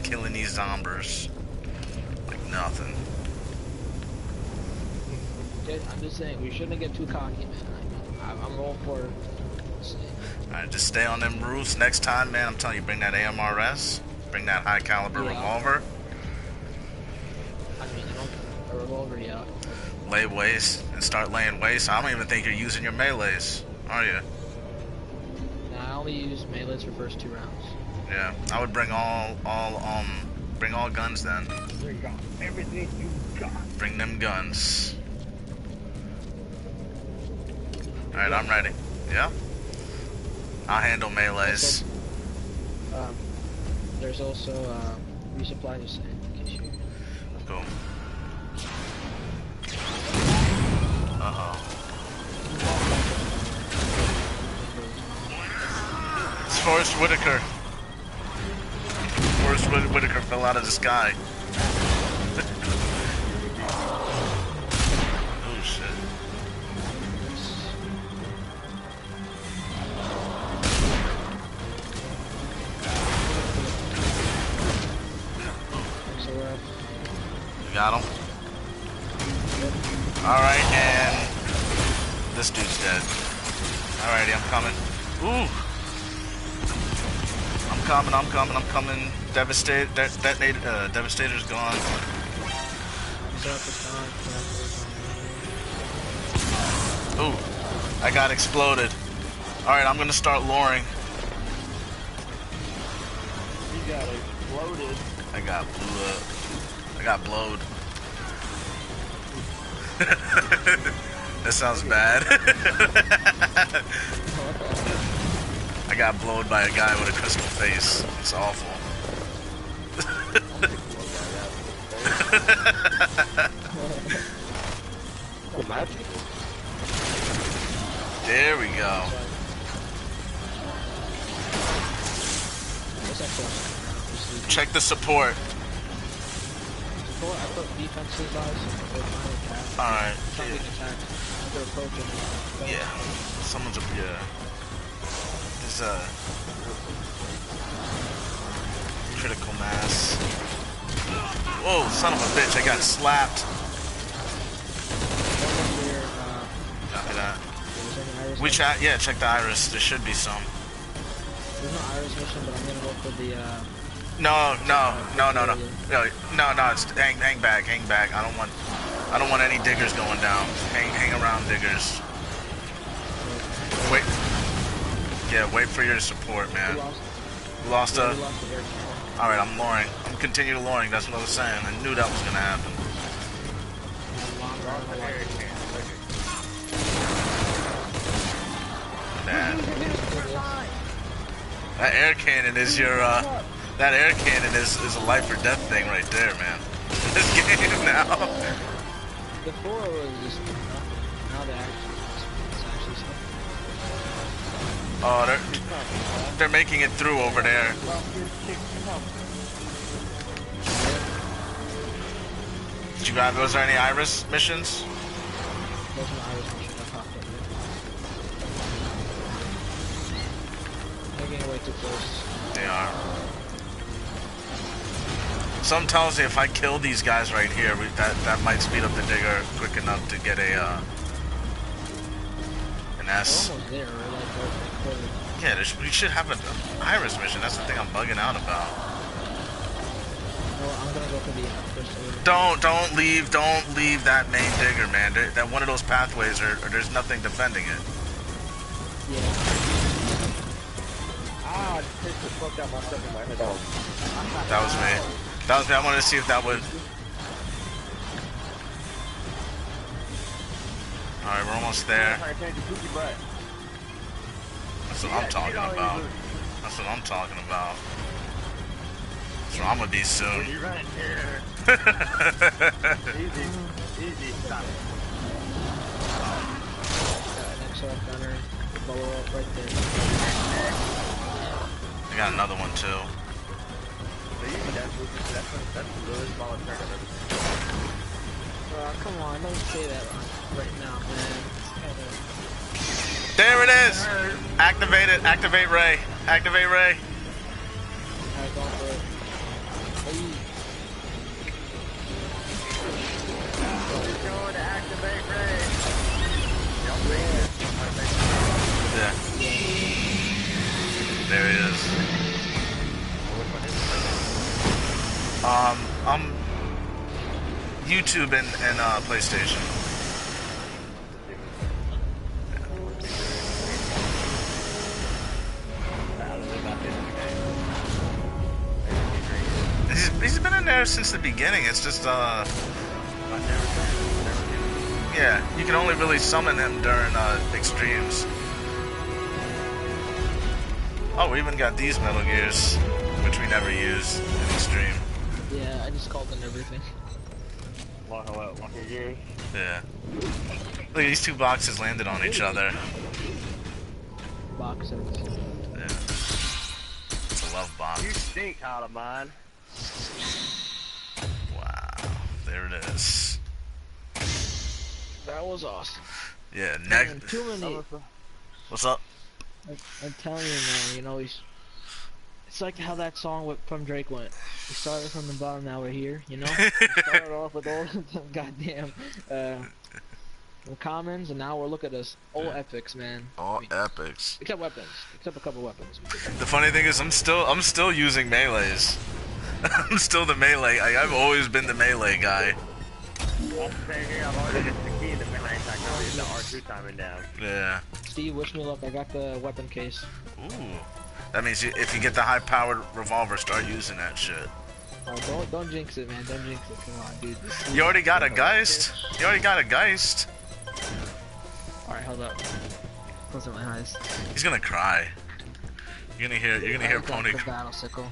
killing these zombies like nothing. I'm just saying, we shouldn't get too cocky, man. I'm all for it. Alright, just stay on them roofs. Next time, man, I'm telling you, bring that AMRS, bring that high caliber revolver. I mean, you don't a revolver, yeah. Lay waste and start laying waste. I don't even think you're using your melees, are you? Nah, I only use melees for first 2 rounds. Yeah, I would bring all guns then. Bring on everything you got. Bring them guns. Alright, I'm ready. Yeah? I'll handle melees. There's also resupply just in case you... Cool. Uh-oh. It's Forrest Whitaker. Forrest Whitaker fell out of the sky. Oh shit. You got him? Alright, and this dude's dead. Alrighty, I'm coming. Ooh! I'm coming. Devastator's gone. Ooh, I got exploded. Alright, I'm gonna start luring. You got exploded. I got blew up. I got blowed. That sounds bad. I got blowed by a guy with a crystal face. It's awful. There we go. Check the support. I put defensive guys. Alright. They're approaching. Yeah. Someone's up here. There's a critical mass. Whoa, son of a bitch, I got slapped. Copy that. Yeah, check the iris. There should be some. There's no iris mission, but I'm gonna go for the No, it's hang back. I don't want any diggers going down. Hang around diggers. Wait. Yeah, wait for your support, man. Lost a... Alright, I'm luring. I'm continuing luring, that's what I was saying. I knew that was gonna happen. That air cannon is your, that air cannon is a life or death thing right there, man. This game now. Before it was just nothing. Now it's actually something. Oh, they're making it through over there. Did you grab, was there any iris missions? There's an iris mission that popped up here. They're getting way too close. They are. Some tells me if I kill these guys right here, that might speed up the digger quick enough to get a an S. We're almost there, right? Yeah, we should have an iris mission. That's the thing I'm bugging out about. Well, I'm gonna go for the first order. Don't leave that main digger, man. That one of those pathways, or there's nothing defending it. Yeah. Ah, I just pissed the fuck out myself in my head. That was me. I wanted to see if that would... Alright, we're almost there. That's what I'm talking about. That's what I'm talking about. That's where I'm gonna be soon. Easy, stop it. Next up, gunner. Blow up right there. I got another one too. That's the really small alternative. Come on, don't say that right now, man. There it is! Activate it. Activate Ray. Activate Ray. Alright, going for it. you? He's going to activate Ray. Y'all bring it. Yeah. There he is. I'm YouTube and PlayStation. He's been in there since the beginning. It's just yeah, you can only really summon him during extremes. Oh, we even got these Metal Gears, which we never used in extreme. Yeah, I just called in everything. Lock your gears. Yeah. Look, these two boxes landed on each other. Boxes. Yeah. It's a love box. You stink out of mine. Wow. There it is. That was awesome. Yeah, Man, next. too many. What's up? I'm telling you, man. You know, it's like how that song from Drake went. We started from the bottom, now we're here. You know, we started off with all the goddamn commons, and now we're look at us, all epics, man. All epics. Except weapons. Except a couple weapons. The funny thing is, I'm still using melees. I'm still the melee. I've always been the melee guy. That's the same here. I've already hit the key in the midnight attack. Now is the R2 timing down. Yeah. Steve, wish me luck. I got the weapon case. Ooh. That means if you get the high-powered revolver, start using that shit. Oh, don't jinx it, man. Don't jinx it. Come on, dude. You already got a Geist. You already got a Geist. Alright, hold up. Close my eyes. He's gonna cry. You're gonna hear Pony. The battle sickle.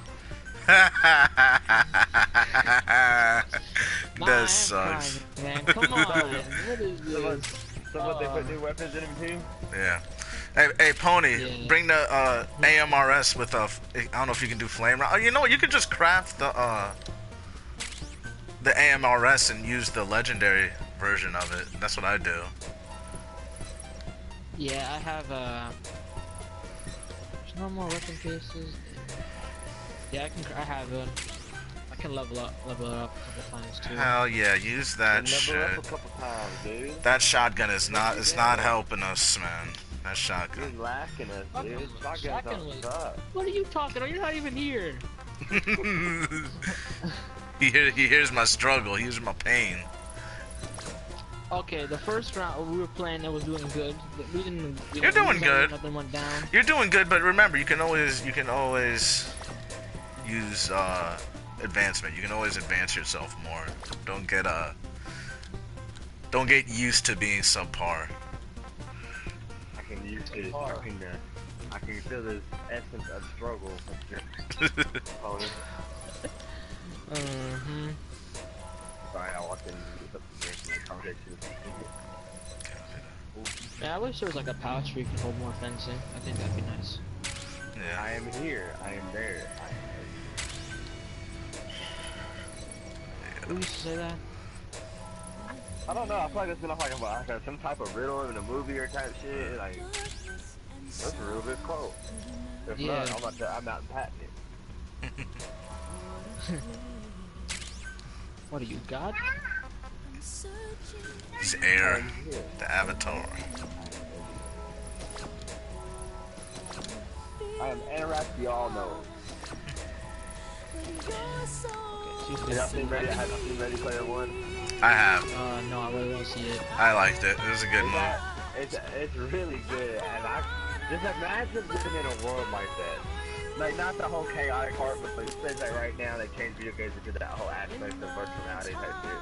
That sucks. Crying, man, come on. What is this? Someone they put new weapons in him too? Yeah. Hey, Pony, Yeah. bring the AMRS with a. I don't know if you can do flame round. Oh, you know what? You can just craft the AMRS and use the legendary version of it. That's what I do. Yeah, I have there's no more weapon cases. Yeah, I have one. I can level it up a couple times too. Hell yeah, use that shit. Level up a couple times, dude. That shotgun is not. It's not helping us, man. That shotgun. You're lacking us, dude. Shotguns Secondly, don't suck. what are you talking about? You're not even here. He hears my struggle. He hears my pain. Okay, the first round we were playing, it was doing good. We didn't. You're doing good. Nothing went down. You're doing good, but remember, you can always use advancement. You can always advance yourself more. Don't get used to being subpar. I can use it. I can feel this essence of struggle. Opponent. Sorry, I walked in the conversation. Yeah, I wish there was like a pouch where you could hold more fencing. I think that'd be nice. Yeah. I am here. I am there. Who used to say that? I don't know. I feel like it's been like some type of riddle in a movie or type shit. Like that's a real good quote. If Yeah. not, I'm out and patenting it. What are you, God? He's Air, the Avatar. I am Anorak, y'all know. Okay, Have you seen Ready Player One? I have. no, I really don't see it. I liked it. It was a good move. It's really good, and I just imagine living in a world like that. Like not the whole chaotic part, but like says that right now they changed video games into that whole aspect of virtual reality type shit.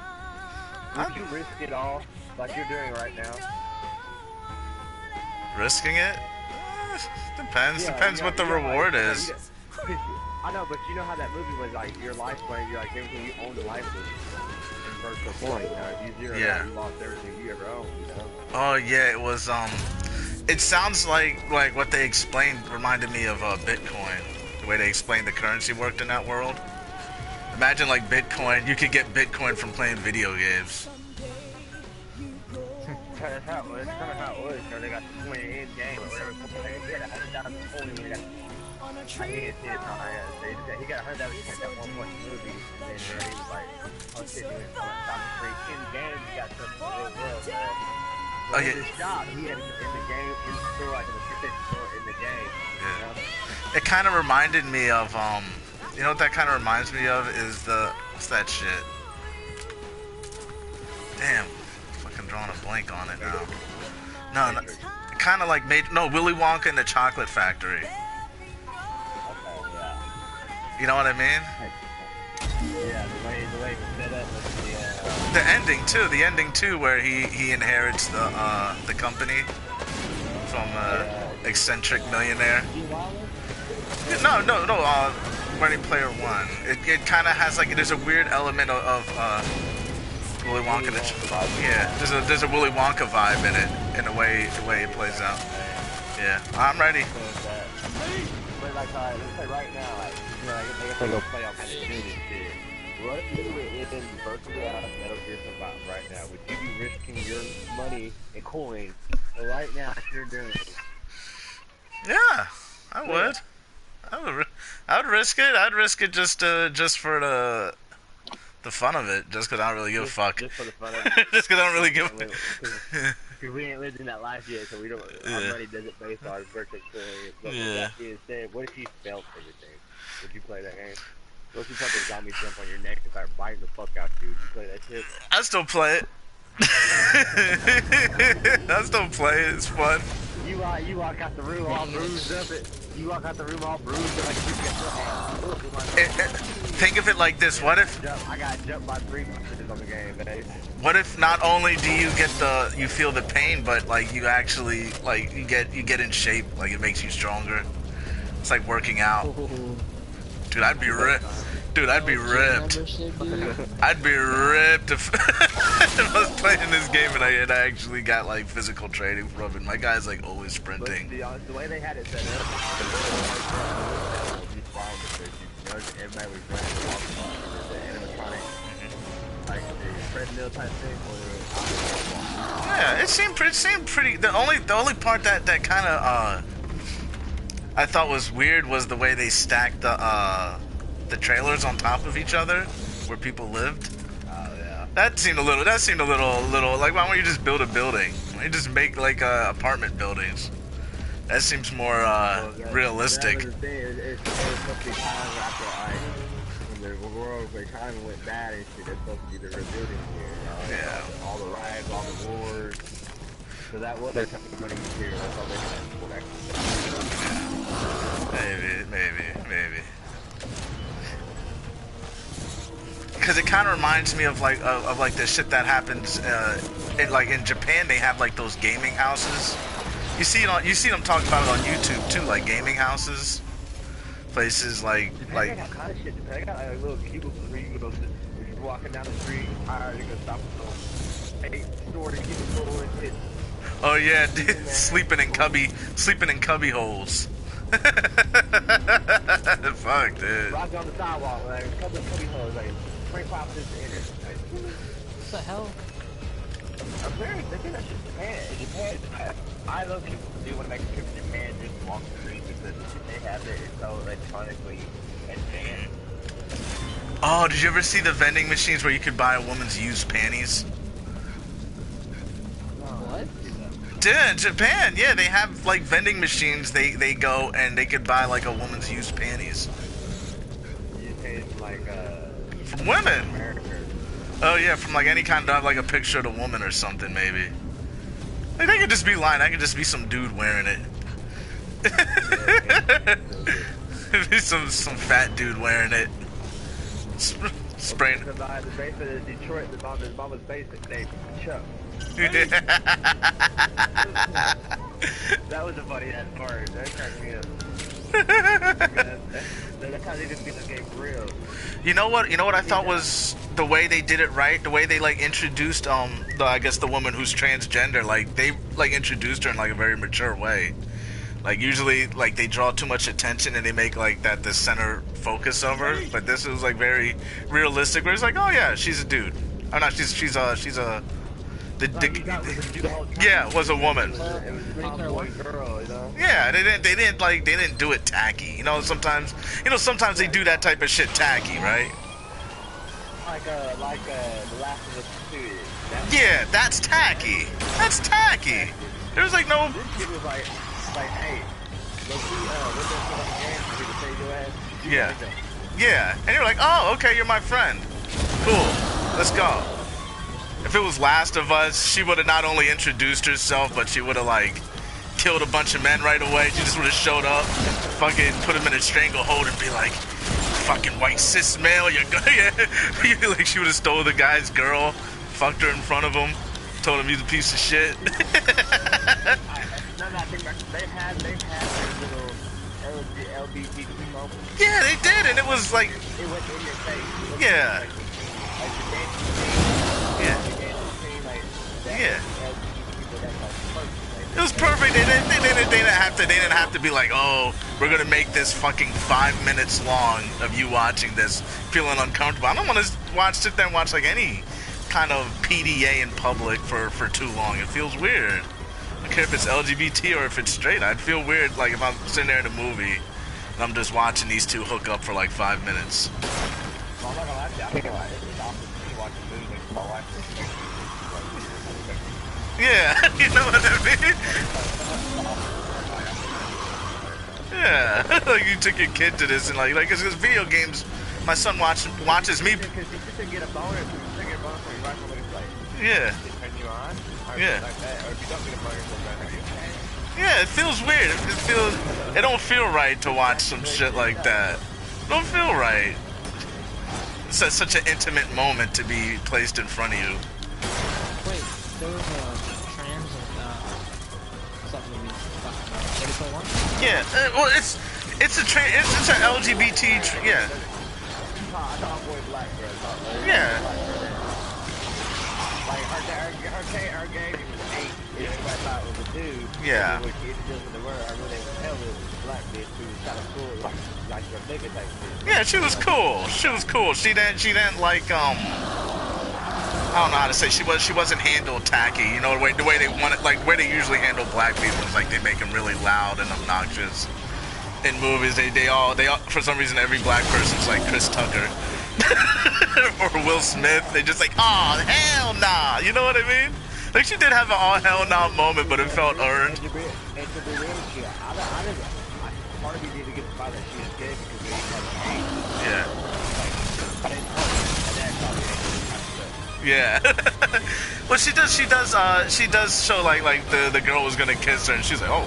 Would you risk it all like you're doing right now? Risking it? Depends. Yeah, Depends what the reward is. I know, but you know how that movie was like your life plan, you're like everything you own in life was in virtual form. You know, if you zero Yeah. out, you lost everything you ever owned. You know? Oh yeah, it was it sounds like what they explained reminded me of Bitcoin. The way they explained the currency worked in that world. Imagine like Bitcoin, you could get Bitcoin from playing video games. That's how it was. That's kind of how it was. You know, they got the 20 in game or whatever. I mean, it's he got heard that was that one point movie, and then he was like, oh shit, he was on top of free in game, he got something in the real world, man. Oh, yeah. His job, he had in the game, in the store, like in the PlayStation store, in the game. Yeah. You know? It kind of reminded me of, you know what that kind of reminds me of is what's that shit? Damn, fucking drawing a blank on it now. No, kind of like Willy Wonka and the Chocolate Factory. Okay, yeah. You know what I mean? Yeah, the way he set up with The ending too, where he inherits the company from eccentric millionaire. No, Ready Player One. It kind of has like there's a weird element of Willy Wonka. Yeah, there's a Willy Wonka vibe in it, in the way it plays out. Yeah, I'm ready. But like, let's say right now, like, you know, they have to go play on kind of shit. What if you were in virtually out of Metal Gear Survive right now? Would you be risking your money and coins right now if you're doing it? Yeah, I would. I would risk it. I'd risk it just for the fun of it, just because I don't really give a fuck. Just for the fun of it. Just because I don't really give a fuck. Because we ain't lived in that life yet, so we don't. Our money doesn't base on virtual experience. But with that being said, what if you felt everything? Would you play that game? What if you felt the zombie jump on your neck and start biting the fuck out you? Would you play that shit? I still play it. I still play it. It's fun. You walk out the room all bruised up. You walk out the room all bruised up like you got your hand. Think of it like this. What if I got jumped by 3 monsters on the game, babe? What if not only do you you feel the pain, but like you actually like you get in shape, like it makes you stronger. It's like working out. Dude, I'd be ripped. Dude, I'd be ripped. I'd be ripped if I was playing this game and I actually got like physical training from it. My guy's like always sprinting. But the way they had it set up, everybody was running the animatronic, like the treadmill type thing. Yeah, it seemed pretty. The only part that kind of I thought was weird was the way they stacked the trailers on top of each other where people lived. Oh yeah. That seemed a little like, why don't you just build a building? Why don't you just make like apartment buildings? That seems more realistic. That was the thing. It's supposed to be times after when the world economy went bad and shit. It's supposed to be the rebuilding here. Yeah. All the riots, all the wars. So that was their money here. That's all they had for that. Maybe. Because it kind of reminds me of like the shit that happens in Japan. They have like those gaming houses. You see them talking about it on YouTube too, like gaming houses, places like. They got kind of shit. They got like little cubicles where you go. If you're walking down the street, tired, you go stop at the store to get a little and hit. Oh yeah, dude, sleeping in cubby holes. Fuck, dude. Rock on the sidewalk, like a couple of cubby holes, like 25 cents to enter. What the hell? They think that shit's Japan. I love people who do want to make a trip to Japan just walk the street because they have it so electronically advanced. Oh, did you ever see the vending machines where you could buy a woman's used panties? What? Dude, in Japan, yeah, they have like vending machines. They go and they could buy like a woman's used panties. You taste like from women. America. Oh yeah, from like any kind of like a picture of the woman or something maybe. Like they could just be lying. That could just be some dude wearing it. Be some fat dude wearing it. Spraying. The basement of Detroit, the mama's basement named Chuck. That was a funny ass part. That cracked me up. That's how they just get this game for real. You know what I thought was the way they did it right, the way they like introduced the woman who's transgender, like they like introduced her in like a very mature way. Like usually like they draw too much attention and they make like that the center focus of her, but this was like very realistic where it's like, oh yeah, she's a dude. Oh no, she's a Yeah, it was a woman. It was a tomboy girl, you know? Yeah, they didn't do it tacky. You know, sometimes they do that type of shit tacky, right? Like The Last of Us 2 is. Yeah, that's tacky. That's tacky. There's like no. This kid was like, hey, look, we're going to game for me to save your ass. Yeah. Yeah, and you're like, oh, okay, you're my friend. Cool, let's go. If it was Last of Us, she would have not only introduced herself, but she would have like killed a bunch of men right away. She just would have showed up, fucking put them in a stranglehold and be like, fucking white cis male, you're good. Yeah. Like she would have stole the guy's girl, fucked her in front of him, told him he's a piece of shit. No, I think they've had their little LGBT moments. Yeah, they did, and it was like, It went in your face. yeah. Like the dancing Yeah. scene, like that. Yeah. People, that's like perfect. It was perfect. They didn't have to be like, oh, we're gonna make this fucking 5 minutes long of you watching this, feeling uncomfortable. I don't want to sit there and watch like any kind of PDA in public for too long. It feels weird. I don't care if it's LGBT or if it's straight. I'd feel weird like if I'm sitting there in a movie and I'm just watching these two hook up for like 5 minutes. Well, I'm not gonna lie to you. I think like it's awesome to me watching movies with my wife. Yeah, you know what I mean? Yeah, like you took your kid to this and like it's because video games. My son watches me. Because you just get a boner, from your wife, when it's like, Yeah. turn you on, or Yeah. like that, or if you don't get a boner, are you okay? Yeah, it feels weird. It don't feel right to watch some shit like that. It don't feel right. It's such an intimate moment to be placed in front of you. Wait, there was a trans something we talked about. Ready for one? Yeah, well, it's an LGBT. Yeah, Tomboy black girl. yeah, Like her gang was 8. Everybody thought it was a dude. Yeah. When she introduced to the world, I really was hell with a black bitch who was kind of cool, like your nigga type bitch. yeah. She was cool. She was cool. She didn't like I don't know how to say. She wasn't handled tacky. You know the way they want it, like where they usually handle black people is like they make them really loud and obnoxious. In movies, they all for some reason every black person's like Chris Tucker or Will Smith. They just like, oh hell nah. You know what I mean? Like she did have an oh hell nah moment, but it felt earned. And to be real with you, part of me didn't get the fact that she was gay because they didn't have a hate. Yeah. I didn't know that. Yeah. Well, she does show like the girl was gonna kiss her and she's like, oh,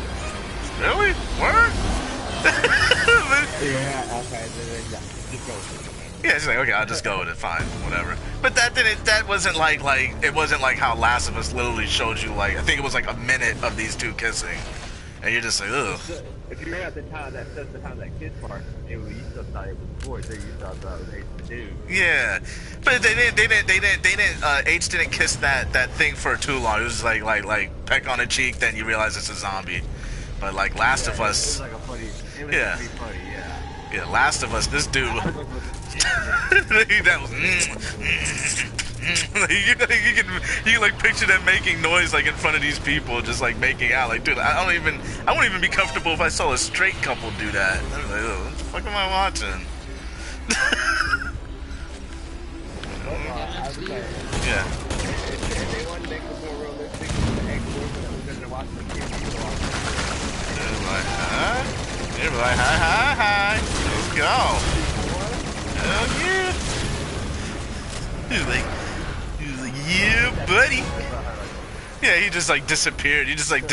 really? What? Yeah, okay, just go with it. Yeah, she's like, okay, I'll just go with it, fine, whatever. But that wasn't like it wasn't like how Last of Us literally showed you like I think it was like a minute of these two kissing, and you're just like, ugh. If you were at the time that kiss part, you still thought it was boy, so you still thought it was H to do. Yeah, but they didn't. H didn't kiss that thing for too long. It was like peck on the cheek, then you realize it's a zombie. But like Last of Us, It was like a funny. It was Yeah. pretty funny, yeah. yeah, Last of Us, this dude, that was. you can like picture them making noise like in front of these people, just like making out. Like, dude, I wouldn't even be comfortable if I saw a straight couple do that. I'd be like, oh, what the fuck am I watching? Yeah. If they want to make it more realistic, the ex-boyfriend that was in there watching the kids, he was watching. They're like, hi. Let's go. Hell yeah. He's like, yeah, buddy. Yeah, he just like disappeared. He just like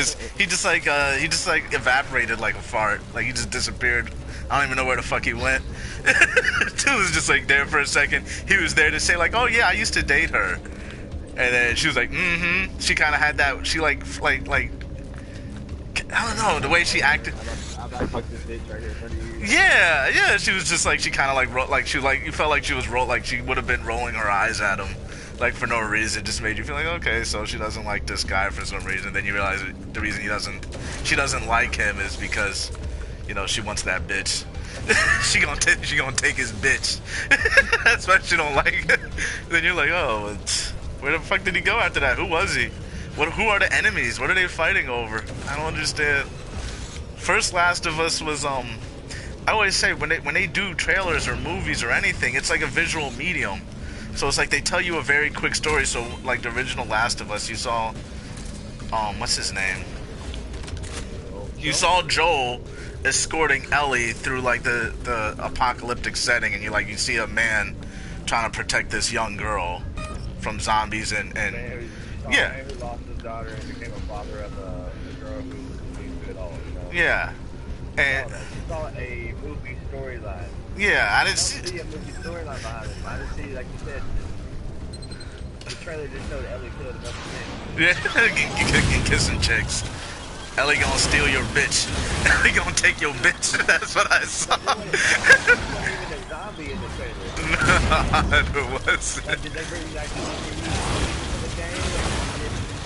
evaporated like a fart. Like he just disappeared. I don't even know where the fuck he went. Dude was just like there for a second. He was there to say like, oh yeah, I used to date her. And then she was like, mm-hmm. She kind of had that. She like I don't know the way she acted. I'm about to fuck this bitch right here in front of you. Yeah. She was just like she kind of like you felt like she was like she would have been rolling her eyes at him, like for no reason. Just made you feel like okay, so she doesn't like this guy for some reason. Then you realize the reason she doesn't like him is because, you know, she wants that bitch. she gonna take his bitch. That's why she don't like it. Then you're like, oh, Where the fuck did he go after that? Who was he? Who are the enemies? What are they fighting over? I don't understand. First Last of Us was I always say when they do trailers or movies or anything, it's like a visual medium. So it's like they tell you a very quick story. So like the original Last of Us, you saw what's his name? You saw Joel escorting Ellie through like the apocalyptic setting, and you see a man trying to protect this young girl from zombies and yeah. Man who lost his daughter and became a father of a girl who needs it all. You know? Yeah. And you saw a movie storyline. Yeah, I didn't see a movie storyline behind it. I didn't see, like you said, the trailer just showed Ellie killed a bunch of men. Yeah, kissing chicks. Ellie gonna steal your bitch. Ellie gonna take your bitch. That's what I saw. There wasn't even a zombie in the trailer. No, it wasn't. Like, did they bring like the game?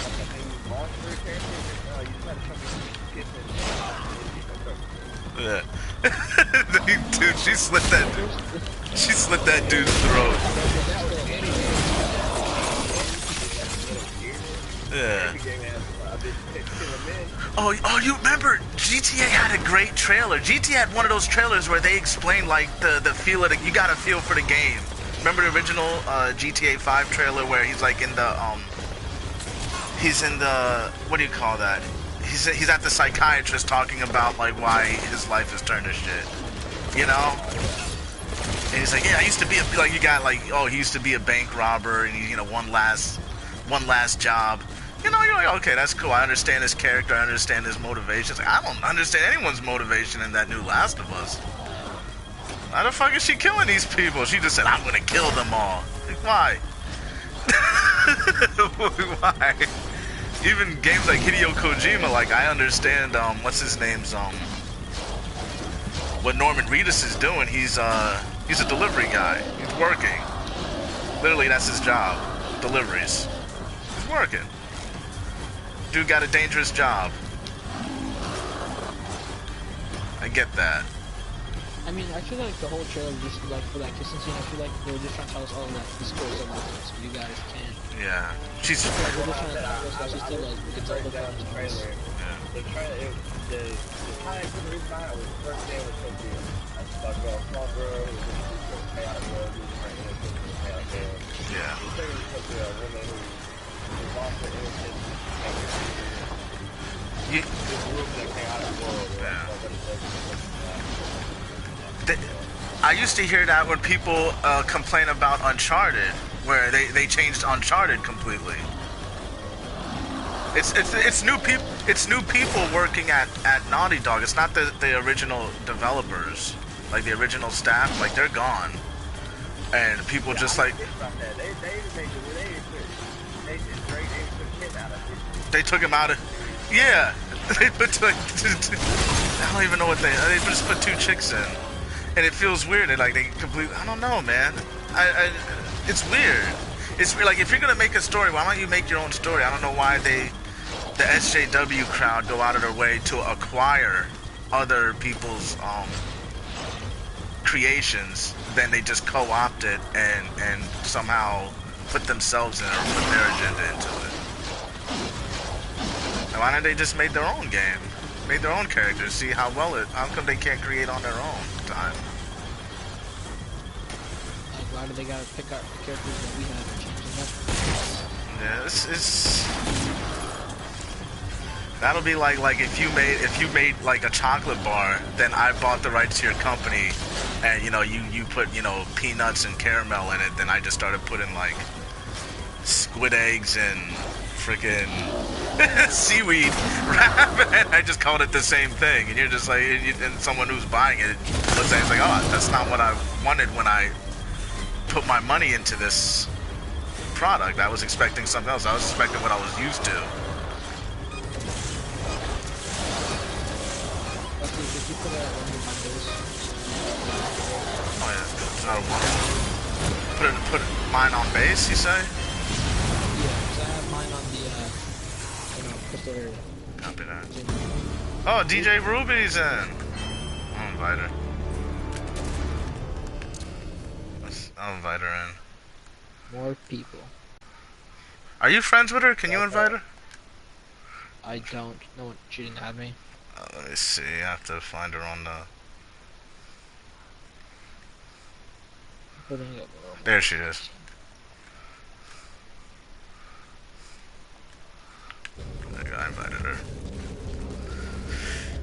Like a new monster character? You just had to come in kissing. Yeah. Dude, she slit that dude's throat. Yeah. Oh, you remember GTA had a great trailer. GTA had one of those trailers where they explained like the feel of the, you got a feel for the game. Remember the original GTA 5 trailer where he's like in the what do you call that? He's at the psychiatrist talking about like why his life has turned to shit. You know? And he's like, yeah, I used to be like, you got like, oh, he used to be a bank robber, and he, one last job. You know, you're like, okay, that's cool. I understand his character. I understand his motivations. Like, I don't understand anyone's motivation in that new Last of Us. Why the fuck is she killing these people? She just said, I'm gonna kill them all. Like, why? Why? Even games like Hideo Kojima, like, I understand, what's his name's, what Norman Reedus is doing. He's a delivery guy. He's working. Literally, that's his job. Deliveries. He's working. Dude got a dangerous job. I get that. I mean, I feel like the whole trailer just like for that kissing scene. I feel like they were just trying to tell us, oh, like this goes over so you guys can. Yeah, she's. Like, they're just trying to tell us that she's still like we can tell the the trailer. The trailer, the time for the reason I was the first day was supposed to be a small girl who was a chaotic girl who was trying to kill a chaotic girl. Yeah. The second was supposed to be a woman who lost her innocence. You, I used to hear that when people complain about Uncharted, where they changed Uncharted completely. It's new people. It's new people working at Naughty Dog. It's not the original developers, like the original staff. Like they're gone, and people just like they took him out of. Yeah, they put like I don't even know what they just put 2 chicks in, and it feels weird. They completely. I don't know, man. It's weird. It's like if you're gonna make a story, why don't you make your own story? I don't know why the SJW crowd go out of their way to acquire other people's creations, then they just co-opt it and somehow put themselves in it or put their agenda into it. And why don't they just make their own game, make their own characters, see how well it? How come they can't create on their own time? Like, why do they gotta pick out the characters that we have and change them up? Yeah, it's that'll be like if you made like a chocolate bar, then I bought the rights to your company, and you put peanuts and caramel in it, then I just started putting like squid eggs and freaking seaweed wrap, and I just called it the same thing, and you're just like, and someone who's buying it looks at it, it's like, oh, that's not what I wanted when I put my money into this product. I was expecting something else. I was expecting what I was used to. Oh yeah, put mine on base, you say? Yeah, because I have mine on the crystal area. Copy that. Oh, DJ Ruby's in. I'll invite her. I'll invite her in. More people. Are you friends with her? Can you invite her? I don't. No, she didn't have me. Let me see. I have to find her on the. There she is. There, I invited her.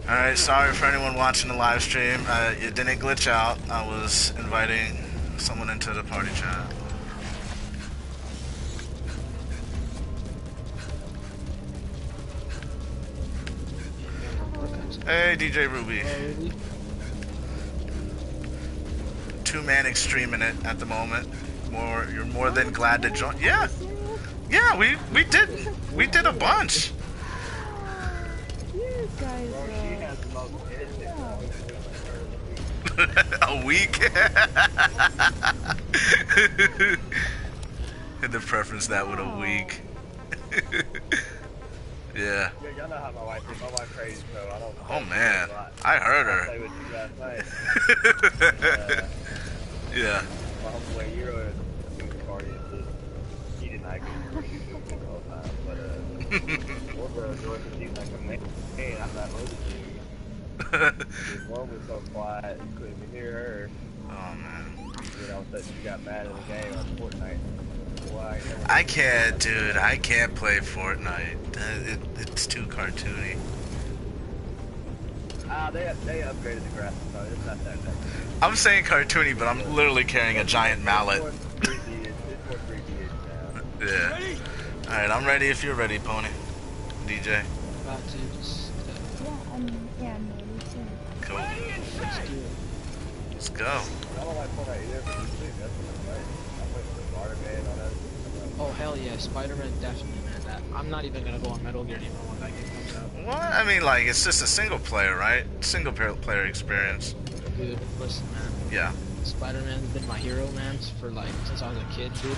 Alright, sorry for anyone watching the live stream. It didn't glitch out. I was inviting someone into the party chat. Hey, DJ Ruby. Two-man extreme in it at the moment. You're more than glad to join. Yeah, yeah, we did a bunch. You guys, A week. Had to preference that with a week. Yeah. Yeah, y'all know how my wife is. My wife crazy, so I don't. Oh man, I heard I her. say what you guys say. Yeah. My homeboy Euro is a movie party. It's just, he didn't like it. He was moving all the time. But, Orville Georgia seems like a man. Man, I'm not holding you. This one was so quiet, you couldn't even hear her. Oh man. You know, so she got mad at the game on Fortnite. Why? I can't, dude. I can't play Fortnite. It's too cartoony. They upgraded the graphics, so it's not that bad. I'm saying cartoony, but I'm literally carrying a giant mallet. It's more 3D-ish now. Yeah. Alright, I'm ready if you're ready, Pony. DJ. About to just, I'm ready too. Cool. let's do it. Let's go. I don't like Fortnite either, but that's what I'm like. I'm waiting for Spider-Man on that. Oh hell yeah, Spider-Man definitely, man. That I'm not even gonna go on Metal Gear anymore when that game comes out. What? I mean, like, it's just a single player, right? Single player experience. Dude, listen, man. Yeah. Spider-Man's been my hero, man, for like since I was a kid, dude.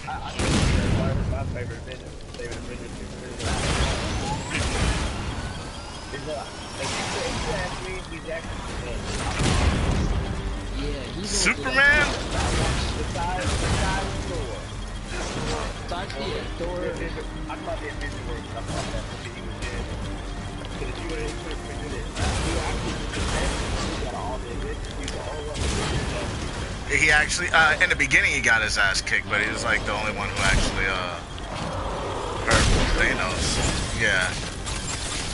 I think Spider-Man's my favorite Avenger. Favorite Avenger, if you ask me, he's actually Yeah, he's Superman? besides Thor. Besides Thor. I'm not the Avenger word, I'm not that movie he was in. Because if you would have put him in it, he actually was the best. He got all the Avengers, he got all of them. He actually, in the beginning he got his ass kicked, but he was like the only one who actually, hurt Thanos. Yeah.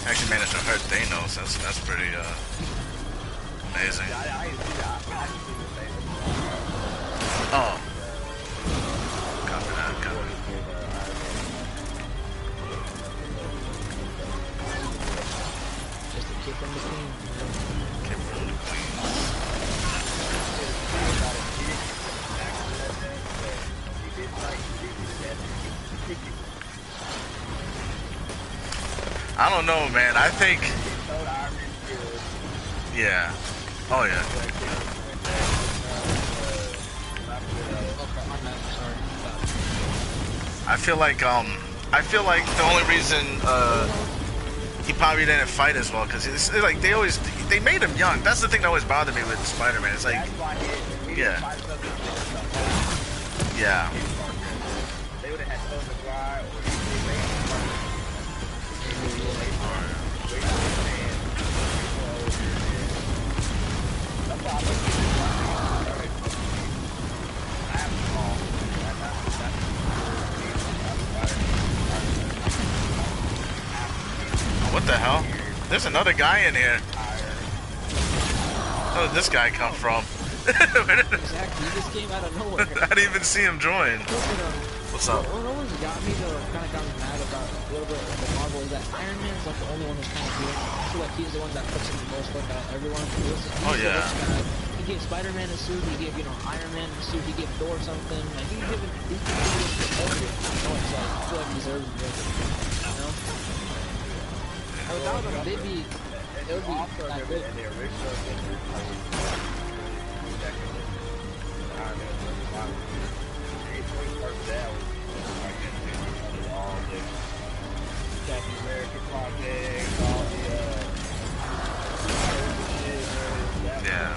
Actually managed to hurt Thanos. That's pretty, amazing. Oh. Copy that, copy. Just a kid from the team, man. Kid from the Queens. I don't know, man. I think. Yeah. Oh yeah. Okay, I'm not sorry. I feel like the only reason he probably didn't fight as well because it's like they made him young. That's the thing that always bothered me with Spider-Man. It's like, yeah, yeah. They would have had Tobey Maguire What the hell? There's another guy in here. Where did this guy come from? Exactly, he just came out of nowhere. I didn't even see him join. What's up? What always got me kind of got me mad about a little bit of the Marvel is that Iron Man's like the only one who's kind of doing it. I feel like he's the one that puts in the most work out of everyone. Oh yeah. He gave Spider-Man a suit, he gave, Iron Man a suit, he gave Thor something. Like he's giving everything. It's like, I feel like he deserves it. You know? I thought they'd be, it would be that good. and the original Avengers. Iron Man was all the Captain America project, all the Yeah.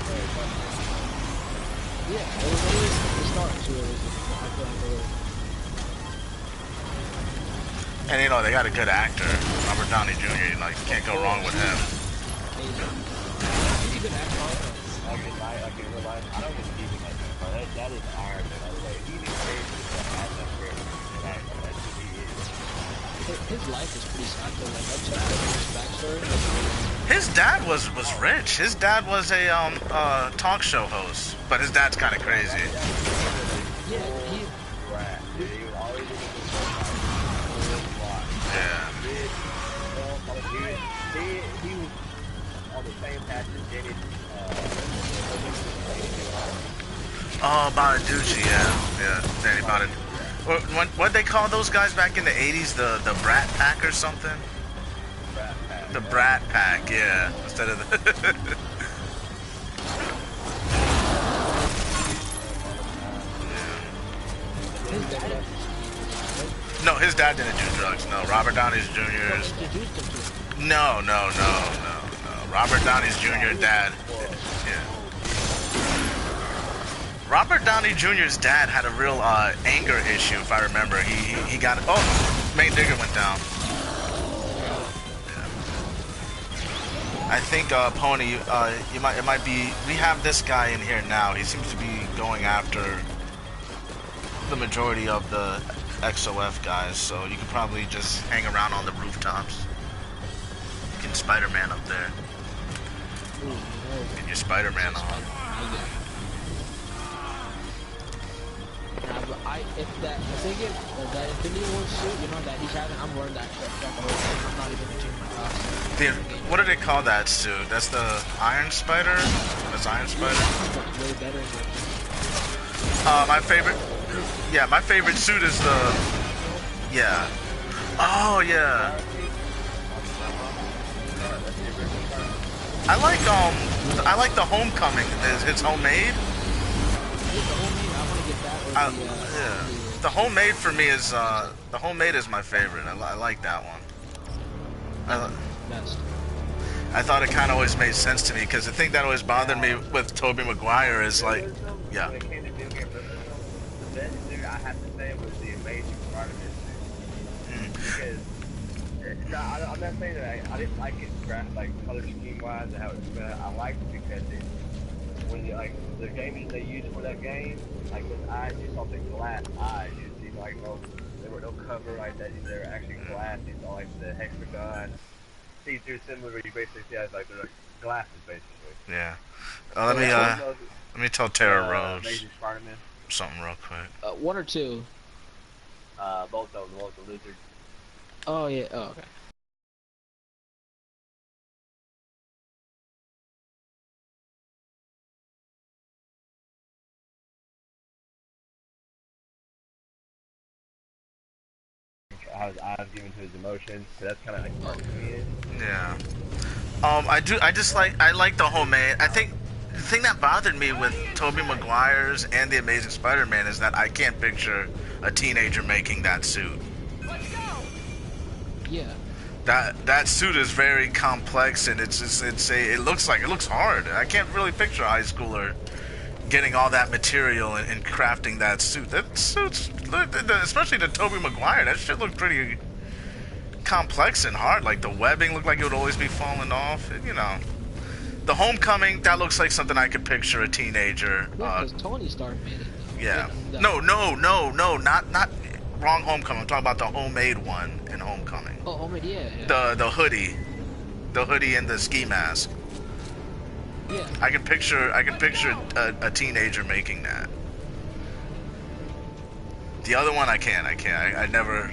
Yeah, it was always the start to it. I feel like And you know, they got a good actor, Robert Downey Jr. You like, can't go wrong with him. Amazing. He's a good actor also. Like in real life, I don't even see him as that is Iron Man. I was like, he didn't crazy to have that character. That's who he is. His life is pretty sad though. Like, I've checked out his backstory. His dad was rich. His dad was a talk show host, but his dad's kind of crazy. Yeah, he. Right. Dude, he was always in the Yeah. He was on the same path as Jenny. Oh, Bonaducci, yeah, Danny Bonaducci. What'd they call those guys back in the 80s? The Brat Pack or something? The Brat Pack, yeah. Instead of the... His dad. No, his dad didn't do drugs. No, Robert Downey Jr.'s... No. Robert Downey Jr.'s dad. Yeah. Robert Downey Jr.'s dad had a real anger issue, if I remember. He got... Oh, main digger went down. I think Pony, it might be. We have this guy in here now. He seems to be going after the majority of the XOF guys, so you could probably just hang around on the rooftops. You can Spider-Man up there. Get your Spider-Man on. If that, I think that Infinity War suit, you know, that he's having, I'm wearing that the whole thing. I'm not even gonna change my costume. What do they call that suit? That's the Iron Spider? That's Iron Spider? Way better my favorite... Yeah, my favorite suit is the... Yeah. Oh, yeah. I like the Homecoming. It's homemade. Yeah. The homemade for me is the homemade is my favorite. I like that one. I thought it kind of always made sense to me because the thing that always bothered me with Tobey Maguire is like, yeah. The best suit I have to say was the Amazing Spider-Man suit. Because I'm not saying that I didn't like it like color scheme wise and how it's but I liked it because when you like the gamers they used for that game, like with eyes, you saw the glass eyes. You see like there were no cover like that. They were actually glass. You saw like the hexagon, see-through symbol where you basically see as like they're like glasses basically. Yeah. Let me tell Tara Rose Amazing Spider-Man. something real quick. One or two. Both of them. Both the lizard. Oh yeah. Oh okay. How his eyes given to his emotions. So that's kind of like part of me. Yeah. I like the homemade. I think the thing that bothered me with Tobey Maguire's and the Amazing Spider-Man is that I can't picture a teenager making that suit. Yeah. That suit is very complex and it looks hard. I can't really picture a high schooler getting all that material and crafting that suit. That suit's, especially the Tobey Maguire, that shit looked pretty complex and hard. Like the webbing looked like it would always be falling off. And, you know, the Homecoming, that looks like something I could picture a teenager. Yeah, because Tony Stark made it though. Yeah. No, not wrong Homecoming. I'm talking about the homemade one in Homecoming. Oh, homemade, yeah. The hoodie and the ski mask. Yeah. I can picture a teenager making that. The other one I can't. I never.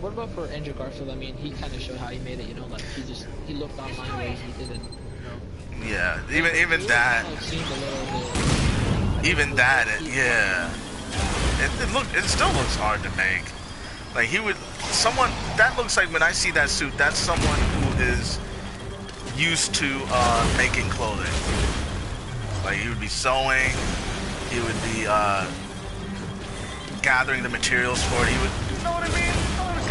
What about for Andrew Garfield? I mean, he kind of showed how he made it. You know, like he looked online where he didn't. You know. Yeah. Even that. Even that. Yeah. It still looks hard to make. Like someone that looks like when I see that suit, that's someone who is used to making clothing. Like he would be sewing, he would be gathering the materials for it. He would, you know what I mean?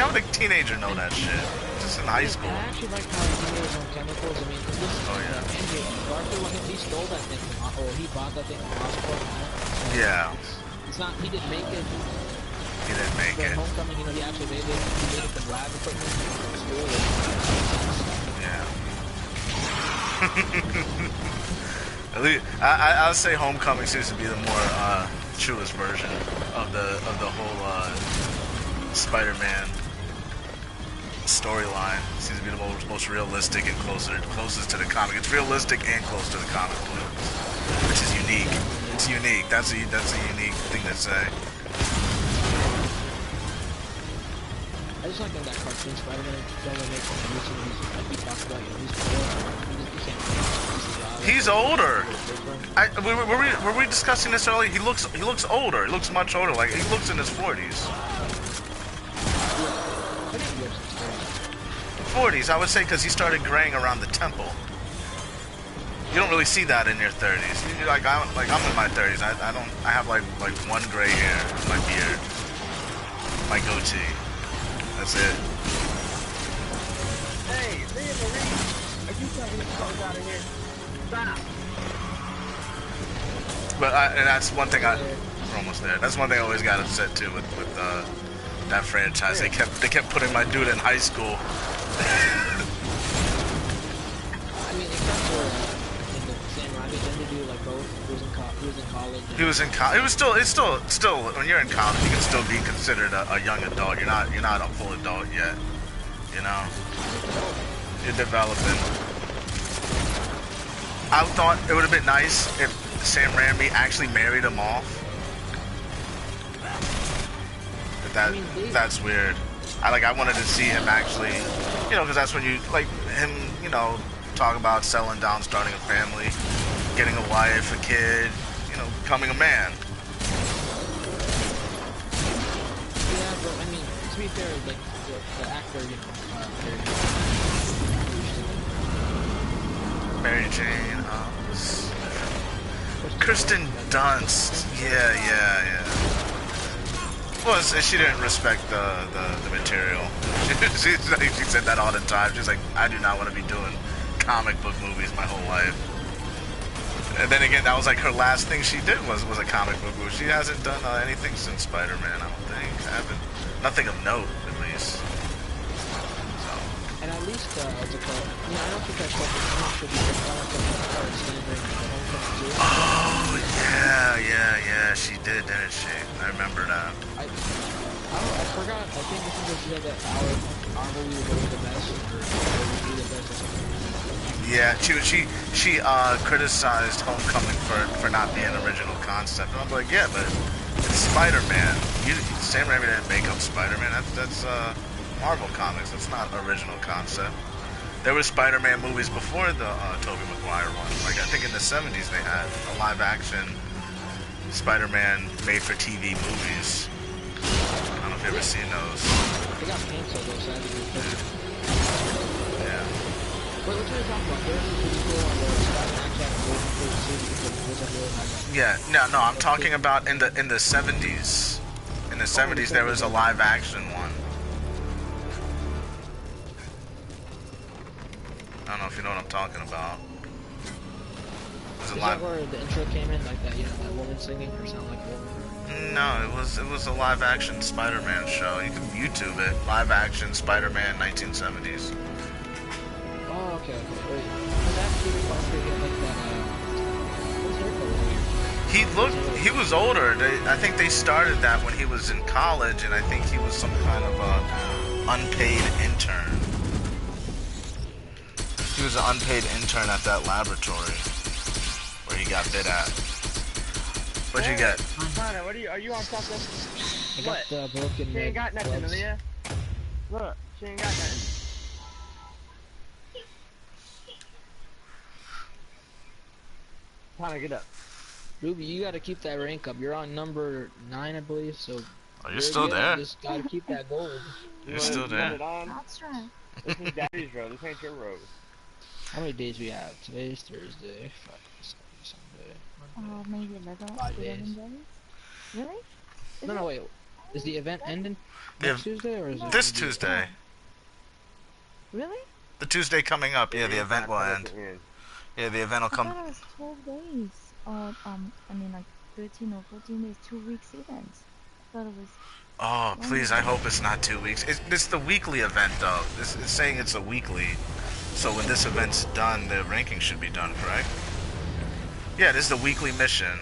How would a teenager know that shit? Just in high school. I actually like how he made his own chemicals. I mean, Andrew Garfield, he stole that thing from, or he bought that thing from Oscorp. Yeah. It's not, he didn't make it. He didn't make But it. Homecoming, you know, he actually made it. He made it from lab equipment from school. Yeah. At least, I'll say Homecoming seems to be the more truest version of the whole Spider-Man storyline. Seems to be the most realistic and closest to the comic. It's realistic and close to the comic book, which is unique. It's unique. That's a unique thing to say. I just like that cartoon Spider-Man don't make some movies like we talked about. You know, he's cool. He can't. He's older. Were we discussing this earlier? He looks older. He looks much older. Like he looks in his 40s. 40s, I would say, because he started graying around the temple. You don't really see that in your 30s. I'm in my 30s. I have like one gray hair in my beard, my goatee. That's it. Hey, Leah Marie, are you trying to get the fuck out of here? Stop. But and that's one thing we're almost there. That's one thing I always got upset too with that franchise. They kept putting my dude in high school. I mean, except for in the same line, didn't they do like both? He was in college. He was in college. It's still when you're in college, you can still be considered a young adult. You're not a full adult yet. You know, you're developing. I thought it would have been nice if Sam Raimi actually married him off. But that's weird. I wanted to see him actually, you know, because that's when you like him, you know, talk about settling down, starting a family, getting a wife, a kid, you know, becoming a man. Yeah, but I mean, to be fair, like the actor, you know, Mary Jane, Kristen Dunst. Yeah. Well, she didn't respect the material. She said that all the time. She's like, I do not want to be doing comic book movies my whole life. And then again, that was like her last thing she did was a comic book movie. She hasn't done anything since Spider-Man, I don't think. Nothing of note, at least. So. And at least, what's it called? You know, I don't think that should be Oh, yeah, she did, didn't she? I remember that. I forgot, I think this is that our movie was always the best, or would be the best or something. Yeah, she criticized Homecoming for not being an original concept. And I'm like, yeah, but it's Spider-Man. Sam Raimi didn't make up Spider-Man. That's Marvel Comics. That's not original concept. There were Spider-Man movies before the Tobey Maguire one. Like, I think in the 70s they had a live-action Spider-Man made-for-TV movies. I don't know if you've ever seen those. They got canceled, though, sadly. Yeah. Wait, what are you talking about? There's a pretty cool on the Spider-Man Yeah, no, I'm talking about in the 70s. In the 70s, there was a live-action one. I don't know if you know what I'm talking about. Is that where the intro came in, like that, you know, that woman singing or sound like a woman? No, it was a live action Spider-Man show. You can YouTube it. Live action Spider-Man 1970s. Oh, okay. Wait. Was that Peter Parker like that, He was older. I think they started that when he was in college, and I think he was some kind of unpaid intern. He was an unpaid intern at that laboratory where he got bit at. What'd you get? Connor, are you on something? I got the broken She ain't got nothing, gloves. Leah. Look, she ain't got nothing. Connor, get up. Ruby, you gotta keep that rank up. You're on number 9, I believe, so... Oh, you're still there. Just gotta keep that gold. You're still there. That's right. This is Daddy's road. This ain't your road. How many days we have? Today's Thursday, Friday, Saturday, Sunday, Monday. Maybe 11 5 days. days. Really? No, wait. Is the event ending Yeah, next Tuesday, or is it... This Tuesday. Really? The Tuesday coming up. Yeah, the event will end. Yeah, the event will I come. thought it was 12 days. Or, I mean like 13 or 14 days, 2 weeks events. I thought it was Oh, please, I hope it's not 2 weeks. It's the weekly event, though. It's saying it's a weekly. So when this event's done, the ranking should be done, correct? Yeah, this is the weekly mission.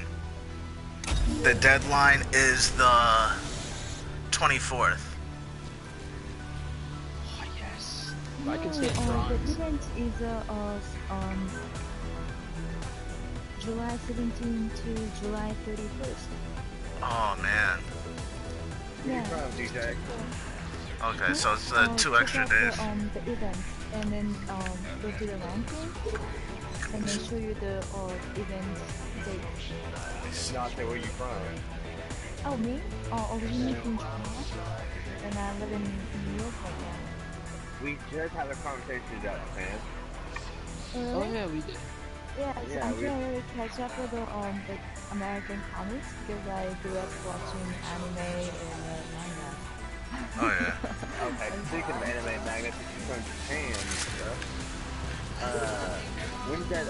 The deadline is the 24th. Oh, yes. I No, can stay in the bronze. event is July 17 to July 31st. Oh, man. Where you Yeah. from, DJ? Okay, so it's 2 check extra out days. The event, and then go to the ranking, and then show you the event date. Not say where you from. Oh, me? Originally from China, and I live in New York right now. We just had a conversation about man. Oh yeah, we did. Yeah, so Yeah, I'm we- trying to really catch up with the American comics because I grew up watching anime and manga. Oh, yeah. Okay, speaking of anime and magnets, if you're from Japan and stuff, when did that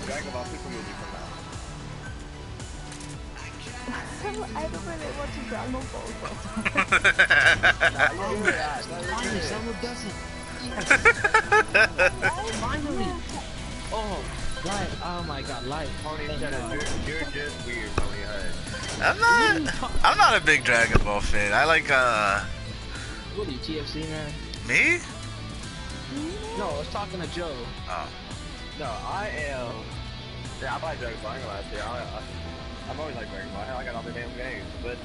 Dragon Ball Super movie come out? I don't really watch Dragon Ball. Nah, you do that. No, you're Finally, good. someone does it. Finally. Oh, life. Oh my God, life. Tony Thank said God. you're just weird, Tony Hud. I'm not a big Dragon Ball fan. I like, What are you, TFC man? me? No, I was talking to Joe. Oh. No, I am. Yeah, I like Dragon Ball. I ain't gonna lie to you. I'm always like Dragon Ball. Hell, I got all the damn games. But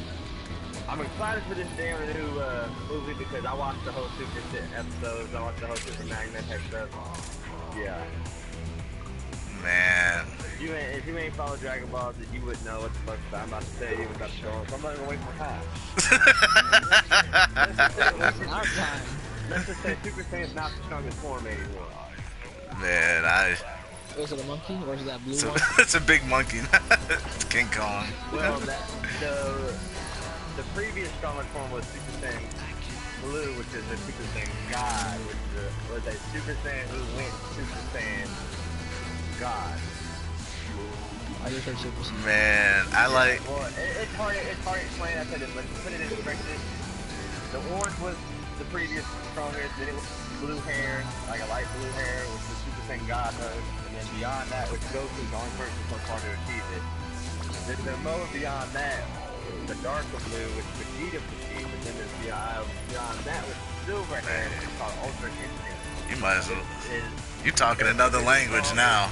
I'm excited for this damn new movie because I watched the whole Super episodes. I watched the whole Super Magnet type stuff. Yeah. Man. If you ain't followed Dragon Ball, then you wouldn't know what the fuck I'm about to tell you what's up to go on. So I'm not gonna waste my time. It's our time. Let's just say Super Saiyan's not the strongest form anymore. Man, Was it a monkey or is it that blue it's one? it's a big monkey. It's King Kong. Well, the previous strongest form was Super Saiyan Blue, which is a Super Saiyan God, which was a Super Saiyan who went Super Saiyan God. I just heard Super Saiyan. Man, I like. Well, it's hard to explain. I said it, but to put it in perspective, the orange was the previous strongest, then it was blue hair, like a light blue hair, which was Super Saiyan God mode, and then beyond that, which Goku's the only person so far to achieve it. The mode beyond that, the darker blue, which Vegeta achieved, and then there's beyond that, which is silver hair, which is called Ultra Instinct. You might as well. Is You talking another language now.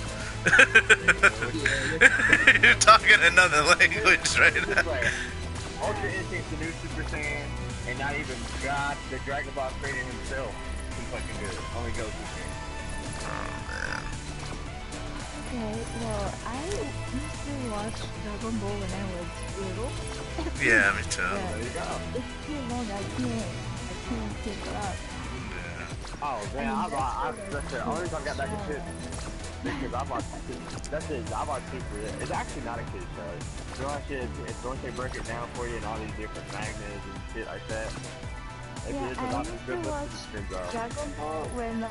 You're talking another language right this now. way, Ultra Instinct's the new Super Saiyan, and not even God, the Dragon Ball creator himself, can fucking do it. Only Goku can. Oh man. Okay, well, I used to watch Dragon Ball when I was little. Yeah, me too. Yeah, There you go. it's too long. I can't keep it up. Yeah. Oh man, that's the only reason I got back into it because I watched I watched Super. It's actually not a kid's show. You watch it, it's once they break it down for you and all these different magnets and shit like that. Yeah, It's a I lot used of to good watch spins off. Dragon Ball when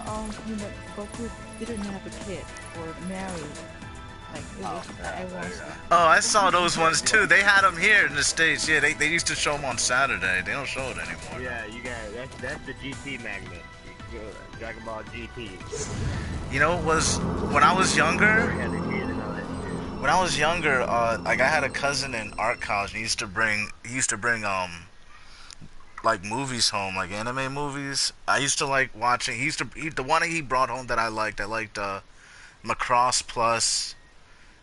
Goku didn't have a kid or married. Like it was, I watched. Oh, I saw those ones too. They had them here in the States. Yeah, they used to show them on Saturday. They don't show it anymore. Yeah, you got that's the GT magnet. Dragon Ball GT. You know, it was when I was younger. Yeah, the kid and all that shit. When I was younger, like I had a cousin in art college. And he used to bring like movies home, like anime movies. I used to like watching. The one he brought home that I liked Macross Plus,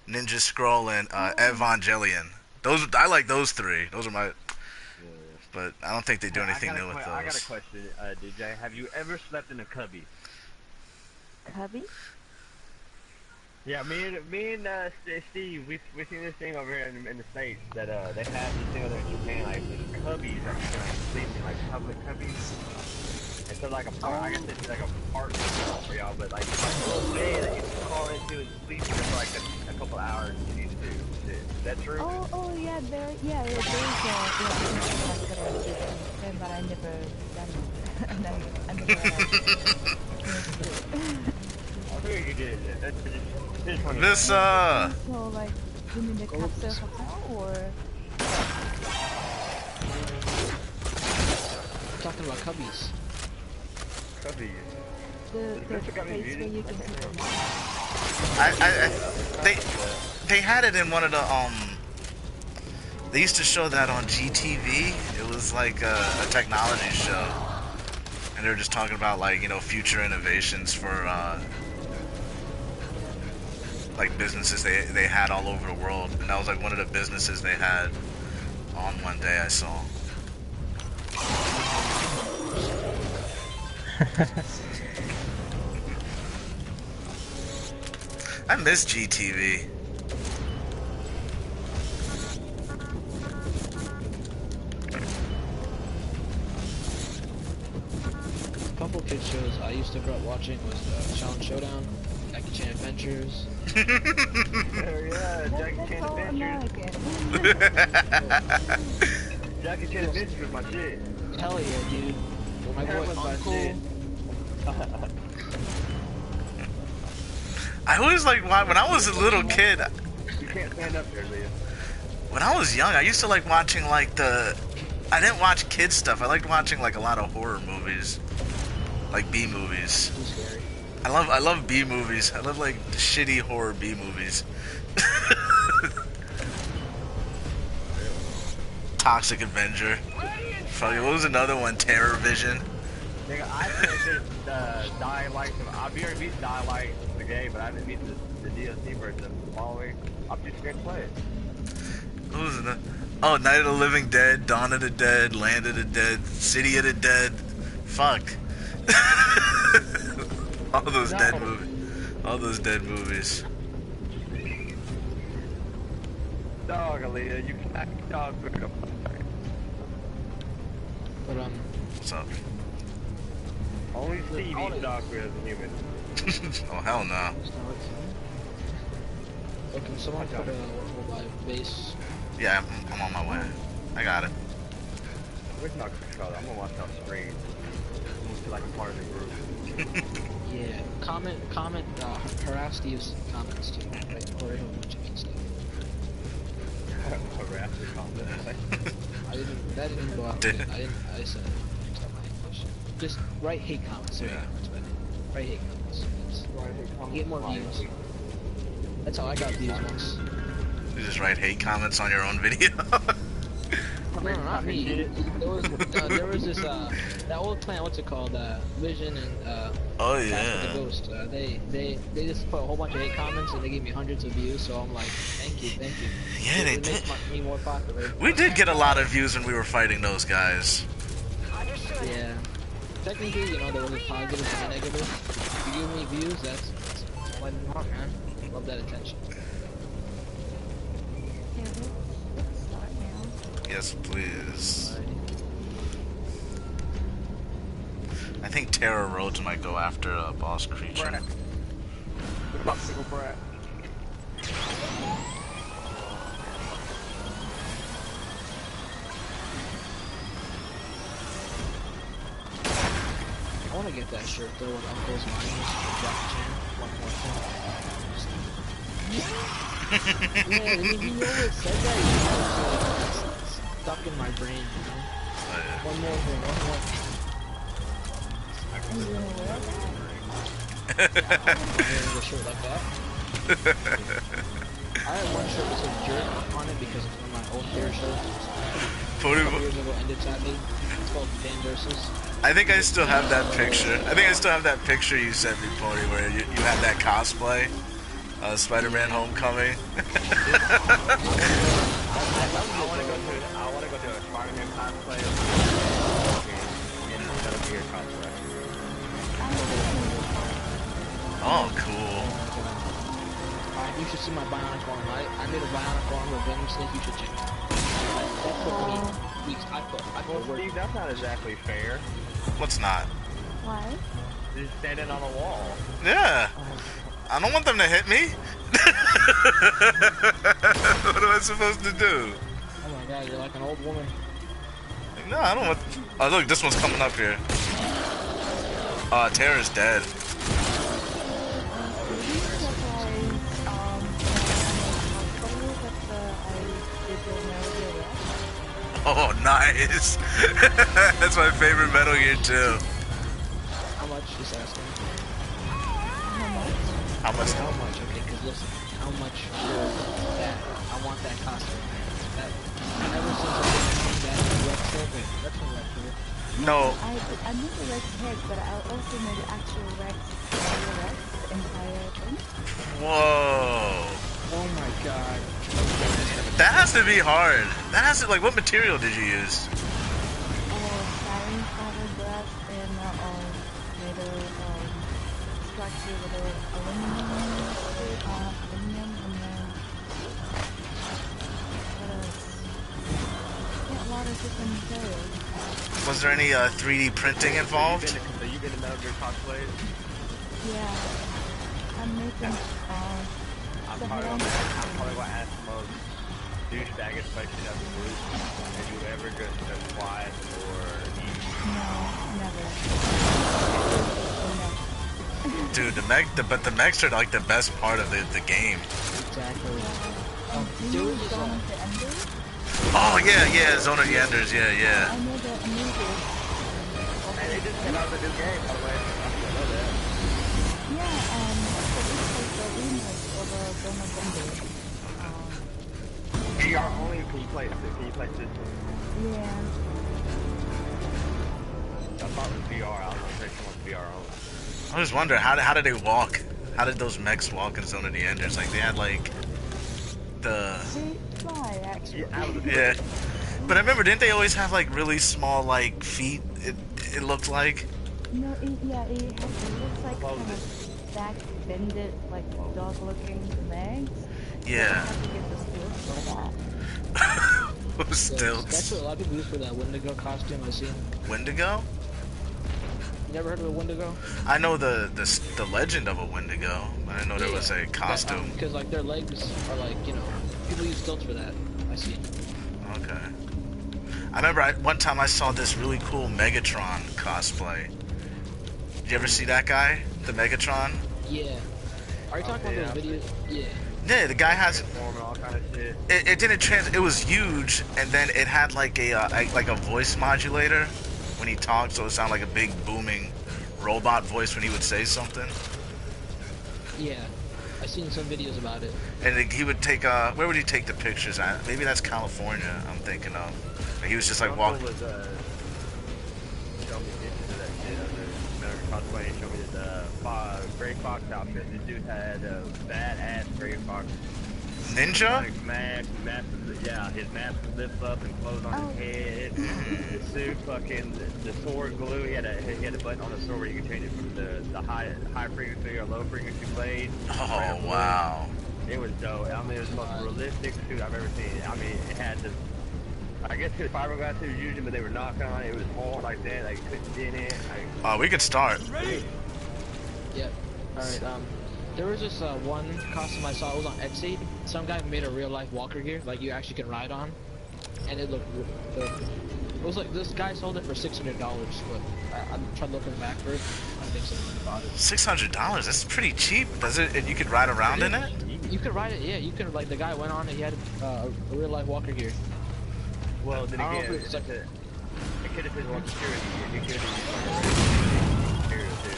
Ninja Scroll, and Evangelion. I like those three. Those are my. But I don't think they do anything new with I got a those. question, DJ. Have you ever slept in a cubby? Cubby? Yeah, me and Steve, we seen this thing over here in the States that they have this thing over in Japan, like these cubbies that you can like sleep in, like public cubbies. It's like I guess it's like a apartment for y'all, but like it's like a little bed that you can crawl into and sleep in for like a couple hours if you need to. Is that true? Oh yeah, there's yeah, like that I did, but I never done it. I never. I figured you did. That's just funny. This So like, you mean the capsule hotel or? talking about Cubbies. Cubbies. The Mr. Gummy place muted? where you can put them. They had it in one of the they used to show that on GTV. It was like a technology show, and they were just talking about, like, you know, future innovations for like businesses they had all over the world, and that was like one of the businesses they had on one day I saw. I miss GTV. A couple kid shows I used to grow up watching was Challenge Showdown, Jackie Chan Adventures. Yeah, Jackie That's Chan so Adventures. American. Jackie Chan Adventures was my shit. Hell yeah, dude. My That boy was my Uncle. shit. I always like when I was a little kid. You can't stand up there, Leah. When I was young, I used to like watching like I didn't watch kid stuff. I liked watching like a lot of horror movies, like B movies. Too scary. I love B movies. I love like shitty horror B movies. Toxic Avenger. Fucking, what was another one? Terror Vision. Nigga, I played this Dying Light. I've already beat Dying Light the game, but I didn't beat the DLC version. Following, I'm just scared to play it. What was it? Oh, Night of the Living Dead, Dawn of the Dead, Land of the Dead, City of the Dead. Fuck. All those dead movies. All those dead movies. Dog, Aaliyah, you cannot dog quick up. But What's up? Only Steve eats dog food as a human. Oh, hell no. so can someone put a live base? Yeah, I'm on my way. I got it. We're not gonna I'm gonna watch that screen. I'm gonna feel like a part of the group. Yeah. Comment, harass Steve's comments too. Right? Or he'll chicken stuff. Harass the comments. That didn't go out. I said it's not my English. Just write hate comments. There you go. That's better. Write hate comments. Get more views. That's how I got views once. You just write hate comments on your own video. No, not me. There was this that old plant. What's it called? Vision and Oh Path yeah. of the Ghost. They just put a whole bunch of hate comments and they gave me hundreds of views. So I'm like, thank you. Yeah, they it did. makes me more popular. We did get a lot of views when we were fighting those guys. Yeah. Technically, you know, there was a positive and a negative. If you give me views, that's what I want, man. Love that attention. Yeah, let's start now. Yes, please. I think Terror Roads might go after a boss creature. Brat. The popsicle brat. I want to get that shirt though with Uncle's Lines, Jackie Chan, one more time. Yeah, I mean, you know what said that? It's stuck in my brain, you know? Oh, yeah. One more thing, one more thing. You gonna wear that? I'm wearing a shirt like that. I have one shirt that says jerk on it because it's one of my old favorite shirts. A couple years ago ended sadly. It's called Dan Versus. I think I still have that picture. I think I still have that picture you sent me, Pony, where you had that cosplay. Spider-Man Homecoming. I want to go to a Spider-Man cosplay. And that'll be your cosplay. Oh, cool. You should see my bionic arm. I made a bionic arm with Venom Snake. You should check it out. That took me weeks. I put work. Steve, that's not exactly fair. What's not? Why? You're just standing on a wall. Yeah. I don't want them to hit me. What am I supposed to do? Oh my god, you're like an old woman. Like, no, I don't want... Oh, look, this one's coming up here. Terra's dead. Oh, nice. That's my favorite Metal Gear too. How much? Just asking. How much? How much? How much? Okay, because listen, how much for that? I want that costume. That ever since I came back to Rex Head, wait, that's from Rex Head. No. I made the Rex head, but I also made the actual Rex, the entire thing. Whoa. Oh my god. That has to be hard. That has to, like, what material did you use? Sarin fiberglass and made a structure with aluminum, and then what else? Yeah, a lot of different materials. Was there any 3D printing involved? So you've been to Metal Gear cosplays? Yeah, I'm making I'm probably gonna ask the most douchebaggest question of the group. Have you ever just applied or no, never. Dude, but the mechs are like the best part of the game. Exactly. Do you know Dawn of the Enders? Oh yeah, Zone of the Enders, yeah. I made a movie. And they just came out with a new game, by the way. I didn't know that. Yeah, so it's like the remake of Dawn of the Enders. VR only, can you play system? Yeah. I thought it was VR, I was pretty sure it was VR only. I was wondering how did they walk? How did those mechs walk in Zone of the Enders? Like they had like the They fly, actually. yeah. But I remember, didn't they always have like really small like feet? It looked like. No, it looks like kind of back bended, like dog-looking legs. Yeah. I have to get the skills for that. Stilts. That's what a lot of people use for that Wendigo costume I've seen. Wendigo? You never heard of a Wendigo? I know the legend of a Wendigo. I didn't know there was a costume. Because like their legs are like, you know, people use stilts for that. I see. Okay. I remember one time I saw this really cool Megatron cosplay. Did you ever see that guy? The Megatron? Yeah. Are you talking about those videos? Yeah. Yeah, the guy has. Transform and all kind of shit. It didn't it was huge, and then it had like a voice modulator when he talked, so it sounded like a big booming robot voice when he would say something. Yeah. I've seen some videos about it. And he would take where would he take the pictures at? Maybe that's California, I'm thinking of. And he was just like walking. Was, show me pictures of that shit of the Metal Gear cosplay and show me the Gray Fox outfit. This dude had a badass Gray Fox. Ninja? Like mask, yeah, his mask would lift up and close on his head. The suit, fucking, the sword glue. He had a button on the sword where you could change it from the high frequency or low frequency blade. Oh wow! It was dope. I mean, it was the most realistic suit I've ever seen. I mean, it had the. I guess because fiberglass he was using, but they were knocking on it. It was hard like that. Like couldn't get it. We could start. Yep. Alright, there was this one costume I saw, it was on Etsy. Some guy made a real life walker here, like you actually can ride on. And it looked good. It was like, this guy sold it for $600, but I'm trying to look in the back for it. I think someone bought it. $600? That's pretty cheap. Does it? And you could ride around in it? You could ride it, yeah. You could, like, the guy went on and he had a real life walker here. Well, then I don't know again, if it's like it could have been more security. It could have been material too.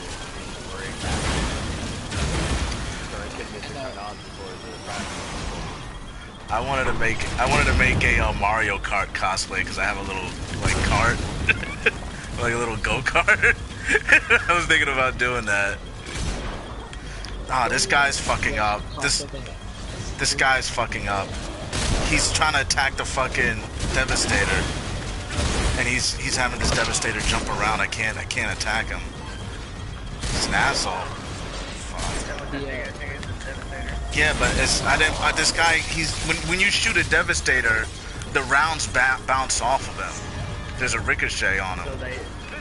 So it could have been technology for the I wanted to make a Mario Kart cosplay because I have a little like cart, like a little go-kart. I was thinking about doing that. Ah, this guy's fucking up. This guy's fucking up. He's trying to attack the fucking Devastator, and he's having this Devastator jump around. I can't attack him. He's an asshole. Fuck. Yeah, but this guy, when you shoot a Devastator, the rounds bounce off of him. There's a ricochet on him.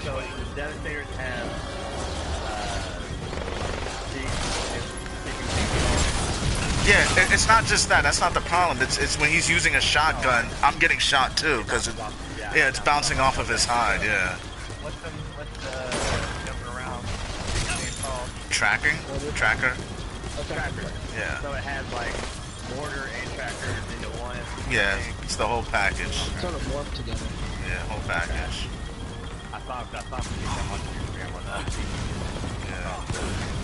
So the Devastators have yeah, it's not just that. That's not the problem. It's when he's using a shotgun. I'm getting shot too because it's bouncing off of his hide. Yeah. What's the jumping around thing called? Tracker. Tracker. Yeah. So it has like mortar and tracker into one. Yeah, it's the whole package. Sort of morph together. Yeah, whole package. I saw him on Instagram on that.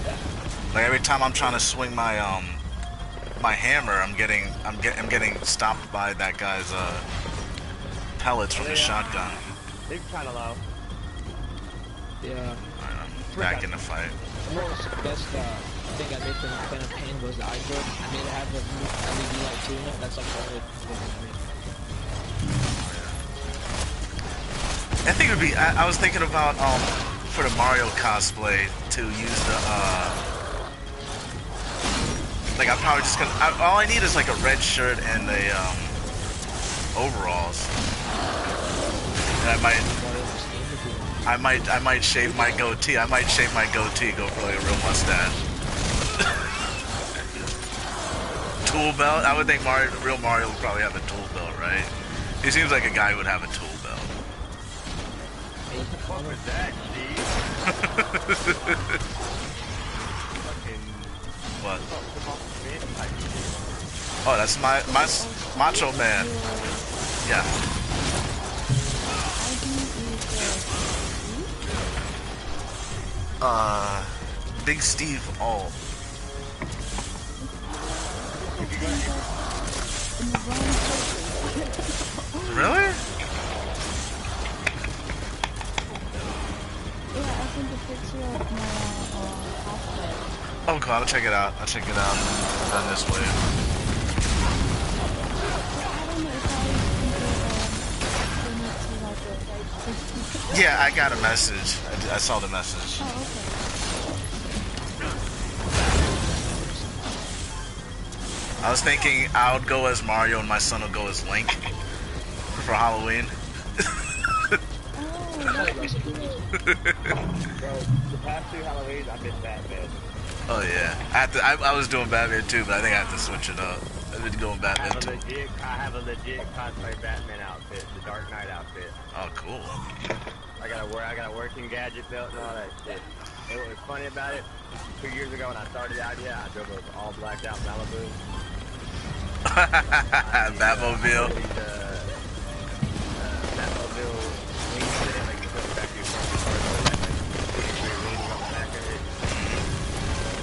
Yeah. Like every time I'm trying to swing my my hammer, I'm getting stopped by that guy's pellets from his shotgun. He's kind of low. Yeah. Alright, I'm back in the fight. The best thing I made from Phantom Pain was the iDroid. I made it have a LED light too in it. That's like the only thing I made. I think it would be. I was thinking about for the Mario cosplay to use the like I'm probably just gonna. All I need is like a red shirt and a overalls. And I might shave my goatee. I might shave my goatee. Go for like a real mustache. Tool belt. I would think real Mario would probably have a tool belt, right? He seems like a guy who would have a tool belt. What was that, Steve? What? Oh, that's my Macho Man. Yeah. Big Steve All. Really? Yeah, I sent a picture of my cosplay. Oh god, I'll check it out. I'll check it out. Done this way. I don't know if I need to like Yeah, I got a message. I saw the message. Oh, okay. I was thinking I would go as Mario and my son would go as Link for Halloween. Oh, that's cool. Bro, the past 2 Halloweens, I missed Batman. Oh yeah, I was doing Batman too, but I think I have to switch it up. I've been going Batman too. I have a legit cosplay Batman outfit, the Dark Knight outfit. Oh cool. I got a working gadget belt and all that shit. And what was funny about it, 2 years ago when I started the idea, I drove those all blacked out Malibu. Batmobile. Batmobile wings in it, like you put it back to your front car, wings on the back of it.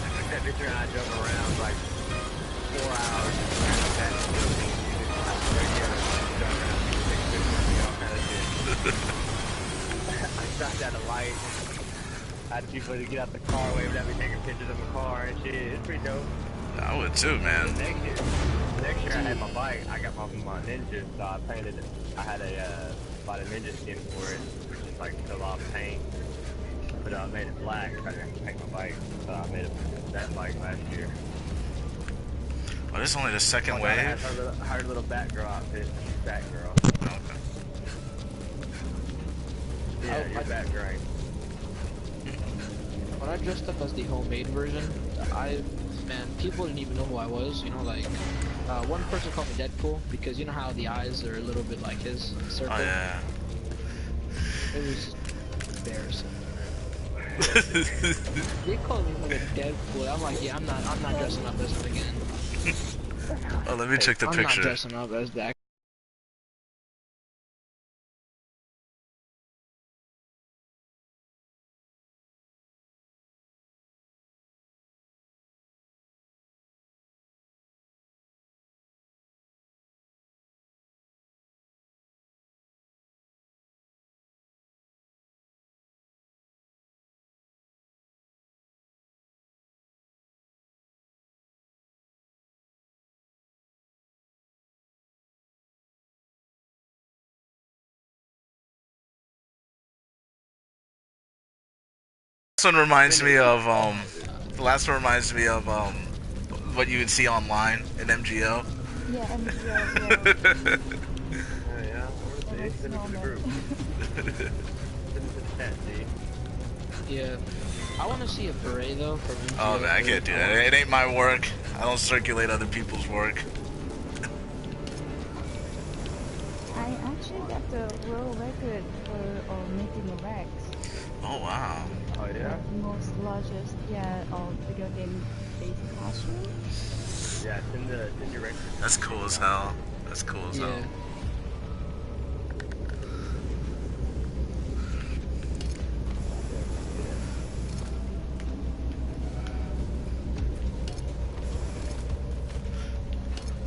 I took that picture and I drove around like 4 hours. I stopped at a light. I had people to get out the car, waving at me, taking pictures of my car and shit. It's pretty dope. I would too, man. Next year I had my bike. I got my Ninja, so I painted it. I had bought a Ninja skin for it, just like fill off paint. But I made it black. I didn't paint my bike, so I made that bike last year. Oh, this is only the second I wave. had her little Batgirl outfit. Batgirl. Okay. Yeah, you're Batgirl. When I dressed up as the homemade version, people didn't even know who I was. You know, like one person called me Deadpool because you know how the eyes are a little bit like his circle. Oh yeah. It was embarrassing. They called me like a Deadpool. I'm like, yeah, I'm not dressing up as him again. Oh, let me check the I'm picture. not dressing up as that. This one reminds me of the last one reminds me of what you would see online in MGO. Yeah, MGO, yeah. Oh yeah, send it to the group. Send it to the chat, G. Yeah, I want to see a beret though from MGO. Oh man, I can't do that. It ain't my work. I don't circulate other people's work. I actually got the world record for making a Rex. Oh wow. Oh yeah? The most largest, video game based costume. Yeah, send your record. That's cool as hell. That's cool as Yeah. hell.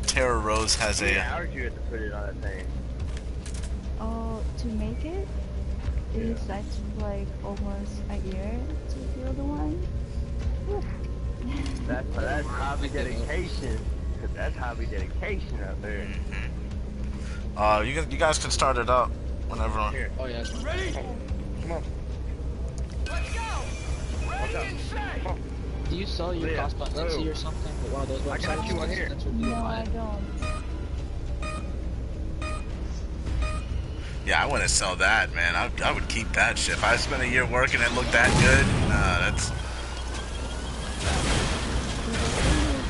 Tara Rose has How many a. hours you have to put it on that thing? Oh, to make it, it takes like almost a year to build one. Whew. That's hobby dedication. Cause that's hobby dedication out there. You guys can start it up whenever. Here, Oh yeah. ready? Come on. Let's go. Ready and set. Come on. Do you sell your Yeah. cost by Etsy or something? Or one of those I websites? got you one here. That's what you No, buy I it. don't. Yeah, I wouldn't sell that, man. I would keep that shit. If I spent a year working and it looked that good, nah, that's. The thing is,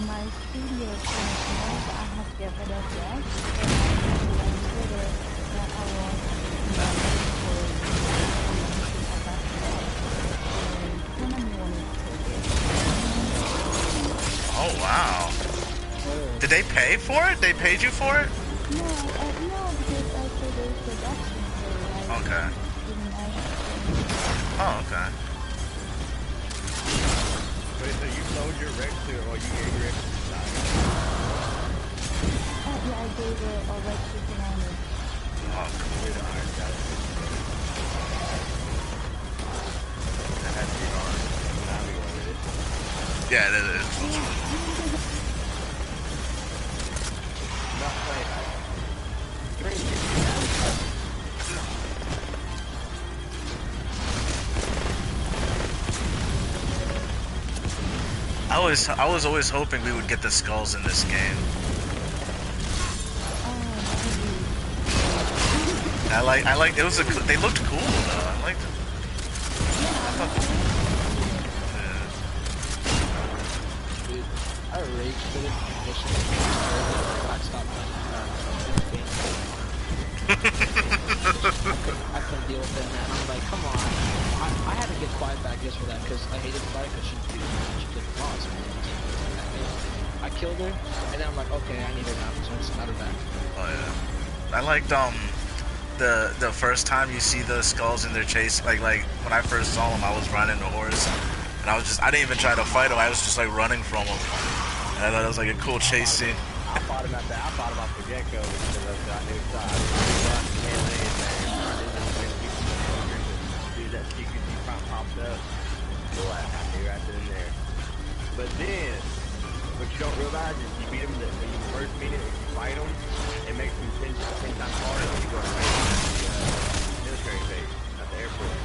my studio is kind of small, but I have to get rid of that. And I put on Twitter that I want Oh wow. Did they pay for it? They paid you for it? No, because I said there's production, so I Okay. didn't ask. Oh, okay. Wait, so you sold your Rex to, or you gave your Rex to Sonic? Oh, yeah, I gave it a red chicken on it. Oh, With the iron got it. That has to be hard. Now we wanted it. yeah, it is. Not playing. I was always hoping we would get the skulls in this game. I like it was they looked cool though. I liked it. Dude, I rage quit it mission. I stopped playing. I couldn't deal with it, man. I'm like, come on. I had to get Quiet back just for that, because I hated Quiet because she did the boss, man. I killed her, and then I'm like, okay, I need her now, so I just got her back. Oh yeah. I liked the first time you see the skulls in their chase, like when I first saw them, I was riding the horse, and I didn't even try to fight them. I was just like running from them, and I thought it was like a cool chase scene. I fought him off the get-go because I knew side. Dude, that secret popped up. So I knew right then and there. But then, what you don't realize is you beat him, when you first meet him, if you fight him, it makes him 10 times harder when you go to the military base at the airport.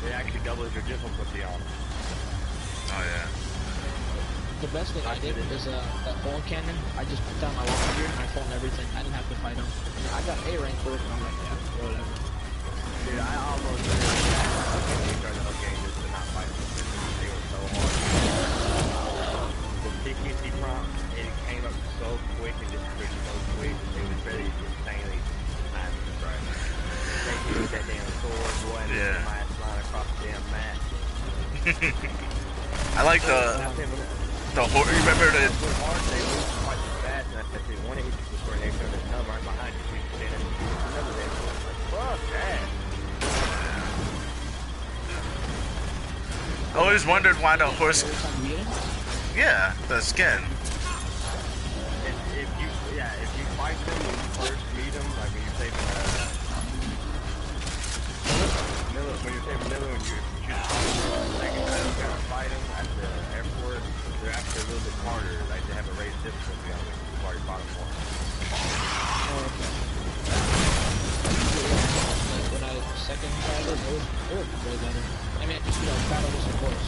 It actually doubles your difficulty on him. Oh yeah. The best thing I did is that phone cannon. I just put down my launcher gear and I phoned everything. I didn't have to fight him. I got A rank for it, and I'm like, yeah, whatever. Dude, I almost did that. Okay, we started the whole game just to not fight them. They were so hard. The TQC prompt, it came up so quick and just pushed so quick. It was very insanely nice to try. Thank you with that damn sword, boy, and Yeah. my ass flying across the damn map. I like the horse. Remember the Hard, they move quite fast, and I said, dude, one hit you before they come and come right behind you. You stand up and shoot another damn one. Like, fuck that. I always wondered why the horse. Every time you beat him, Yeah, the skin. If you fight them when you first meet them, like when you're saving Miller, when you shoot the second time you gotta fight them at the airport, they're actually a little bit harder. Like they have a raised difficulty on them. You've already fought them once. oh, okay. Like when I second tried it, it was way better. I mean, you know, battle was of course.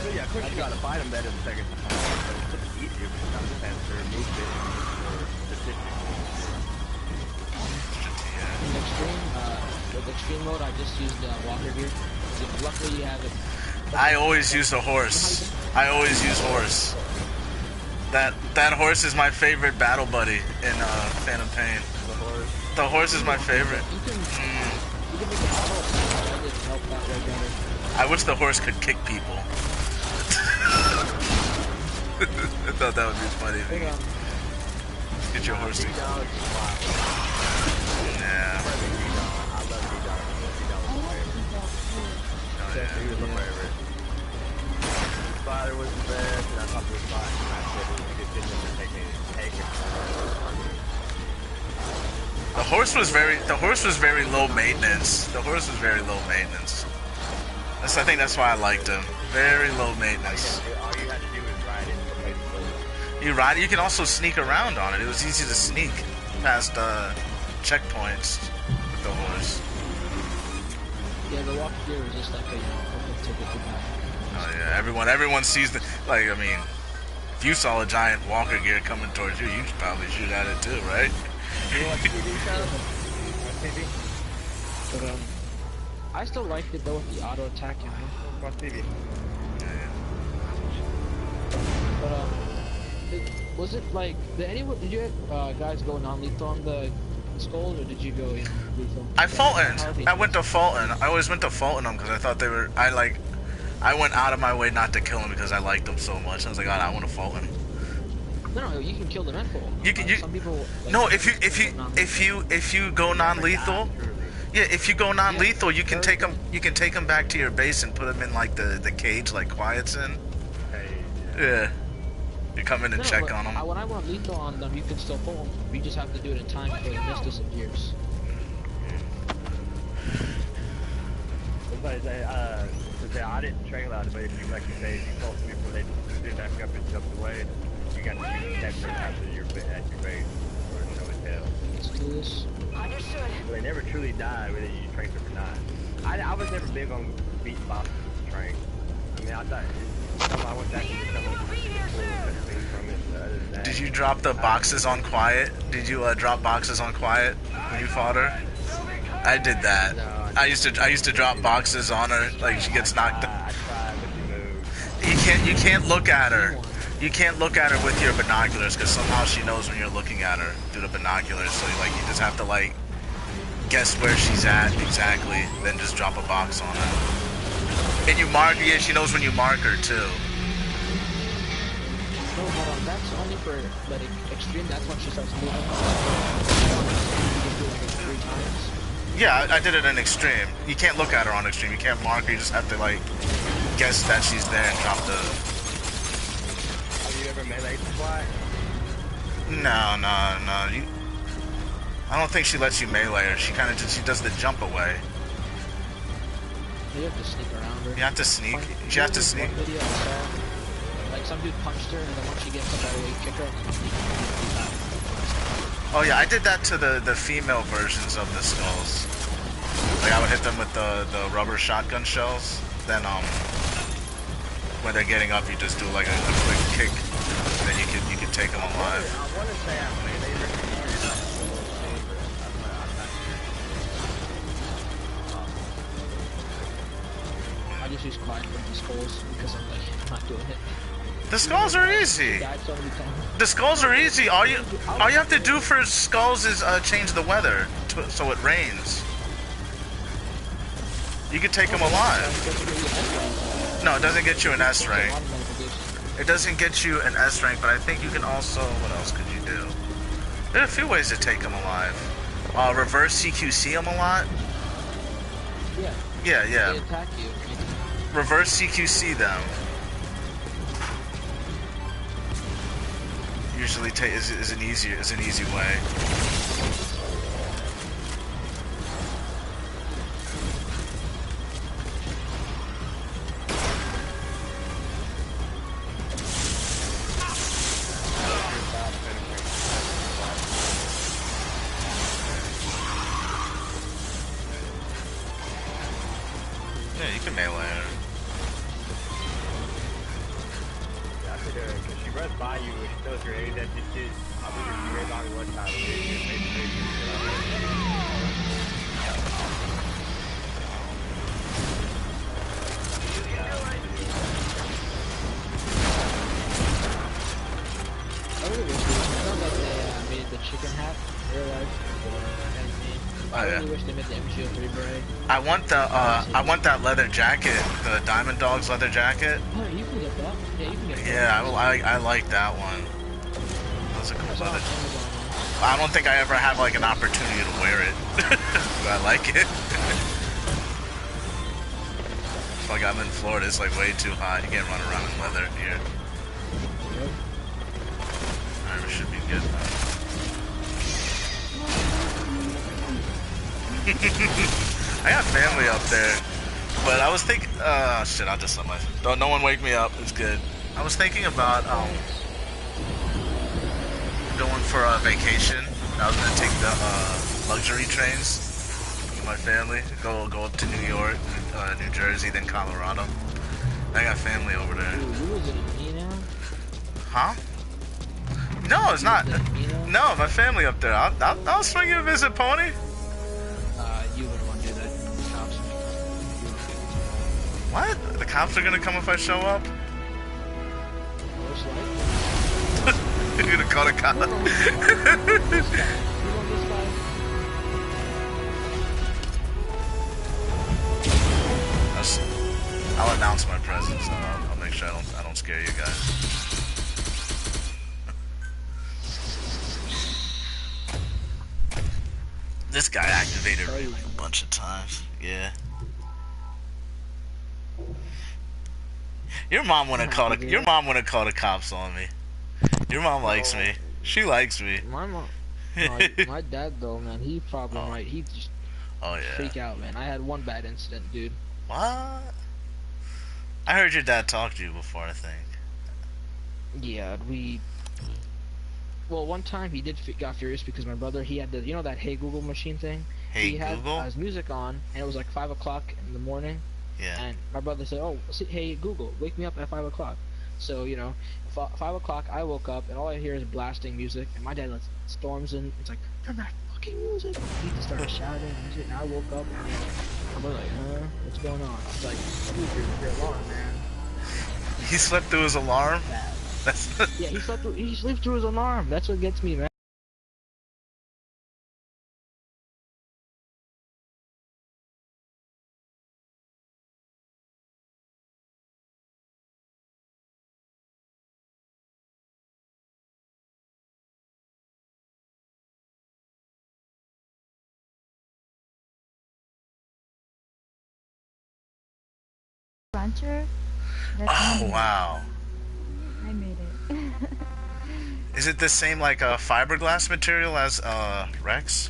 So yeah, of course you gotta fight them better the second time. But it's easier because I'm the faster movement or statistics. In extreme, with extreme mode, I just used walker gear. Luckily, you have it. I always use the horse. I always use horse. That horse is my favorite battle buddy in Phantom Pain. The horse. The horse is my favorite. You can make it auto attack. I didn't help that way better. I wish the horse could kick people. I thought that would be funny. Hold on. Get your horse. D-Dog is wild. Yeah. I love D-Dog. D-Dog I was my like favorite. the dog too. Oh, yeah. He was my favorite. Spider was the best, and I thought it was fine. I said it was a good decision to take it. The horse was very low maintenance. The horse was very low maintenance. I think that's why I liked him. Very low maintenance. All you had to do was ride it. Basically. You ride it, you can also sneak around on it. It was easy to sneak past checkpoints with the horse. Yeah, the walk gear was just like a, open ticket to buy. Oh yeah, everyone sees the, like, I mean, if you saw a giant walker gear coming towards you, you'd probably shoot at it too, right? You watch TV shows? Watch TV? But I still liked it though with the auto attack, you know. Watch TV. But was it like did you guys go non-lethal on the skulls, or did you go in lethal? I Fultoned. I went to Fulton. I always went to Fulton them because I thought they were. I went out of my way not to kill them because I liked them so much. I was like, oh, I want to Fulton. No, you can kill them at full. You can. Some people. Like, No, if you go non-lethal. Yeah, if you go non-lethal, you can take them. You can take them back to your base and put them in like the cage, like Quiet's in. Yeah. You come in and check on them. When I went lethal on them, you can still pull them. You just have to do it in time before the mist disappears. But I didn't trail out, but if you, like you say, if you call people, they do back up and jump away, you got to shoot that after your base, or show it tail. Let's do this. Understood. They never truly die whether you train them or not. I was never big on beating bosses with train. I mean, I thought I went back and did some of from it. Other than that, Did you drop the boxes on Quiet? Did you drop boxes on Quiet when you fought her? I did that. No, I used to drop boxes on her, like she gets knocked. I tried, but you moved. You can't look at her. You can't look at her with your binoculars because somehow she knows when you're looking at her through the binoculars. So like you just have to like guess where she's at exactly, then just drop a box on her. And you mark, yeah, she knows when you mark her too. No, hold on. That's only for like extreme. That's when she starts moving. You can do it like 3 times. Yeah, I did it in extreme. You can't look at her on extreme. You can't mark her. You just have to like guess that she's there and drop the. Have you ever melee fly? No. I don't think she lets you melee her. She does the jump away. You have to sneak around her. You have to sneak. You have to sneak. One video I saw, like some dude punched her, and then once she gets up that way, kick her. Oh yeah, I did that to the female versions of the skulls. Like I would hit them with the rubber shotgun shells. Then when they're getting up, you just do like a quick kick. Then you can take them alive. I want to say I melee her. I just use quiet for the skulls because I'm like not doing it. The skulls are easy. Died so many times. The skulls are easy. All you have to do for skulls is change the weather so it rains. You can take them alive. No, it doesn't get you an S rank. It doesn't get you an S rank, but I think you can also. What else could you do? There are a few ways to take them alive. Reverse CQC them a lot. Yeah. Yeah. They attack you. Reverse CQC them. Usually is an easy way. Yeah, you can melee her. Because she runs by you when she throws her aid at you too. I believe she ran by me one time and it made me I really wish they made the chicken hat real life. I really wish they made the MGO3 beret. I want that leather jacket, the Diamond Dogs leather jacket. Oh, you can get that. Yeah, you can get it. Yeah, I like that one. That was a cool I saw it on leather. Amazon. I don't think I ever have like an opportunity to wear it. But I like it. Like I'm in Florida, it's like way too hot. You can't run around in leather here. Alright, we should be good. I got family up there, but I was thinking, shit, I'll just let my, don't no one wake me up, it's good. I was thinking about, going for a vacation. I was gonna take the, luxury trains with my family, go up to New York, New Jersey, then Colorado. I got family over there. Dude, you was in me now? Huh? No, it's not. No, my family up there. I'll swing you a visit, Pony. You wouldn't want to do that. The cops. What? The cops are gonna come if I show up? Most likely. You're gonna call the cops? You want this guy? I'll announce my presence. I'll make sure I don't scare you guys. This guy activated Ray like a bunch of times. Yeah. Your mom wouldn't call the cops on me. Your mom likes me. She likes me. My mom. No, my dad though, man, he probably might. He just freak out, man. I had one bad incident, dude. What? I heard your dad talk to you before, I think. Yeah, well, one time he got furious because my brother, he had the, that Hey Google machine thing. Hey he had Google? his music on, and it was like 5 o'clock in the morning. Yeah. And my brother said, "Oh, hey Google, wake me up at 5 o'clock." So 5 o'clock, I woke up, and all I hear is blasting music, and my dad storms in. It's like, "Turn that fucking music!" He just started shouting and shit, and I woke up, and I'm like, "Huh? What's going on?" It's like, "Dude, your alarm, man." He slept through his alarm? That's Yeah, he slept through his alarm. That's what gets me, man. Rancher? That's Oh, me. wow. I made it. Is it the same like fiberglass material as Rex?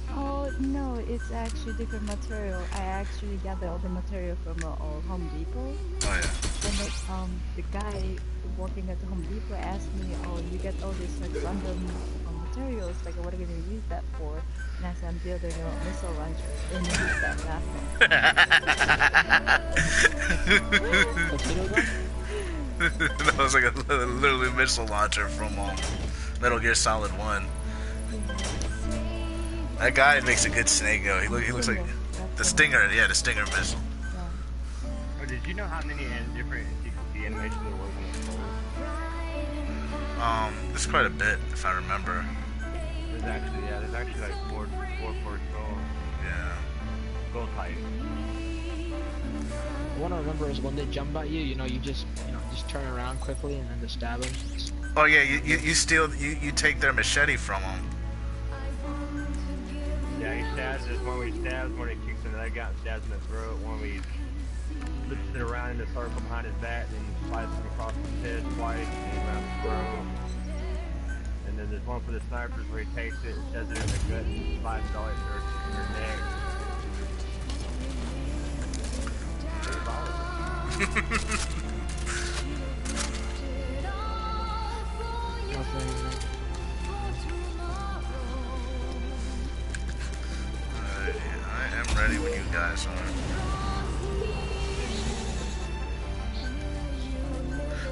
Oh no, it's actually different material. I actually gathered all the material from Home Depot. Oh yeah. And the guy working at the Home Depot asked me, "Oh, you get all these like random materials. Like, what are you gonna use that for?" And I said, "I'm building a missile launcher." And he started laughing. That was like a literally missile launcher from Metal Gear Solid 1. That guy makes a good Snake though. He looks like the Stinger. Yeah, the Stinger missile. Oh, did you know how many different CQC animations there was in the story? There's quite a bit if I remember. There's actually like four per skull. Yeah. Skull type. What I remember is when they jump at you, you just turn around quickly and then just stab them. Oh yeah, you take their machete from them. Yeah, he stabs us. One he stabs, one he kicks in the leg out and stabs in the throat. One he flips it around in a circle behind his back and then slices him across his head twice and around his throat. And then there's one for the snipers where he takes it and shoves it in the gut and slides it all in your neck. I am ready when you guys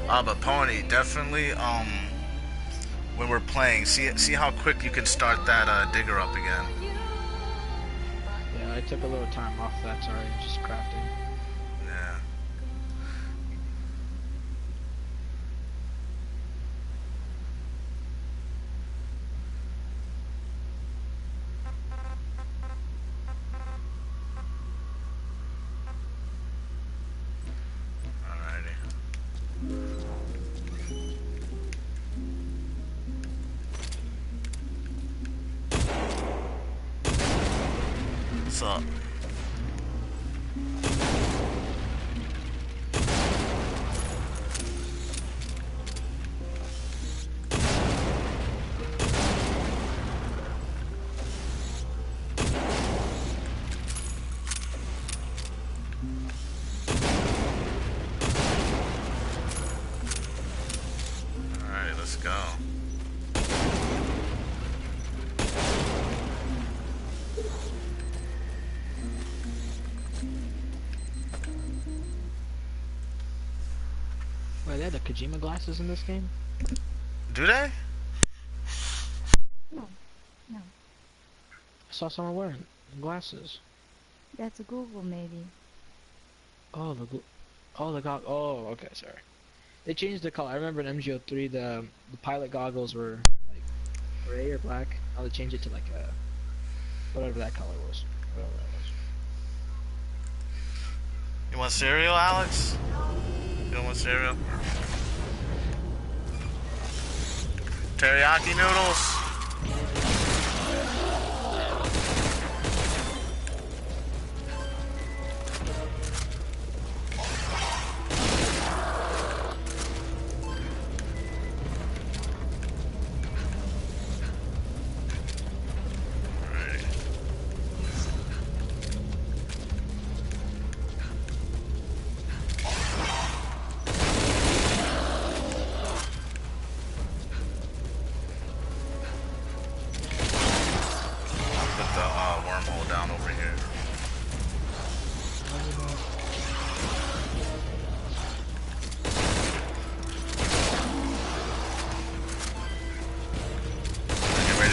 are. But Pony, definitely, when we're playing, see how quick you can start that digger up again. Yeah, I took a little time off that. Sorry, just crafting. Yeah. Alrighty. What's up? Alright, let's go. Wait, they had the Kojima glasses in this game? Do they? No, no. I saw someone wearing glasses. That's a Google maybe. Oh, oh, okay, sorry. They changed the color. I remember in MGO3 the pilot goggles were like gray or black. Now they changed it to like a whatever that color was. Whatever that was. You want cereal, Alex? You don't want cereal? Teriyaki noodles?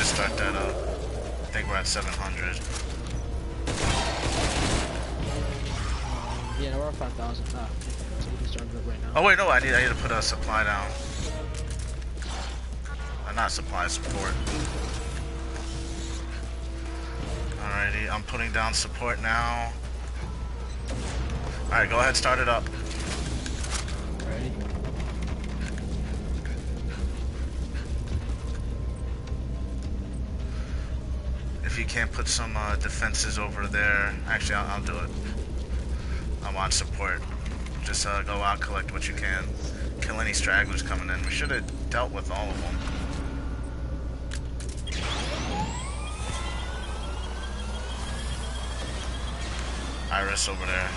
Start that up. I think we're at 700. Yeah, we're at 5,000. So we can start it right now. Oh wait, no, I need to put a supply down. Not supply, support. Alrighty, I'm putting down support now. Alright, go ahead, start it up. Ready? If you can't put some defenses over there, actually I'll do it. I'm on support. Just go out, collect what you can. Kill any stragglers coming in. We should have dealt with all of them. Iris over there.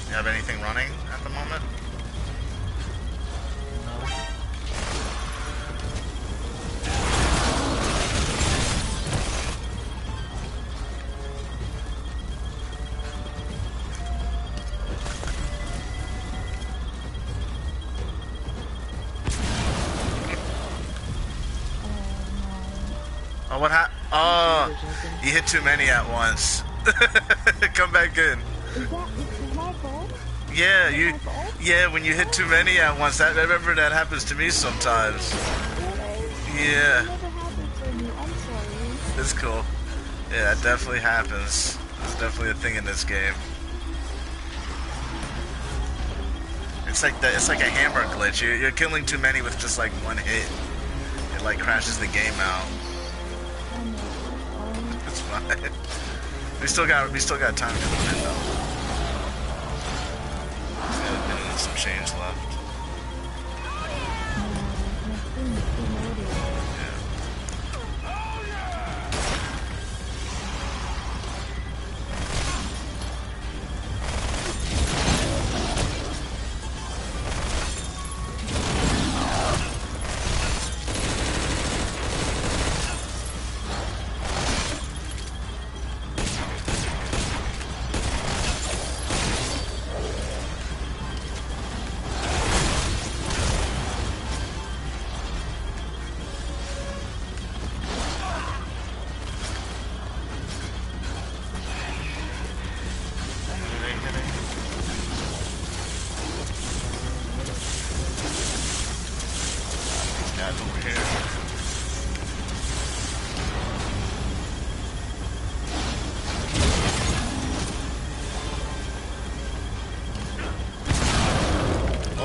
You have anything running at the moment? Oh, what happened? Oh, you hit too many at once. Come back in. Is my fault? Yeah, yeah, when you hit too many at once. I remember that happens to me sometimes. Really? Yeah. It never happened to me. I'm sorry. It's cool. Yeah, that definitely happens. It's definitely a thing in this game. It's like a hammer glitch. You're killing too many with just like one hit. It like crashes the game out. It's fine. We still got time to win though. Got a minute and some change left.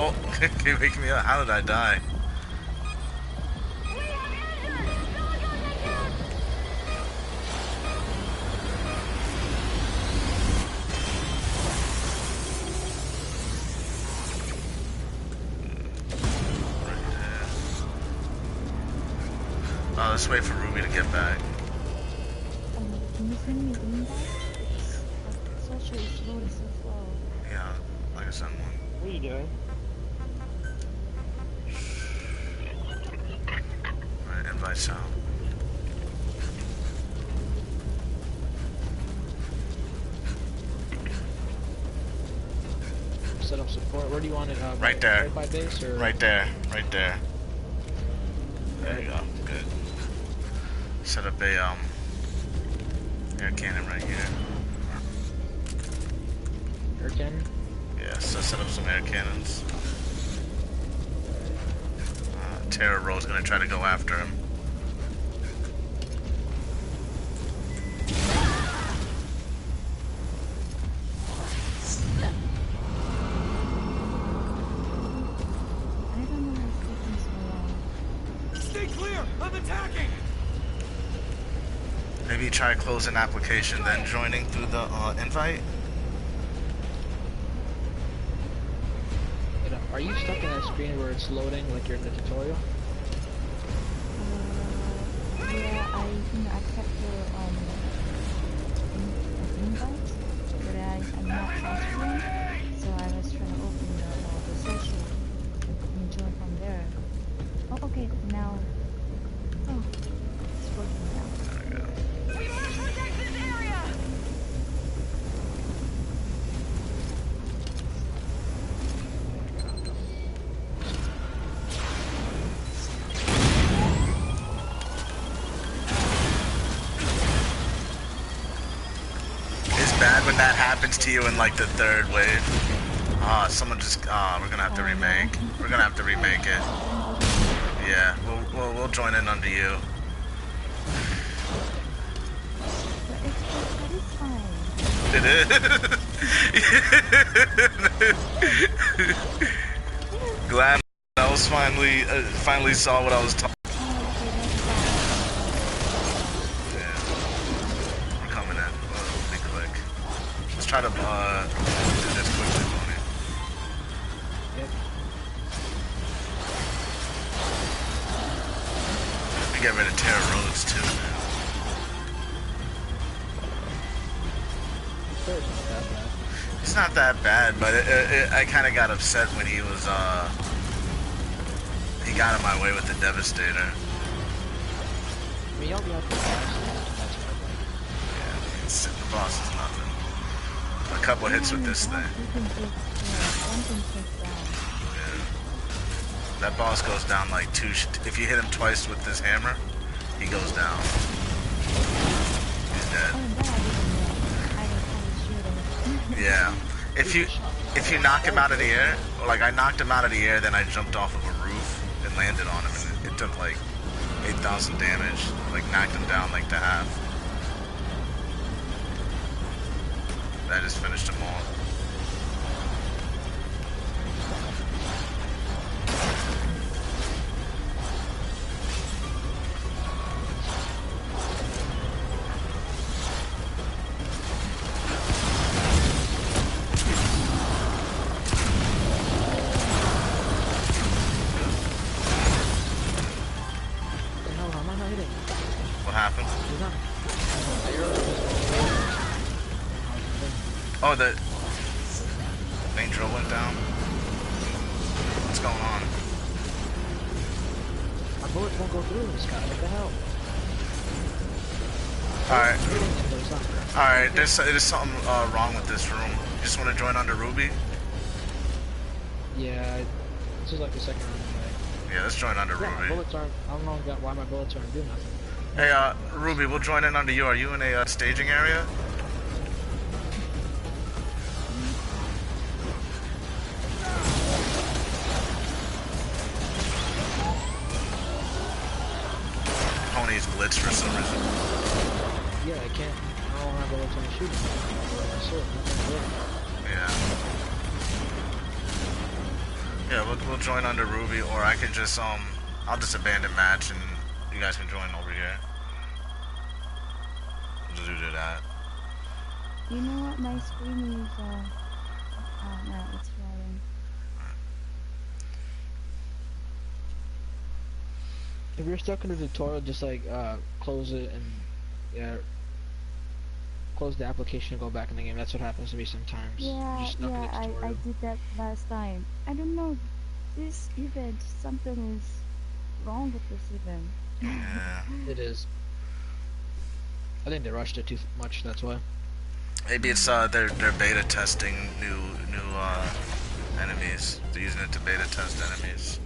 Oh, can you wake me up? How did I die? Oh, let's wait for Ruby to get back. Can you send me an invite? Search is loading so slow. Yeah, like I said, one. What are you doing? Right, invite Sal. Set up support. Where do you want it? Right there. Right by base or? Right there, right there. There you go. Good. Set up a air cannon right here. Air cannon? Yeah, so set up some air cannons. Terror Row's gonna try to go after him. I don't know what's taking so long. Stay clear! I'm attacking! Maybe try closing application, then joining through the invite. Are you stuck in that screen where it's loading like you're in the tutorial? Yeah, I think I kept the invite, but I'm not transferring, so I was trying to open the social and join from there. Oh, okay, now. Oh, it's working now. There we go. We must protect this area! It's bad when that happens to you in like the third wave. Someone just we're gonna have to remake. We're gonna have to remake it. Yeah, we'll join in under you. But it's fine. It is. Glad I was finally saw what I was talking. Yeah, we're coming in. We'll be quick. Let's try to do this quickly, Tony. Yep. We get rid of Terror Roads too, man. It's not that bad. It's not that bad, but I kind of got upset when he was he got in my way with the Devastator. I mean, y'all be out there fast. Yeah, sitting the boss is nothing. A couple hits with this thing. You can take, one can take down. Yeah. That boss goes down like if you hit him twice with this hammer, he goes down. He's dead. Oh, that I didn't know. I was Yeah. If you knock him out of the air, like I knocked him out of the air, then I jumped off of a roof and landed on him, and it took like 8,000 damage. Like knocked him down like to half. I just finished him all. What the hell? How am I not hitting? What happened? He's not. Oh, the main drill went down. What's going on? My bullets won't go through this guy. What the hell? Alright. But it's not. Alright, there's something wrong with this room. You just want to join under Ruby? Yeah, this is like the second round anyway. Yeah, let's join under Yeah, my Ruby. bullets aren't. I don't know why my bullets aren't doing nothing. Hey, Ruby, we'll join in under you. Are you in a staging area? Pony's glitched for some reason. Yeah, I can't. I don't have bullets on the shooting. My sword, nothing to do. Yeah. Yeah, we'll join under Ruby, or I can just I'll just abandon match and you guys can join over here. We'll just do that. You know what? My screen is oh no, it's flying. If you're stuck in the tutorial, just like close it and close the application and go back in the game. That's what happens to me sometimes. Yeah, You're stuck in the yeah, I tutorial. did that last time. I don't know. This event, something is wrong with this event. Yeah. It is. I think they rushed it too much. That's why. Maybe it's they're beta testing new enemies. They're using it to beta test enemies.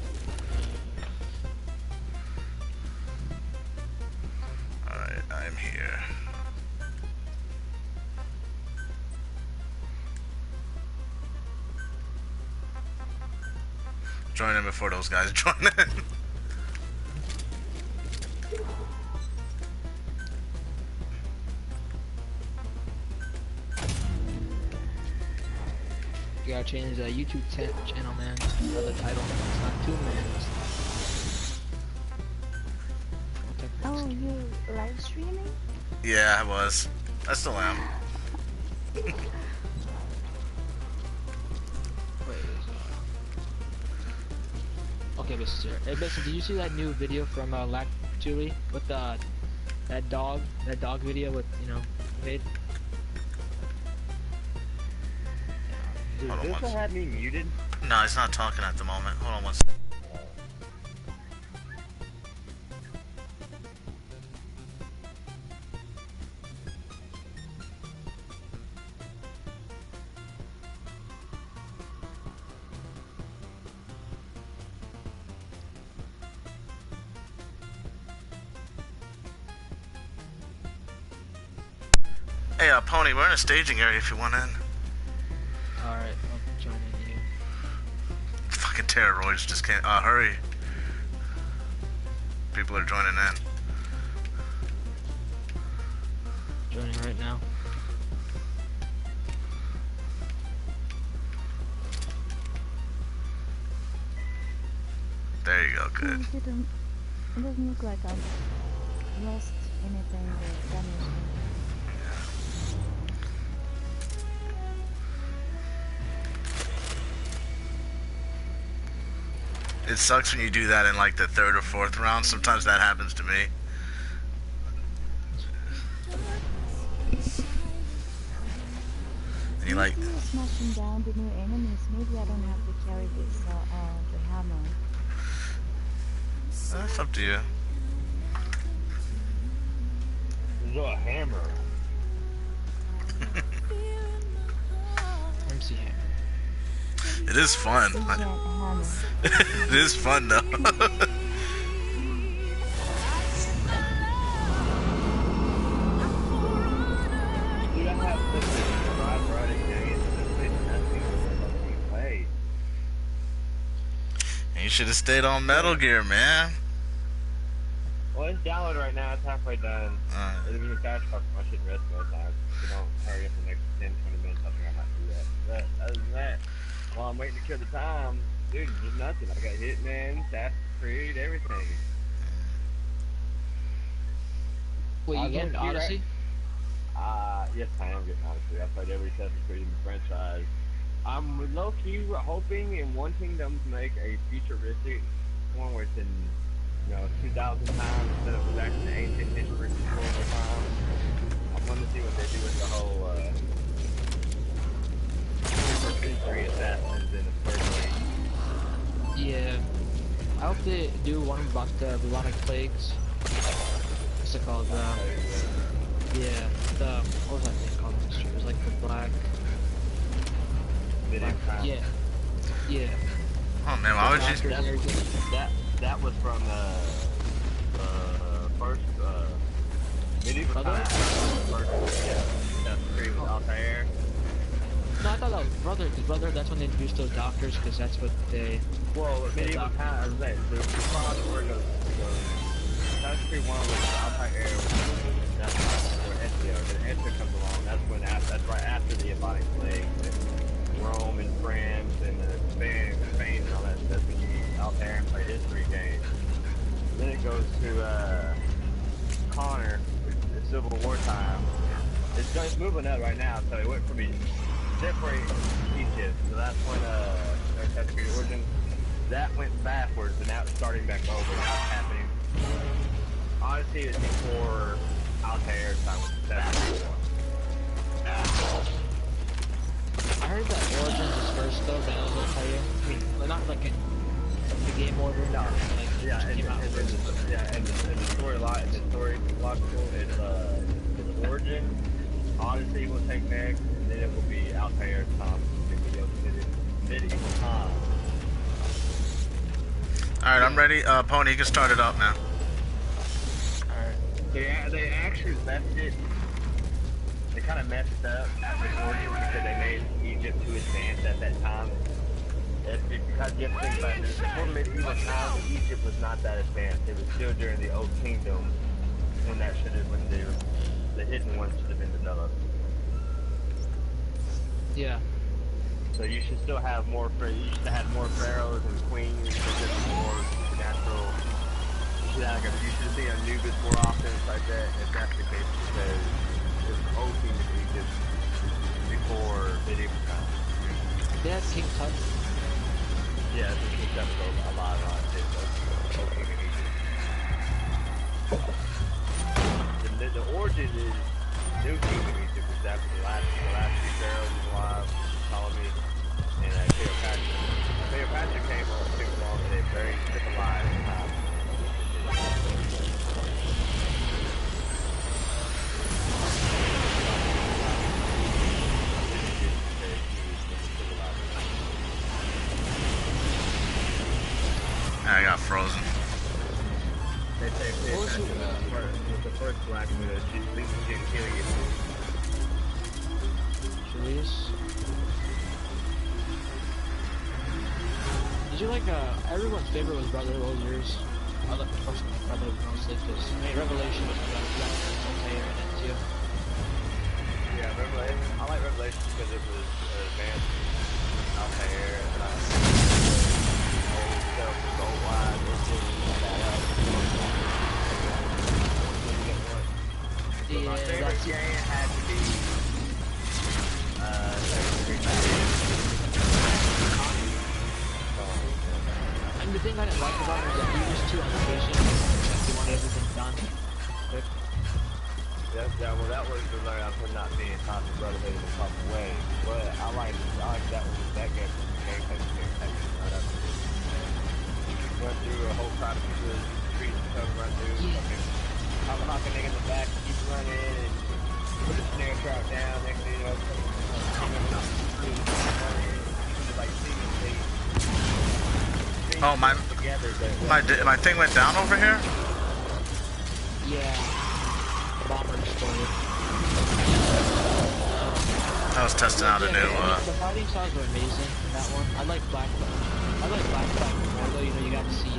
Alright, I'm here. Join in before those guys join in. You gotta change the YouTube channel, man. Or the title. It's not 2 minutes. Oh, you live streaming? Yeah, I was. I still am. Wait, okay, Mr. Hey, Mr. Did you see that new video from Lactuli with that dog video with made? Dude, Hold on this one one had me muted. No, he's not talking at the moment. Hold on one second. Hey, Pony, we're in a staging area if you want in. Alright, I'm joining you. Fucking terroroids just can't. Hurry. People are joining in. Joining right now. There you go, good. It doesn't look like I've lost anything or damaged anything. It sucks when you do that in like the 3rd or 4th round. Sometimes that happens to me. And you like, Maybe smashing down the new enemies. Maybe I don't have to carry this the hammer. that's up to you. There's a hammer. MC Hammer. It is fun. Big giant hammer. It is fun though. Dude, I have such a ride riding game in this place, and that's the play. You should have stayed on Metal Gear, man. Well, it's downloaded right now. It's halfway done. There's a cash box. My shit rests most times. If you don't hurry up the next 10, 20 minutes, I think I might do that. But other than that, while I'm waiting to kill the time, dude, there's nothing. I got Hitman, Assassin's Creed, everything. Wait, I you getting love you, Odyssey? Yes, I am getting Odyssey. I played every Assassin's Creed in the franchise. I'm low-key hoping and wanting them to make a futuristic one where it's in, 2,000 times instead of back in the ancient history historical time. I want to see what they do with the whole 21st century assassins in the first place. Yeah. I hope they do one about the bubonic plagues. What's it called? Yeah, what was that thing called? It was like the black. Medieval time. Yeah. Yeah. Oh man, why would you? That was from first medieval time. First, Assassin's Creed with Altair. No, I thought that was Brother. Because Brother, that's when they introduced those doctors, because that's what they. Well, medieval times, the chronology goes. Assassin's Creed 1 was Altair. That's where Ezio. Then Ezio comes along. That's right after the Ebonic Plague. And Rome and France and Spain and all that stuff. moving up right now, so it went from different Egypt. So that's when Assassin's Creed Origins, that went backwards, and now it's starting back over. Now it's happening. Odyssey is before Altair time with Assassin's Creed 1. I heard that Origins is first though, but I was gonna tell you. I mean, well, not like in the game order. No, like, yeah, and came out first. the story line, the story logical is Origin, Odyssey will take next, and then it will be Altair time, medieval time. Alright, I'm ready. Pony, you can start it up now. Alright. They actually left it. They kind of messed up after Origins because they made Egypt too advanced at that time. It's because you have to think about it. Before medieval times, Egypt was not that advanced. It was still during the Old Kingdom when the hidden ones should have been developed. Yeah. So you should still have more. You should have more pharaohs and queens because it's more supernatural. You should see Anubis more often, it's like that. If that's the case, because it was Old Kingdom Egypt before medieval times. They had King Tut. Yeah, I think King Tut was a lot on it. Old Kingdom Egypt. The origin is New Kingdom Egypt, because that's the last few pharaohs alive. Ptolemy and Cleopatra. Cleopatra came on, took long, and they very took alive. I got frozen. They say Cleopatra was the first black widow. She didn't kill you. Julius. Did you like, everyone's favorite was Brother, what was yours? I like the first Brother mostly, because, I mean, Revelation was Altair in it, too. Yeah, Revelation. I like Revelation because it was advanced Altair, and so wide, Yeah, my favorite that's... game had to be And the thing I didn't like about it was that he was too impatient. Like, he wanted everything done quick. well, that was the learn I'm not being taught to Brotherhood in a proper way. But I like that game from the game right up. Run through a whole crowd of people, trees and stuff, run through. I'm a hawking nigga in the back, keep running, and put the snare trap down next to you know, coming up the street, running, just like seeing Oh, my thing went down over here? Yeah. The bomber exploded. I was testing out a new, The fighting styles were amazing in that one. I like Black Flag more, though, you know, you got to see,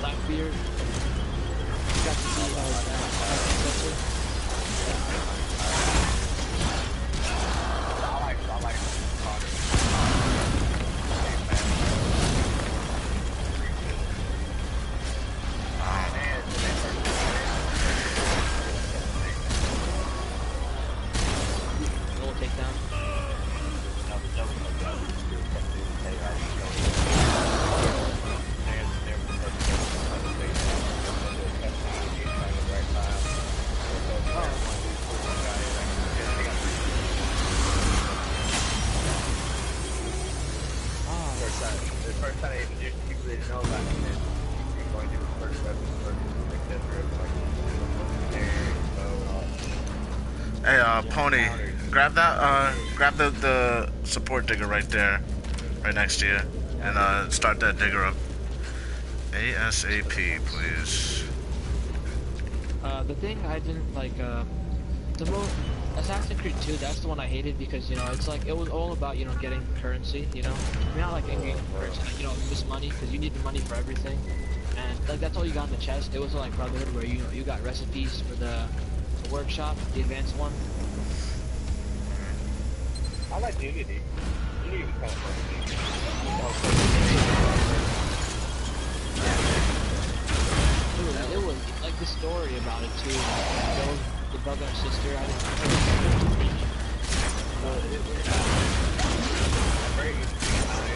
Blackbeard. You got to see, I like little takedown. The first time I introduced people that didn't know about it, you're going to do the first weapon, Hey, Pony, grab that, grab the support digger right there, right next to you, and start that digger up. ASAP, please. The thing I didn't like, the most Assassin's Creed 2, that's the one I hated because, you know, it's like, it was all about, you know, getting currency, you know? I mean, not like in-game currency, like, you know, just money, because you need the money for everything. And, like, that's all you got in the chest. It wasn't like Brotherhood where, you know, you got recipes for the workshop, the advanced one. I like Unity. Unity was kind of fun. It was, like, the story about it, too. It was the bug on her sister. I didn't. Well, very interesting time.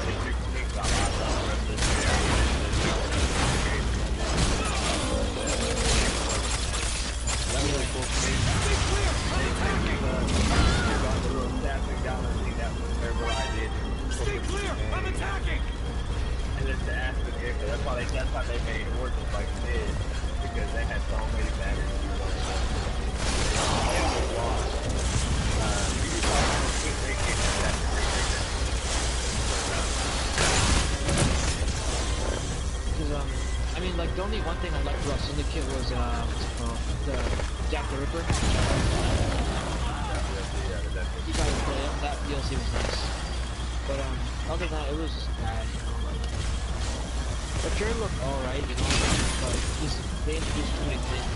It's things a lot of this That's really cool for me. The little staffing galaxy that was whatever I did. Stay clear! I'm attacking! And it's the aspect here, that's why they made Origins like this, because they had so many batteries. Because I mean, like the only one thing I liked about Syndicate was what's it called? The Jack the Ripper. You gotta play it. That DLC was nice. But other than that, it was just bad. You know, like the trailer looked alright, you know, but just they introduced too many things.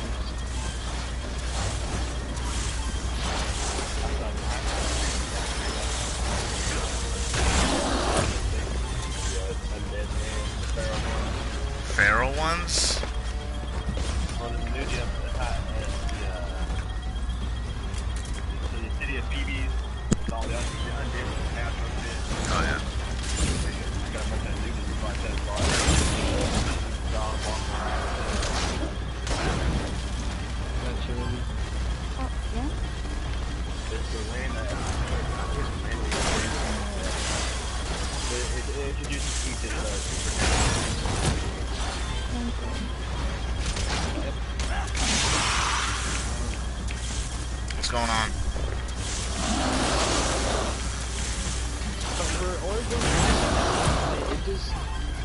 Feral ones? On the new gym, the city of Phoebe's, all the undead natural shit. Oh yeah. I got a bunch of newbies who fight that bar. Dog walking around. Gotcha, really. Oh, yeah? It's the land that it introduces each of the super Thank you. What's going on? But for Origin, it just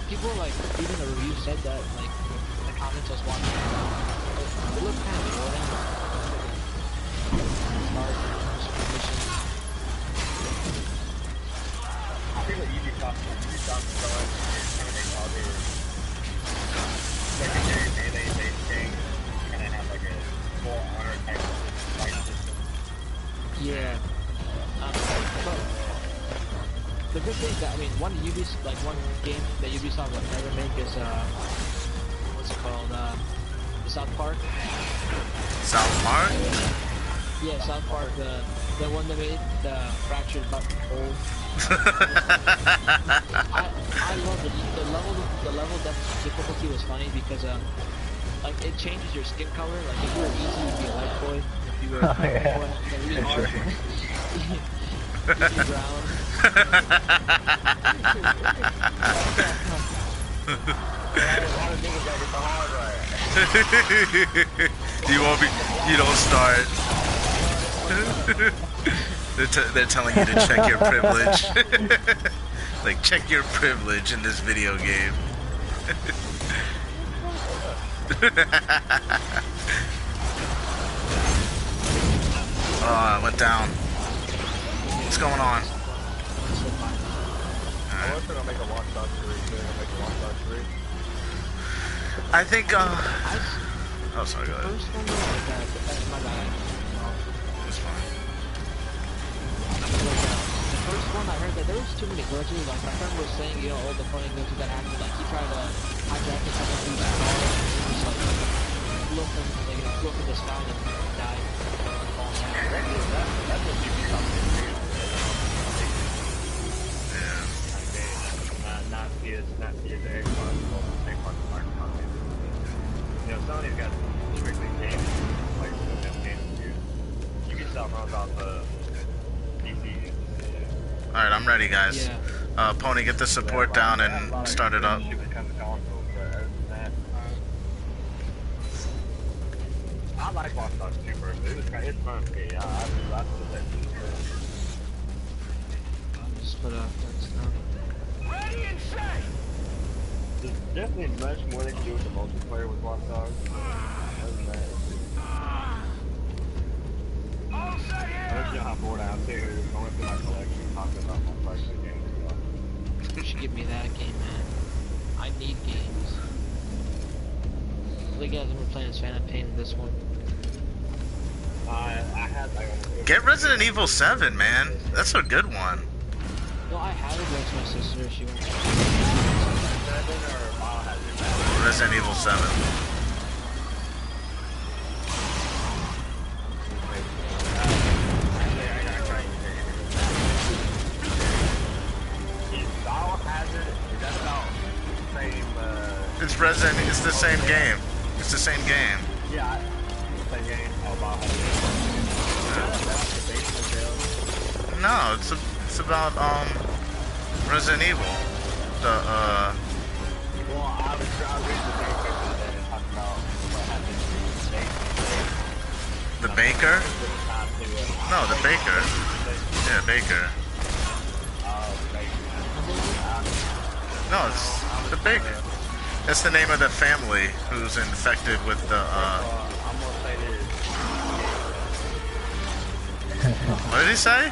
people like even the review said that like in the comments I was watching, it looked kind of boring. Hard missions. I feel like Ubisoft is kind of all their secondary melee-based games kind of have like a more honor type of fight system. Yeah. But the good thing that I mean, one game that Ubisoft would never make is what's it called? South Park. South Park? Yeah, South Park. The one that made the fractured but whole. I love it. The level difficulty was funny because like it changes your skin color. Like if you were easy, you'd be a light boy. If you were a boy, it'd be really hard. You'd be brown. You won't be. You don't start. They're telling you to check your privilege. Like, check your privilege in this video game. Oh, I went down. What's going on? I was gonna make a Watch Dogs 3. I think, oh, sorry, go ahead. First one was like my bad. It's fine. The first one I heard that there was too many glitches. Like my friend was saying, you know, all the funny glitches that happened. Like he tried to hijack a couple of dudes' cars and just like flew up in the sky and died. That's what Ubisoft is doing. Yeah. Not PS, Xbox, Xbox Microsoft. You know, Sony's got strictly games, like them games too. Ubisoft runs off PC. Alright, I'm ready, guys. Yeah. Pony, get the support down and start it up. I like Watch Dogs 2 personally. It's fun for me. I put that Just put up. Ready and set! There's definitely much more they can do with the multiplayer with Watch Dogs. Other than that, it's just... All set I don't here! know how bored I am too. Going through my collection, talking about my collection of games. You should give me that game, man. I need games. The guys have been playing as fan of pain in this one. I had like Get Resident Evil 7, man. That's a good one. No, I have it, but it's my sister. She wants to. Resident Evil 7. Resident. It's the same game. It's the same game. Yeah, same game. Oh, wow. No, it's about Resident Evil. The Well, I was reading the paper today and talking about what happened to the Baker. No, the Baker. Yeah, Baker. No, it's the Baker. That's the name of the family who's infected with the. I'm gonna say this. What did he say?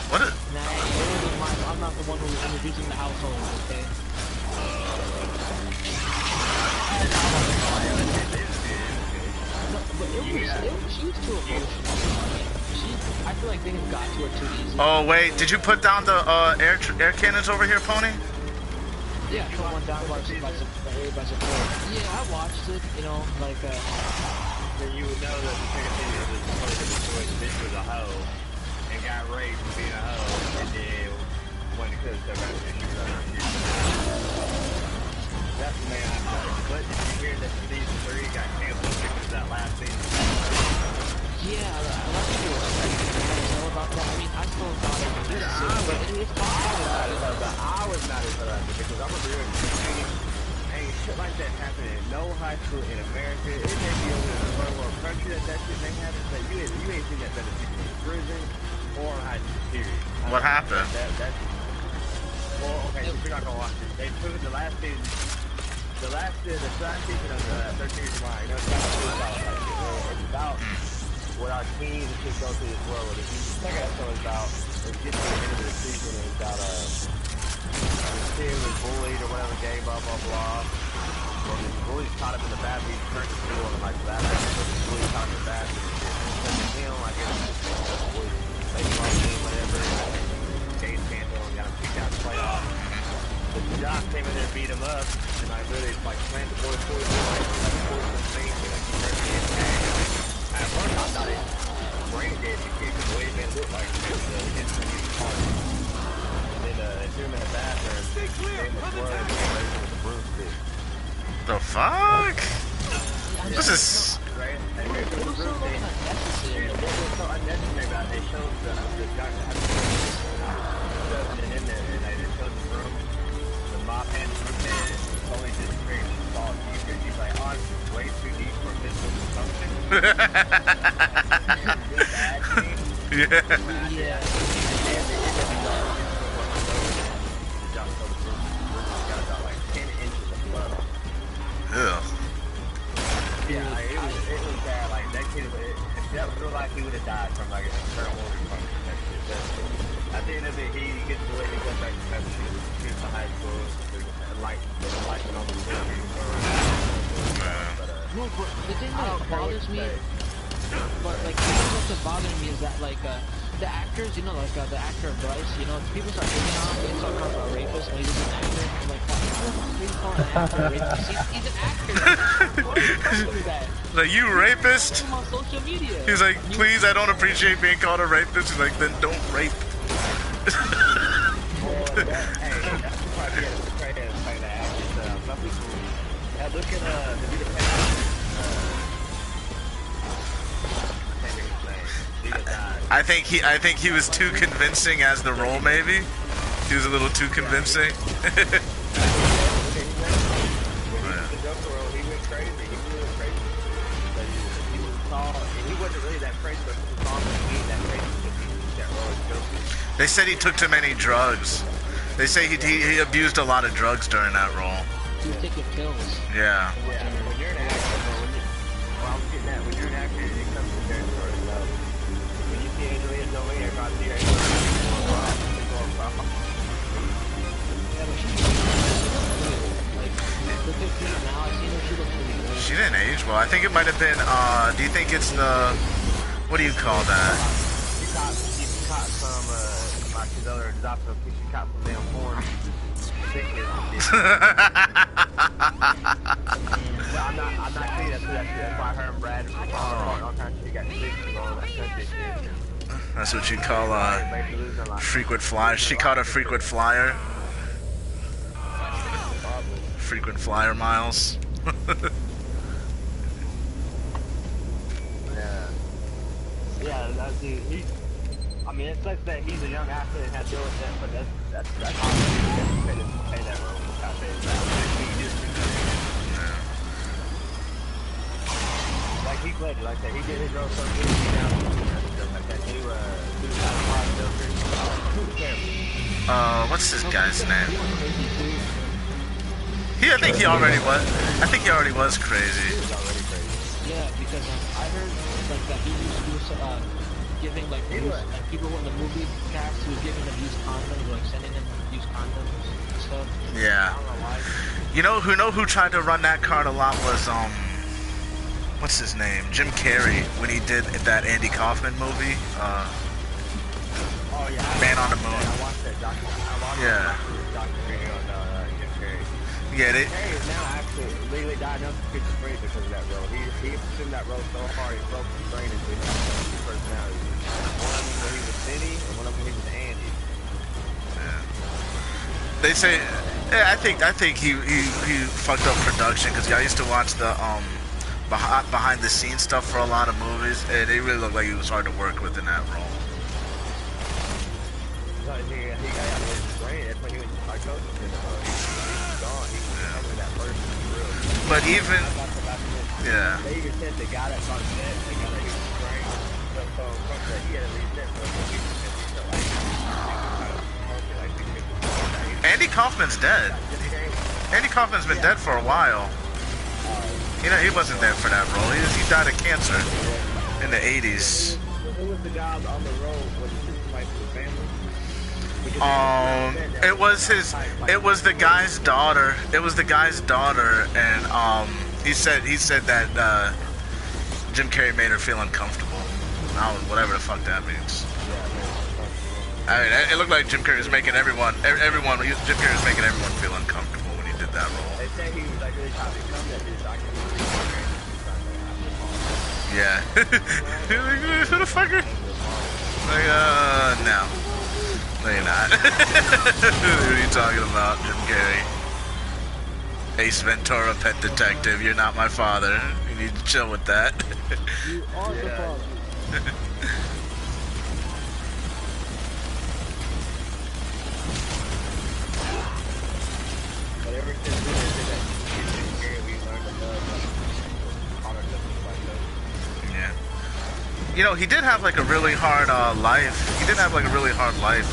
What? Nah, I'm not the one who's introducing the household, okay? No, but she was too emotional. I feel like things got to her too easy. Oh wait, did you put down the air cannons over here, Pony? Yeah, put one down by support. Yeah, I watched it, you know, like, Then you would know that the second thing is this bitch was a hoe and got raped for being a hoe and then went to kill herself after she was on her That's the main aspect. But did you hear that season 3 got canceled because of that last season? yeah, a lot of people were know about that. I mean, I still thought it was good, but it's possible. But I was not interested because I'm a real ain't shit like that happening in no high school in America. It may be over in a third world country that shit may happen, but you ain't seen that better people in prison or in high school, period. What happened? Well, okay, so you're not gonna watch it. They took it the last season of the 13 Reasons Why. You know, it's about what our teens should go through this world. The second episode is about, it gets to the end of the season, and it's about, the kid was bullied or whatever, gay, blah, blah, blah. Well, the bullies caught him in the bathroom, he turned to school and like that. So the bullies caught him in the bathroom and shit. And he him, I guess, the boys, baseball team, whatever, gay scandal, and got him kicked out of the playoffs. The jock came in there and beat him up, and I literally, like, slammed the boys forward, like, forced him face, and like, he hurt me in the head. At first, I thought it brain dead because the way it looked like it was against the new car. And then they threw him in the bathroom, Stay clear gave him a of the swirl, and taxi. raised him with a broomstick. The fuck? This is. Right? And they threw him with a broomstick. And what was so unnecessary about it, they showed the guy that had the broomstick in there, and they showed the broom, the mop hand, the broom hand, totally just straight salt. He's like, oh, it's way too deep for physical consumption. Yeah. Ugh. Yeah, it was bad. Like that kid, that was real life. He would have died from like a internal organ function. That shit. At the end of it, he gets away. He goes back to Massachusetts. He goes to high school. Life on the field. No, but the thing that bothers me, but like the thing that's bothering me is that like the actors, you know, like the actor of Bryce, you know, people start picking on him, they start calling him a rapist, and he's an actor. I'm like, what do you call an actor a rapist? He's an actor. Why are you calling that? Like, you rapist? Him on social media. He's like, please, I don't appreciate being called a rapist. He's like, then don't rape. Hey, that's the part here. That's right there. It's like that. Some people. Look at the Budapest. I think he was too convincing as the role. Maybe he was a little too convincing. They said he took too many drugs. They say he abused a lot of drugs during that role. He was taking pills. Yeah. When you're an actor, I was getting that. When you're an actor, it comes to territory. When you see Angelina Jolie, everybody see her. She didn't age well. I think it might have been, do you think it's the, what do you call that? She caught some, like his other doctor, she caught some damn porn. Sickness and shit. Well, I'm not saying that's why her and Brad all kinds of shit got sick and all that country shit. That's what you call a frequent flyer. She caught a frequent flyer. frequent flyer miles. Yeah, that's he. I mean, it sucks that he's a young athlete and has to deal with that, but that's obviously to pay that role. Without paying that. Like he played it like that. He did his role so good. He now stuff like that. He was out of hard filters. Who cares? What's this guy's name? I think he already was. I think he already was crazy. He was already crazy. Yeah, because I heard like that he used to do giving like people in the movie cast, he was giving them used condoms, like sending them used condoms and stuff. Yeah. I don't know why. You know who tried to run that card a lot was what's his name? Jim Carrey when he did that Andy Kaufman movie. Oh yeah. Man on the Moon. I watched that documentary. Yeah. Documentary on Jim Carrey. Yeah, Jim Carrey is now actually legally diagnosed with schizophrenia because of that role. He assumed that role so hard he broke his brain into two personalities. One of them when he was Vinny, and one of them when he was Andy. they say. Yeah, I think he fucked up production because I used to watch the behind the scenes stuff for a lot of movies, and it really looked like he was hard to work with in that role. So he got out of his brain. That's when he went to psychosis. He was gone. He was becoming that person for real. But even yeah. They even said the guy that got dead, the guy that he was brain, so from that he had to leave that for a week. Andy Kaufman's dead. Andy Kaufman's been dead for a while. You know, he wasn't there for that role. He died of cancer in the 80s. Who was the guy on the road? Was it like his family? It was the guy's daughter. It was the guy's daughter, and he said that Jim Carrey made her feel uncomfortable. Whatever the fuck that means. I mean, it looked like Jim Carrey was making everyone. Jim Carrey was making everyone feel uncomfortable when he did that role. They say he was like really trying to become that dude. Yeah. Who the fucker? Like, no. No, you're not. What are you talking about, Jim Carrey? Ace Ventura, Pet Detective, you're not my father. You need to chill with that. You are the father. But ever since we did that, Jim Carrey, we learned to love honor justice like that. Yeah. You know, he did have like a really hard life. He did have like a really hard life,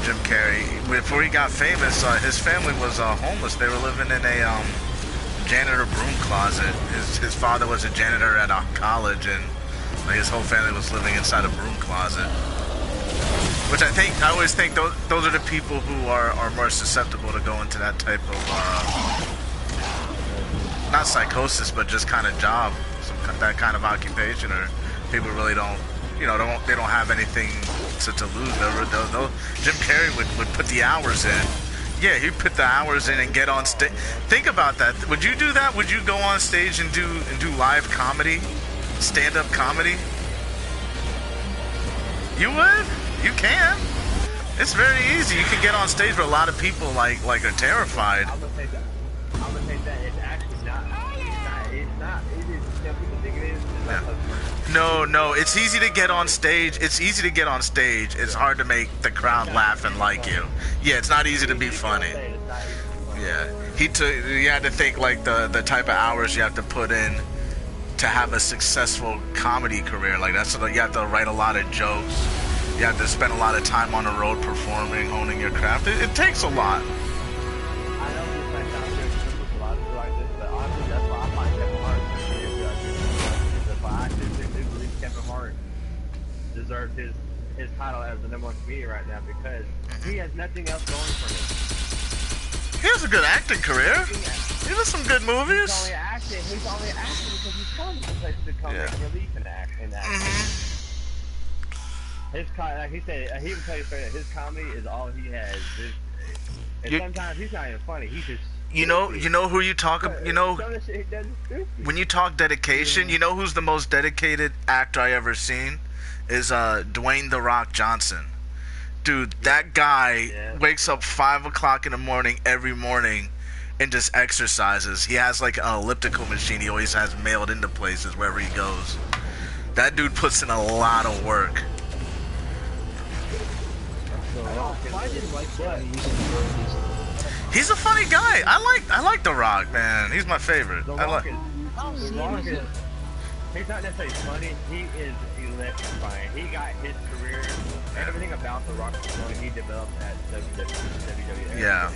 Jim Carrey. Before he got famous, his family was homeless. They were living in a janitor broom closet. His father was a janitor at a college, and like, his whole family was living inside a broom closet. Which I always think those are the people who are more susceptible to go into that type of not psychosis, but just kind of job, that kind of occupation, or people really don't, they don't have anything to lose. Jim Carrey would put the hours in. Yeah, he'd put the hours in and get on stage. Think about that. Would you do that? Would you go on stage and do live comedy, stand-up comedy? You would? You can. It's very easy. You can get on stage, but a lot of people like are terrified. I'm gonna say that it's actually not. It's not. It is. People think it is. No. It's easy to get on stage. It's easy to get on stage. It's hard to make the crowd laugh and like you. Yeah, it's not easy to be funny. Yeah, you had to think like the type of hours you have to put in to have a successful comedy career. Like you have to write a lot of jokes. You have to spend a lot of time on the road performing, honing your craft. It takes a lot. I know this might sound weird to a lot of people like this, but honestly, that's why I find Kevin Hart. That's why I do believe Kevin Hart deserves his title as the #1 comedian right now, because he has nothing else going for him. He has a good acting career. He does some good movies. He's only acting because he's coming to places to come and relief in acting. Like he said, he even tell you straight that his comedy is all he has. And sometimes he's not even funny. He's just you know who you talk about. When you talk dedication, you know who's the most dedicated actor I ever seen is Dwayne "The Rock" Johnson. Dude, that guy wakes up 5 o'clock in the morning every morning and just exercises. He has like an elliptical machine he always has mailed into places wherever he goes. That dude puts in a lot of work. I didn't like that. He was in the movies. He's a funny guy. I like The Rock, man. He's my favorite. The I Rock like. is, Oh, The see, Rock he's is, a- he's not necessarily funny, he is electrifying. He got his career, everything about The Rock is funny, he developed at WWE. Yeah.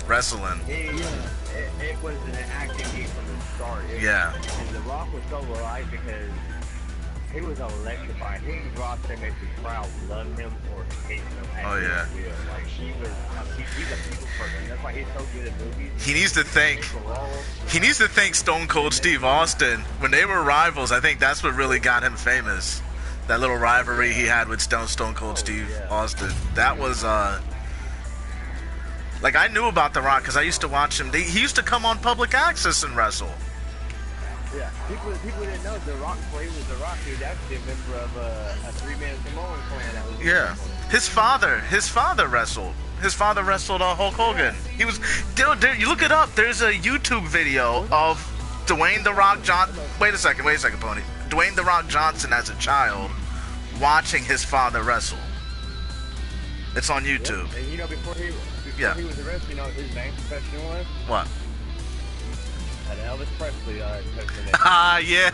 Wrestling. It was an acting gig from the start. Yeah. And The Rock was so alive because he was electrifying. He can go out there and make the crowd love him or hate him. Oh, yeah. Like, he's a people person. That's why he's so good at movies. He needs to thank. He needs to thank Stone Cold Steve Austin. When they were rivals, I think that's what really got him famous. That little rivalry he had with Stone Cold Steve Austin. That was like, I knew about The Rock because I used to watch him. He used to come on public access and wrestle. Yeah, people didn't know The Rock. Well, he was The Rock. He was actually a member of a three-man Samoan clan. That was His father wrestled. His father wrestled Hulk Hogan. He was, dude, you look it up. There's a YouTube video of Dwayne The Rock Johnson. Wait a second, Pony. Dwayne The Rock Johnson as a child watching his father wrestle. It's on YouTube. And you know, before he was arrested, you know what his main profession was? What? An Elvis Presley impersonation. Ah, yeah.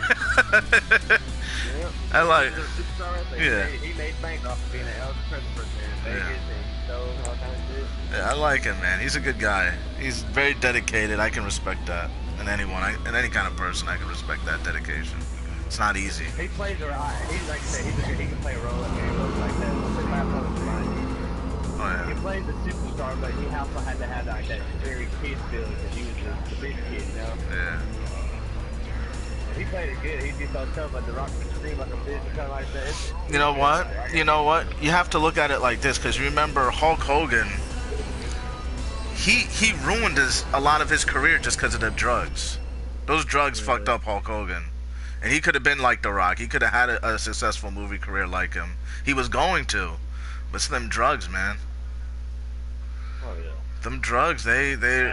Yep. I like. He was a superstar wrestler. Yeah. He made bank off of being an Elvis Presley person in Vegas and shows and all kinds of shit. Yeah, I like him, man. He's a good guy. He's very dedicated. I can respect that. And in any kind of person, I can respect that dedication. It's not easy. He plays a role. He's like I said, he can play a role in any role like that. Let's say last time was Ryan. Oh He yeah. played the superstar, but he also had to have like that very kid feeling because he was the big kid, you know. Yeah. He played it good. He just so tough, but The Rock would scream like a bitch or something like that. You know what? You know what? You have to look at it like this, because remember Hulk Hogan. He ruined a lot of his career just because of the drugs. Those drugs fucked up Hulk Hogan, and he could have been like The Rock. He could have had a successful movie career like him. He was going to, but it's them drugs, man. Oh yeah. Them drugs, they're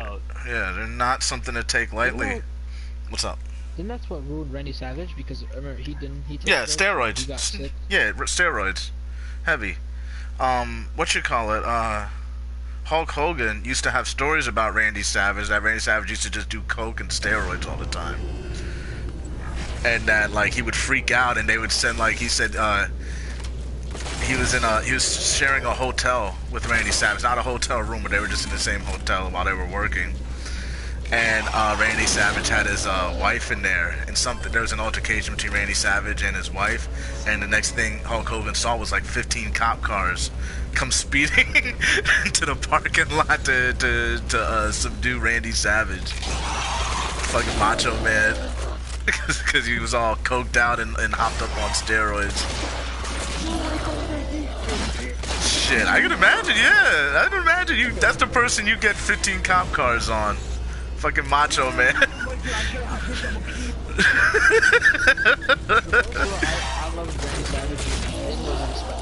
not something to take lightly. What's up? Then that's what ruined Randy Savage because remember he took Yeah, drugs, steroids. He got sick. Yeah, steroids. Heavy. What you call it? Hulk Hogan used to have stories about Randy Savage, that Randy Savage used to just do coke and steroids all the time. And that, like, he would freak out and they would send, like, he said, he was sharing a hotel with Randy Savage. Not a hotel room, but they were just in the same hotel while they were working. And Randy Savage had his wife in there, and there was an altercation between Randy Savage and his wife, and the next thing Hulk Hogan saw was like 15 cop cars come speeding to the parking lot to subdue Randy Savage. Fucking Macho Man, because he was all coked out and hopped up on steroids. Shit, I can imagine, yeah. I can imagine that's the person you get 15 cop cars on. Fucking Macho Man. I love Randy Savage. And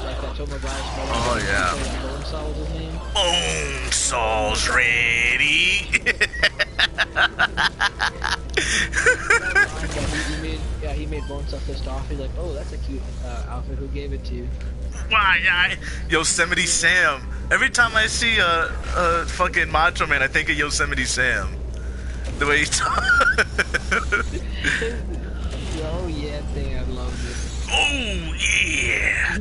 like that Joe Maguire's brother. Oh, yeah. Bonesaw was his name. Bonesaw's ready. He made Bonesaw pissed off. He's like, oh, that's a cute outfit. Who gave it to you? Why, Yosemite Sam. Every time I see a fucking Macho Man, I think of Yosemite Sam. The way he talks. Oh yeah, thing I loved it. Oh yeah.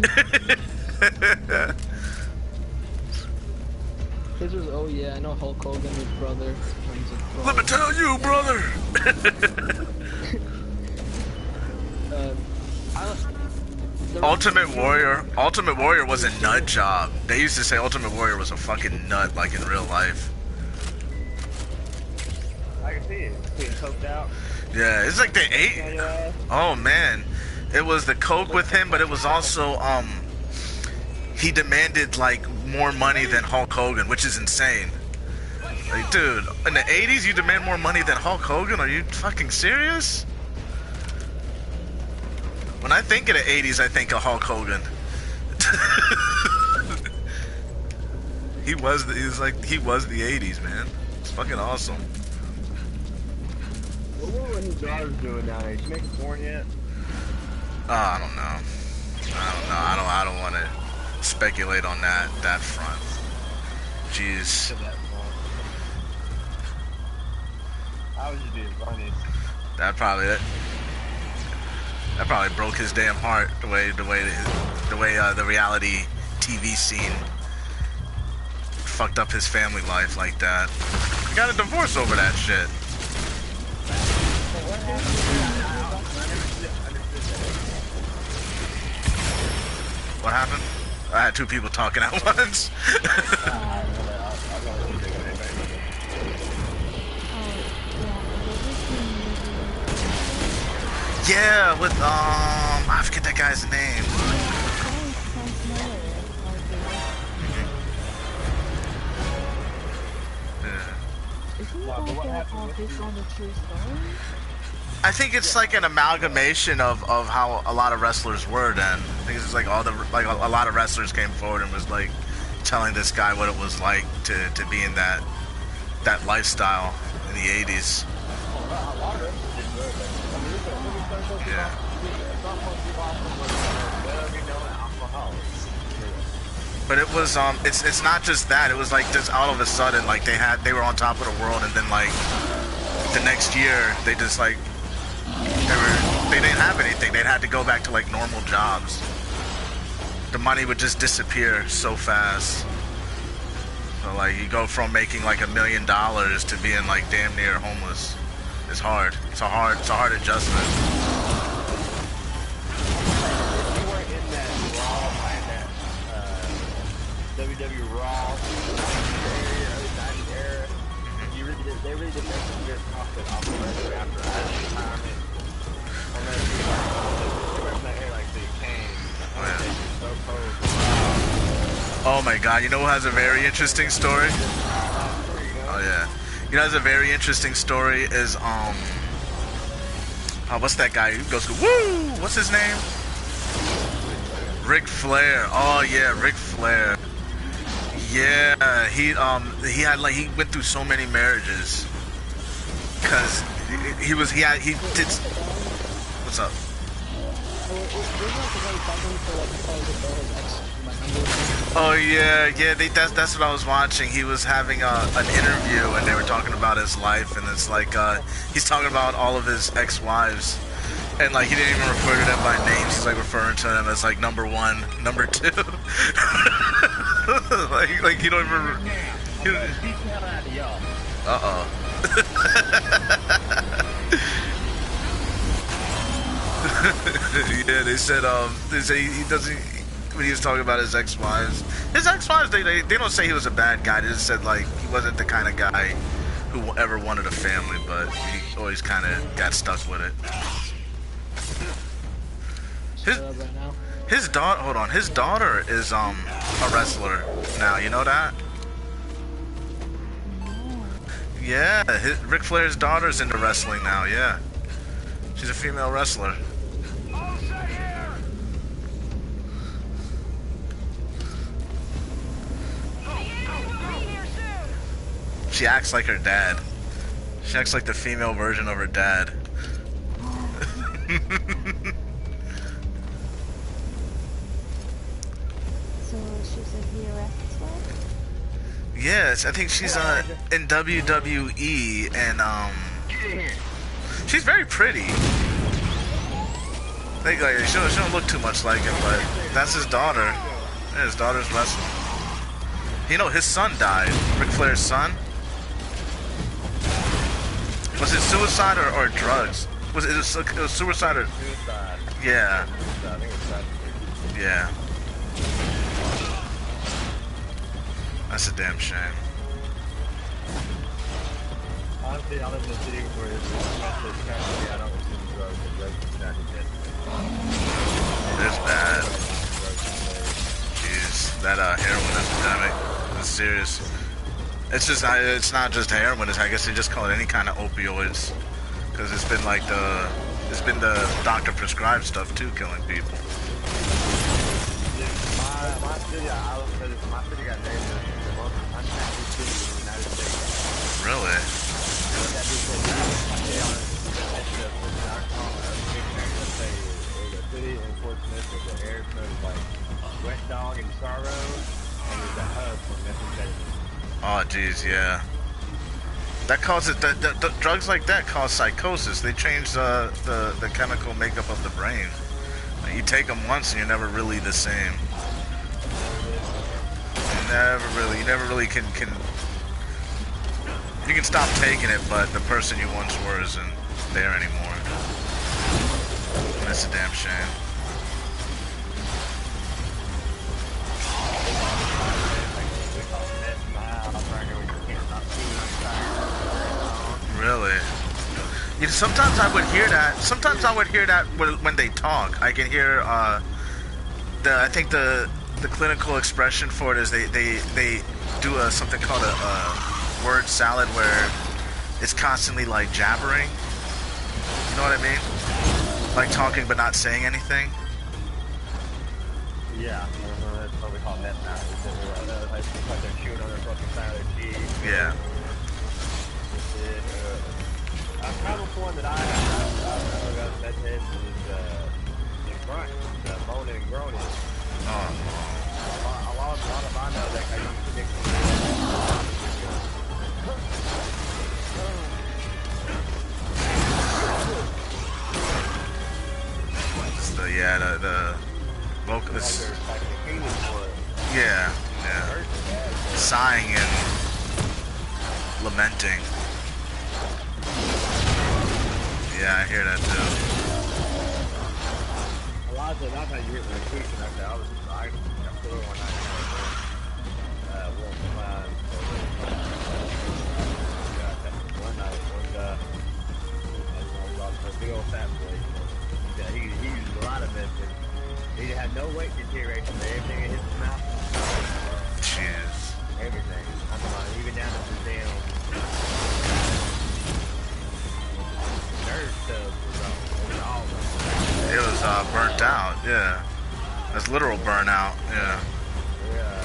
His was oh yeah, I know Hulk Hogan, his brother. Let me tell you, brother. Ultimate Warrior was a nut job. They used to say Ultimate Warrior was a fucking nut, like in real life. I can see it. Being coked out. Yeah, it's like the 8. Oh man, it was the coke with him, but it was also he demanded like more money than Hulk Hogan, which is insane. Like, dude, in the 80s, you demand more money than Hulk Hogan? Are you fucking serious? When I think of the 80s, I think of Hulk Hogan. he was the 80s, man. fucking awesome. What his daughter's doing now? Is she making porn yet? I don't know. I don't want to speculate on that front. Jeez. I was just being funny. That probably broke his damn heart. The way the reality TV scene fucked up his family life like that. He got a divorce over that shit. What happened? I had two people talking at once. Yeah, with I forget that guy's name. I think it's like an amalgamation of how a lot of wrestlers were then. I think it's like a lot of wrestlers came forward and was like telling this guy what it was like to be in that lifestyle in the 80s. Yeah. But it was it's not just that. It was like just all of a sudden like they were on top of the world, and then like the next year they just like they didn't have anything. They'd had to go back to like normal jobs. The money would just disappear so fast. So like you go from making like $1 million to being like damn near homeless. It's hard. It's a hard adjustment. You weren't in that Raw, WWE Raw area, early 90s era. They really did make some good profit off of it after retirement. Unless you were in that area like Big Kane. So cold. Oh my god, you know who has a very interesting story? Oh yeah. You know, has a very interesting story is what's that guy who goes woo? What's his name? Ric Flair. Oh yeah, Ric Flair. Yeah, he went through so many marriages because he did. What's up? Oh yeah, that's what I was watching. He was having an interview and they were talking about his life, and it's like he's talking about all of his ex-wives, and like he didn't even refer to them by names. He's like referring to them as like number one, number two. like you don't even. Yeah, they said he doesn't. When he was talking about his ex-wives, they don't say he was a bad guy. They just said like he wasn't the kind of guy who ever wanted a family, but he always kind of got stuck with it. His daughter, hold on, his daughter is a wrestler now. You know that? Yeah, Ric Flair's daughter's into wrestling now. Yeah, she's a female wrestler. She acts like her dad. She acts like the female version of her dad. So she's a wrestler? Yes, I think she's in WWE, and she's very pretty. Like she don't look too much like him, but that's his daughter. Yeah, his daughter's wrestling. You know, his son died. Ric Flair's son. Was it suicide or drugs? It was suicide or... Suicide. Yeah. I think it's suicide. Yeah. That's a damn shame. Honestly, I live in a city where it's country. I don't consume drugs, and drugs is not good. It's bad. Jeez, that heroin epidemic is serious. It's not just heroin. I guess they just call it any kind of opioids, because it's been the doctor prescribed stuff too, killing people. Yeah, My city, I was saying this, my city got named the most unhappy city in the United States. Really? What that dude said, let's say the city in Fort Smith with the air smells like wet dog and sorrow, and there's a hub for methamphetamine. Oh, jeez, yeah. That causes the drugs like that cause psychosis. They change the chemical makeup of the brain. You take them once and you're never really the same. You never really can. You can stop taking it, but the person you once were isn't there anymore. And it's a damn shame. Really? You know, sometimes I would hear that. Sometimes I would hear that when they talk. I can hear I think the clinical expression for it is they do something called a word salad where it's constantly like jabbering. You know what I mean? Like talking but not saying anything. Yeah, that's what we call meth now. It's like they're chewing on their fucking side of their teeth. Yeah. A common one that I have got meth heads is the grunt, the moaning and groaning. Oh. A lot of I know that I used to mix the vocalist. Yeah. Sighing and lamenting. Yeah, I hear that too. A lot of the last time you hear me preaching like that, I put it one night. One night, a big old fat boy. Yeah, he used a lot of it. He had no weight deterioration, but everything in his mouth. Jeez. Everything. I'm talking even down to the damn nerve cells was all of It was burnt out, yeah. That's literal burnout, yeah. Yeah.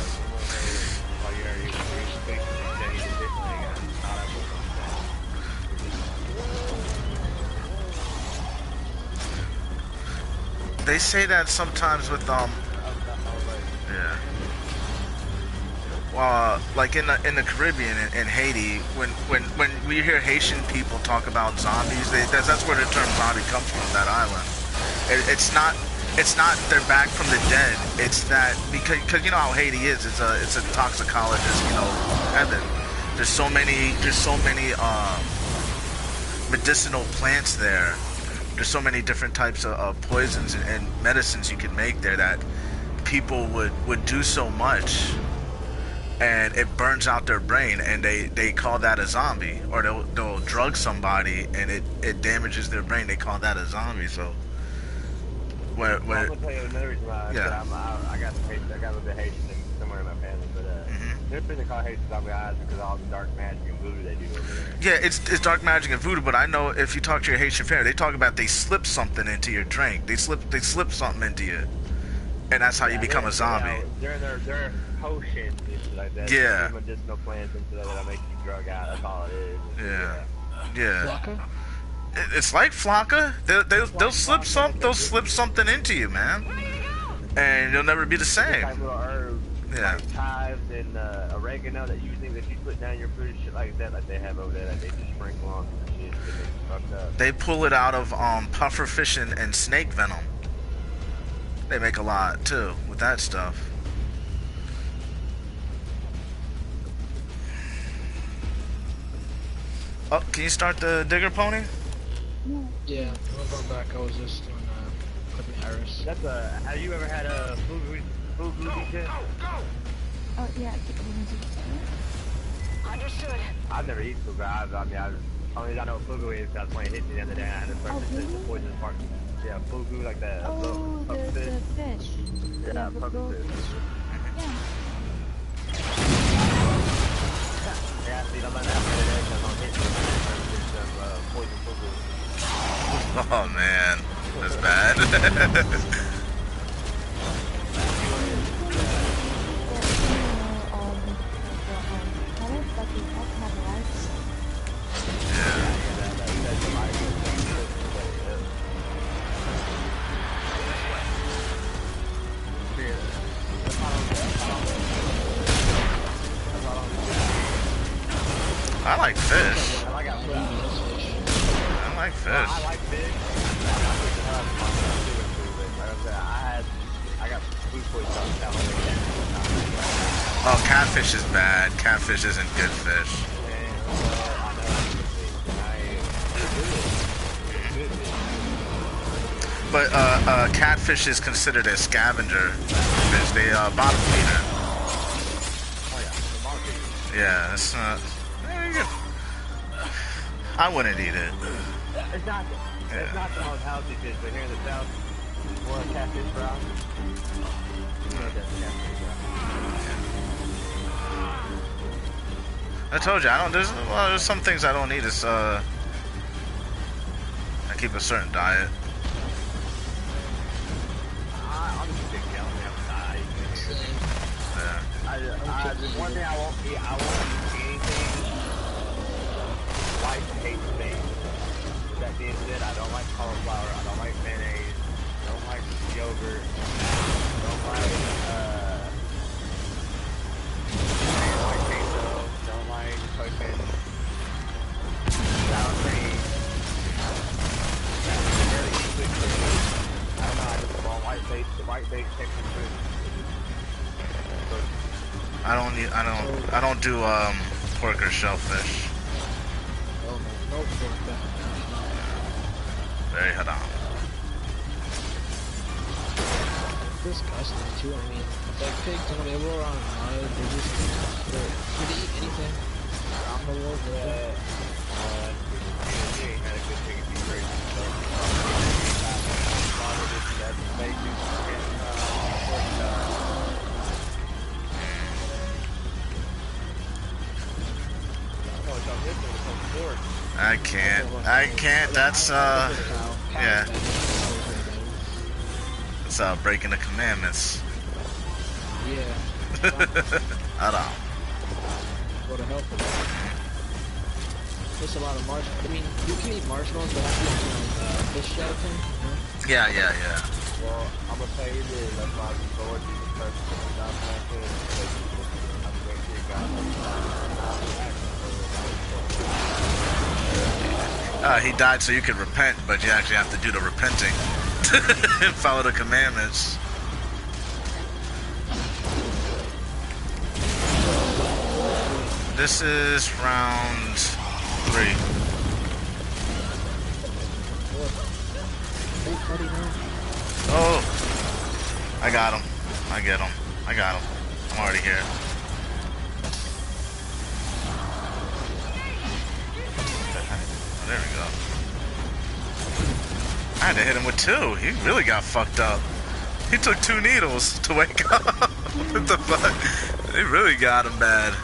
They say that sometimes with yeah. Like in the Caribbean in Haiti, when we hear Haitian people talk about zombies, that's where the term zombie comes from, that island. It's not they're back from the dead. It's that because you know how Haiti is. It's a toxicologist, you know, heaven. There's so many medicinal plants there. There's so many different types of poisons and medicines you can make there that people would do so much, and it burns out their brain, and they call that a zombie, or they'll drug somebody and it damages their brain. They call that a zombie. So I'm gonna tell you another reason why. Yeah. I got a little bit Haitian somewhere in my family, but there's been they call Haitian zombie eyes because of all the dark magic and voodoo they do over there. Yeah, it's dark magic and voodoo, but I know if you talk to your Haitian family, they talk about they slip something into your drink. They slip something into you, and that's how you become a zombie. They're potions and shit like that. Yeah. Medicinal plants and shit that make you drug out. That's all it is. Yeah. Flocka? It's like Flocka. They'll slip something into you, man, and you'll never be the same. Like little herbs, Yeah. like chives and oregano that you think that you put down your food and shit like that, like they have over there, that they just sprinkle on some shit that makes you fucked up. They pull it out of puffer fish and snake venom. They make a lot too with that stuff. Oh, can you start the digger pony? Yeah, I'm going back. I was just doing clipping iris. That's have you ever had a fugu DJ? Oh, yeah. Understood. I've never eaten fugu. Only reason I know what fugu is because I was playing Hit Me the other day. I had a person say the poisonous part. Yeah, fugu, like the Oh, the fish. Yeah, the puppet goldfish. fish. Yeah. Yeah, see, I'm not that bad. I'm on Hit Me. Some poison fugu. Oh man, that's bad. I like fish. I got fish. I like fish. I like fish. I got food poisoning down there. Oh, catfish is bad. Catfish isn't good fish. But catfish is considered a scavenger fish. They bottom feeder. Yeah, it's not. I wouldn't eat it. It's not the most healthy fish, but here in the south, more catfish brown. You know that's catfish brown. I told you, I don't. There's some things I don't eat. It's I keep a certain diet. I'm just a big yellow man. Yeah. One thing I won't eat anything white taste thing. With that being said, I don't like cauliflower. I don't like mayonnaise. I don't like yogurt. I don't like white queso. Don't like fucking sour cream. Really sweet cream. I don't know. I just want white base Texan food. I don't do pork or shellfish. Oh no, no, Very haram. disgusting too. I mean, like pigs, when they roll around in mud, they're just could eat anything around the world. He ain't had a good thing to be crazy. I can't. That's yeah. It's breaking the commandments. Yeah. Haram. Go to hell for that. There's a lot of marshmallows. I mean, you can eat marshmallows, but I feel fish gelatin. Yeah. Well, I'm gonna tell you this. That's why I'm Lord Jesus Christ put down back in. I'm going to He died so you could repent, but you actually have to do the repenting and follow the commandments. This is round 3. Oh, I got him. I get him. I got him. I'm already here. There we go. I had to hit him with 2. He really got fucked up. He took 2 needles to wake up. What the fuck? They really got him bad.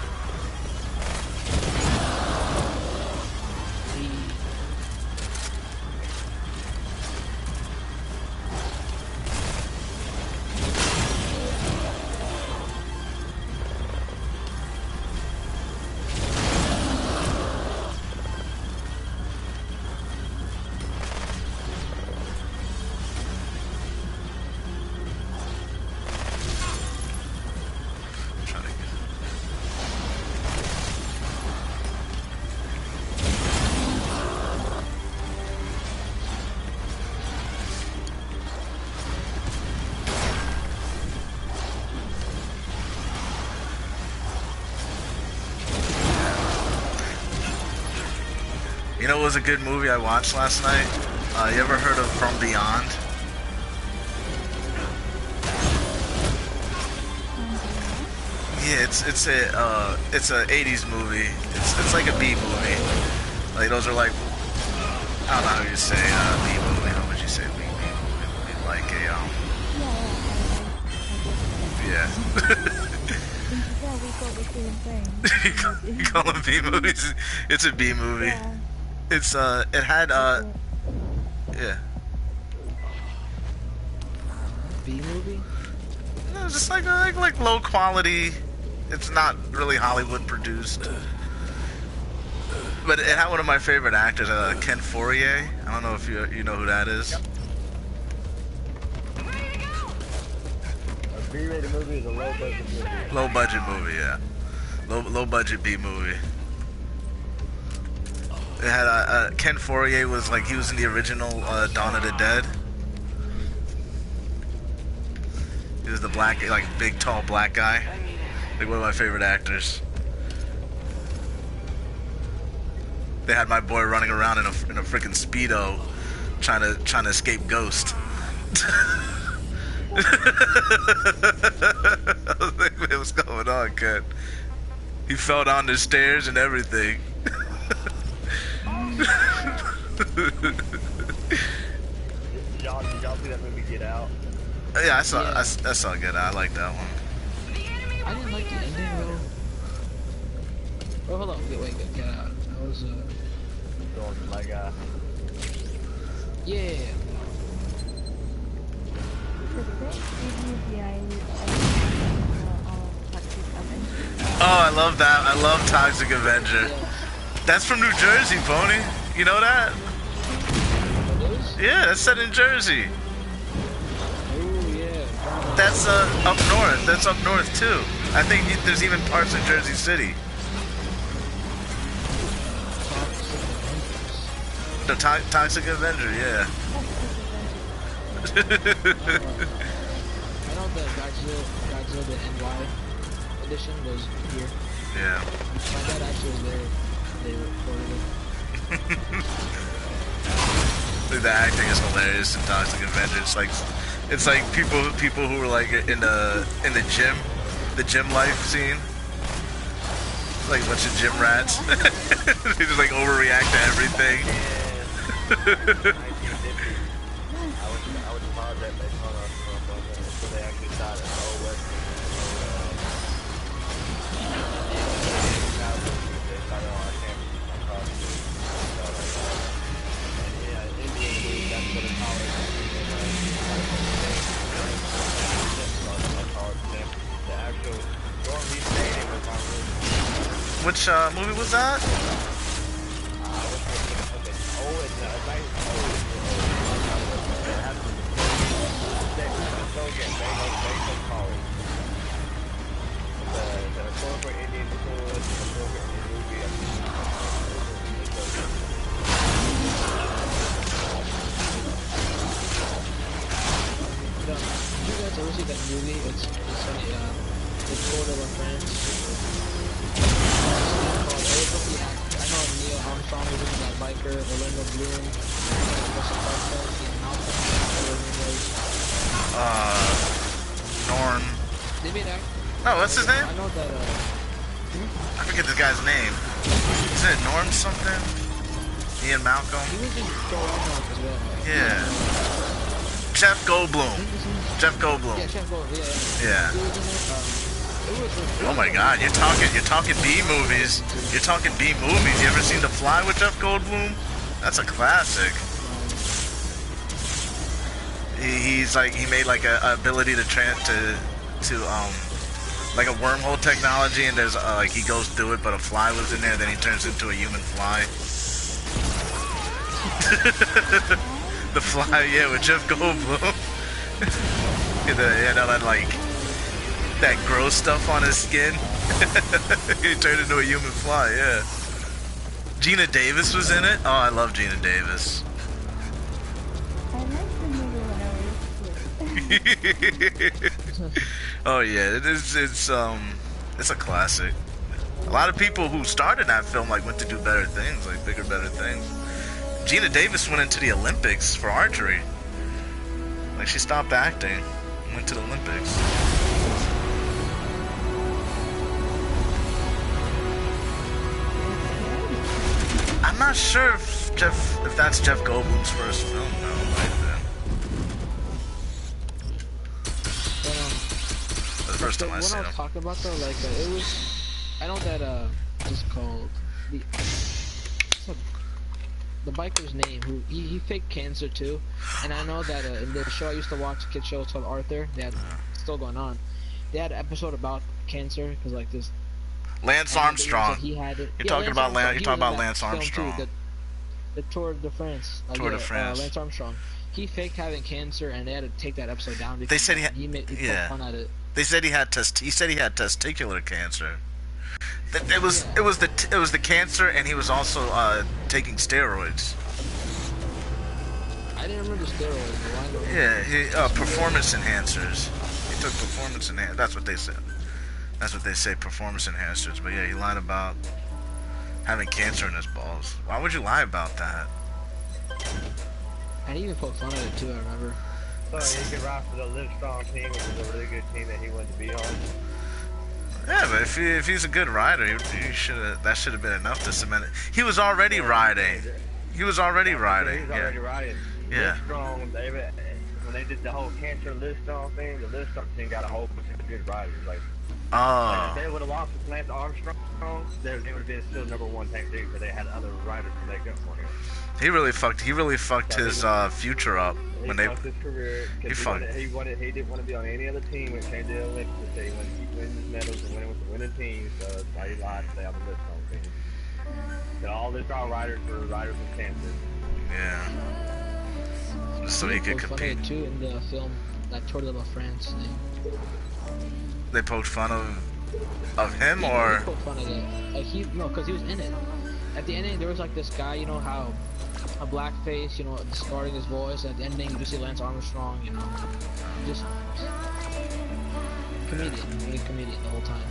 You know what was a good movie I watched last night? You ever heard of From Beyond? Yeah, it's a 80s movie. It's like a B movie. Like those are like, I don't know how you say B movie. How would you say B movie? Like a yeah. You call them B movies? It's a B movie. Yeah. It's it had yeah. B movie? No, just like low quality. It's not really Hollywood produced. But it had one of my favorite actors, Ken Fourier. I don't know if you know who that is. Yep. A B-rated movie is a low budget movie. Low budget movie, yeah. Low budget B movie. It had Ken Fourier was like he was in the original Dawn of the Dead. He was the black, like big, tall black guy. Like one of my favorite actors. They had my boy running around in a freaking Speedo, trying to escape Ghost. I was like, man, what's going on, Ken? He fell down the stairs and everything. Y'all see that movie Get Out? Yeah, I saw Get Out. I like that one. I didn't like the ending though. Oh, hold on. Wait, Get Out. I was Going like yeah. Oh, I love that. I love Toxic Avenger. Yeah. That's from New Jersey, Pony. You know that? It is? Yeah, that's set in Jersey. Oh yeah. That's up north. That's up north too. I think there's even parts in Jersey City. The Toxic Avenger, yeah. I know the Godzilla the NY edition was here. Yeah. My dad actually was there. They recorded it. The acting is hilarious in Toxic Avenger. It's like people who were like in the gym life scene. Like a bunch of gym rats. They just like overreact to everything. I would pause that they call us so they actually shot it all west. They shot it on our campus across the yeah, Indian, that's what it's called. The actual dorm we stayed in was my room. Which movie was that? You guys ever see that movie? It's funny. It's Tour de France. I know Neil Armstrong was in that biker, Orlando Bloom, Russell Parkhead, Ian Malcolm, Norm. they made act. No, what's his name? I know that. I forget this guy's name. Isn't it Norm something? Ian Malcolm? He was in Thor Ragnarok as well. Yeah. Jeff Goldblum. Jeff Goldblum. Yeah, Chef Gold. Yeah. Yeah. He was in it. Oh my God, you're talking B movies. You're talking B movies. You ever seen The Fly with Jeff Goldblum? That's a classic. He's like he made like a ability to like a wormhole technology, and there's like he goes through it, but a fly lives in there. Then he turns into a human fly. The Fly, yeah, with Jeff Goldblum. That like that gross stuff on his skin. He turned into a human fly, yeah. Gina Davis was in it. Oh, I love Gina Davis. I liked the movie when I was a kid. Oh yeah, it's a classic. A lot of people who started that film like went to do better things, like bigger, better things. Gina Davis went into the Olympics for archery. Like she stopped acting, and went to the Olympics. I'm not sure if that's Jeff Goldblum's first film though, right then. The first time I What seen I was him. talking about though, like it was, I know that just called the biker's name. Who he faked cancer too, and I know that in the show I used to watch, a kid show called Arthur. They had still going on. They had an episode about cancer because like this. Lance Armstrong. He had it. You're talking about Lance Armstrong. The Tour de France. Tour de France. Lance Armstrong. He faked having cancer, and they had to take that episode down. They said he poked fun at it. They said he had testicular cancer. It was the cancer, and he was also taking steroids. I didn't remember steroids. But why Yeah, performance enhancers. He took performance enhancers. That's what they said. That's what they say, performance enhancers. But yeah, he lied about having cancer in his balls. Why would you lie about that? I even poked fun at it too. I remember. So he could ride for the Livestrong team, which is a really good team that he wanted to be on. Yeah, but if he's a good rider, he should have. That should have been enough to cement it. He was already riding. He was already riding. He was already riding. Yeah. Livestrong, when they did the whole cancer Livestrong thing, the Livestrong team got a whole bunch of good riders. Like if they would have lost to Lance Armstrong, they would have been still #1 tank team because they had other riders to make up for him. He really fucked his future up when they. Fucked his career. He didn't want to be on any other team when it came to the Olympics. He wanted to keep winning his medals and winning with the winning team. So that's why he lied to stay on the Livestrong team. And all Livestrong riders were riders with cancer. Yeah. So he could poked fun at compete. it too in the film, like Tour de la France thing. They poked fun of him, He or poked fun at it. Like because he was in it. At the ending, there was like this guy, you know how a blackface, you know, discarding his voice. At the ending, you just see Lance Armstrong, you know, just comedian, really comedian the whole time.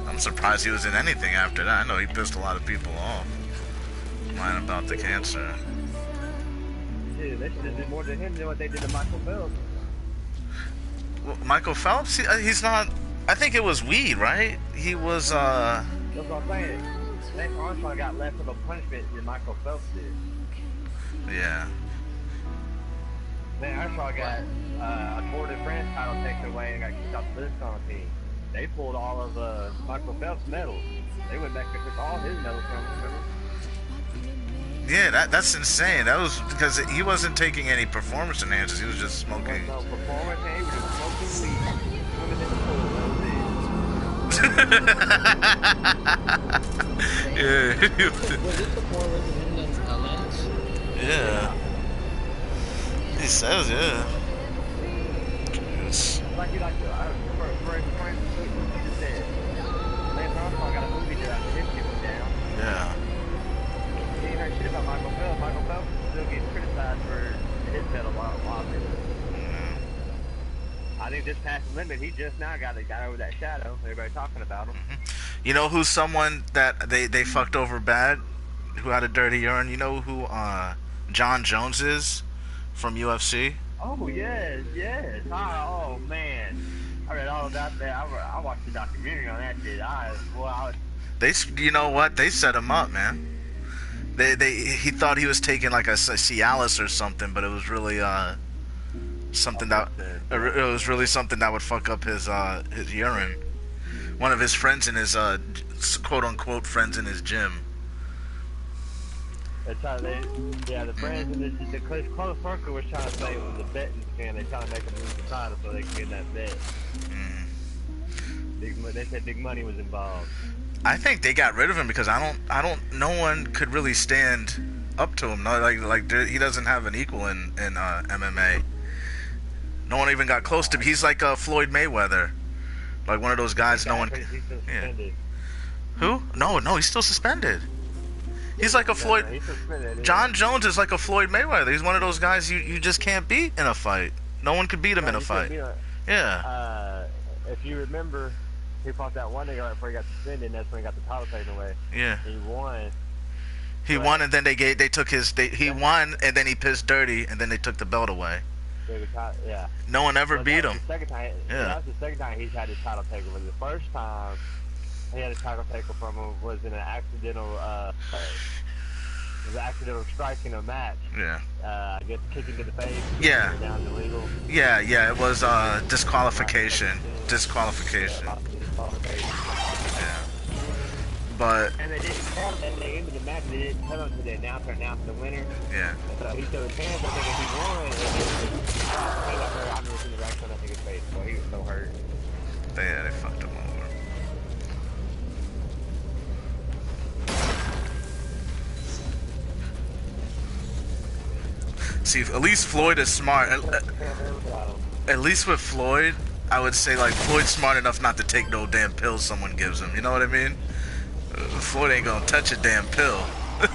I'm surprised he was in anything after that. I know he pissed a lot of people off, lying about the cancer. Dude, they should have did more to him than what they did to Michael Phelps. Well, Michael Phelps, he's not. I think it was weed, right? He was. That's what I'm saying. Lance Armstrong got less of a punishment than Michael Phelps did. Yeah. Lance Armstrong got a Tour de France title taken away and got kicked off the Livestrong team. They pulled all of Michael Phelps' medals. They went back and took all his medals from him, remember? Yeah, that's insane. That was because he wasn't taking any performance enhancers. He was just smoking. No performance, he was just smoking weed. Swimming in the pool, that was it. Yeah. Was it before him and Lance? Yeah. He says, yeah. It's, Like you like to, for instance, you just said, Lance Armstrong got a movie deal after his shit went down. yeah. He ain't heard shit about Michael Phelps. Michael Phelps is still getting criticized for his medal a lot. I think this past Olympic, he just now got over that shadow. Everybody talking about him. You know who's someone that they fucked over bad, who had a dirty urine? You know who John Jones is from UFC? Oh yes. Oh man, I read all about that. I watched the documentary on that shit. You know what? They set him up, man. He thought he was taking like a Cialis or something, but it was really something that it was really something that would fuck up his urine. One of his friends in his quote unquote friends in his gym. That's how the friends in the close circle was trying to say it was a betting scam. They trying to make him lose the title so they can get that bet. They said big money was involved. I think they got rid of him because no one could really stand up to him. No, like he doesn't have an equal in MMA. No one even got close to him. He's like Floyd Mayweather, like one of those guys. No one. Yeah. Who? No, he's still suspended. He's like a Floyd. John Jones is like a Floyd Mayweather. He's one of those guys you just can't beat in a fight. No one could beat him in a fight. Yeah. If you remember, he fought that one nigga right before he got suspended, and that's when he got the title taken away. Yeah. He won. He won, and then they took his. He won, and then he pissed dirty, and then they took the belt away. Yeah. No one ever beat him. The second time, Yeah. That was the second time he's had his title taken away. The first time he had his title taken from him was in an accidental. It was an accidental strike in a match. Yeah. I guess kicking to the face. Yeah. Down illegal. Yeah. It was disqualification. Disqualification. Yeah. But And they didn't tell him at the end of the match. They didn't tell him until the announcer announced the winner. yeah. So he showed his hands. I think if he won, I've never seen the reaction. I think his face. Well, he was so hurt. They fucked him over. See, at least Floyd is smart. At least with Floyd, I would say like Floyd's smart enough not to take no damn pills someone gives him. You know what I mean? Floyd ain't gonna touch a damn pill. But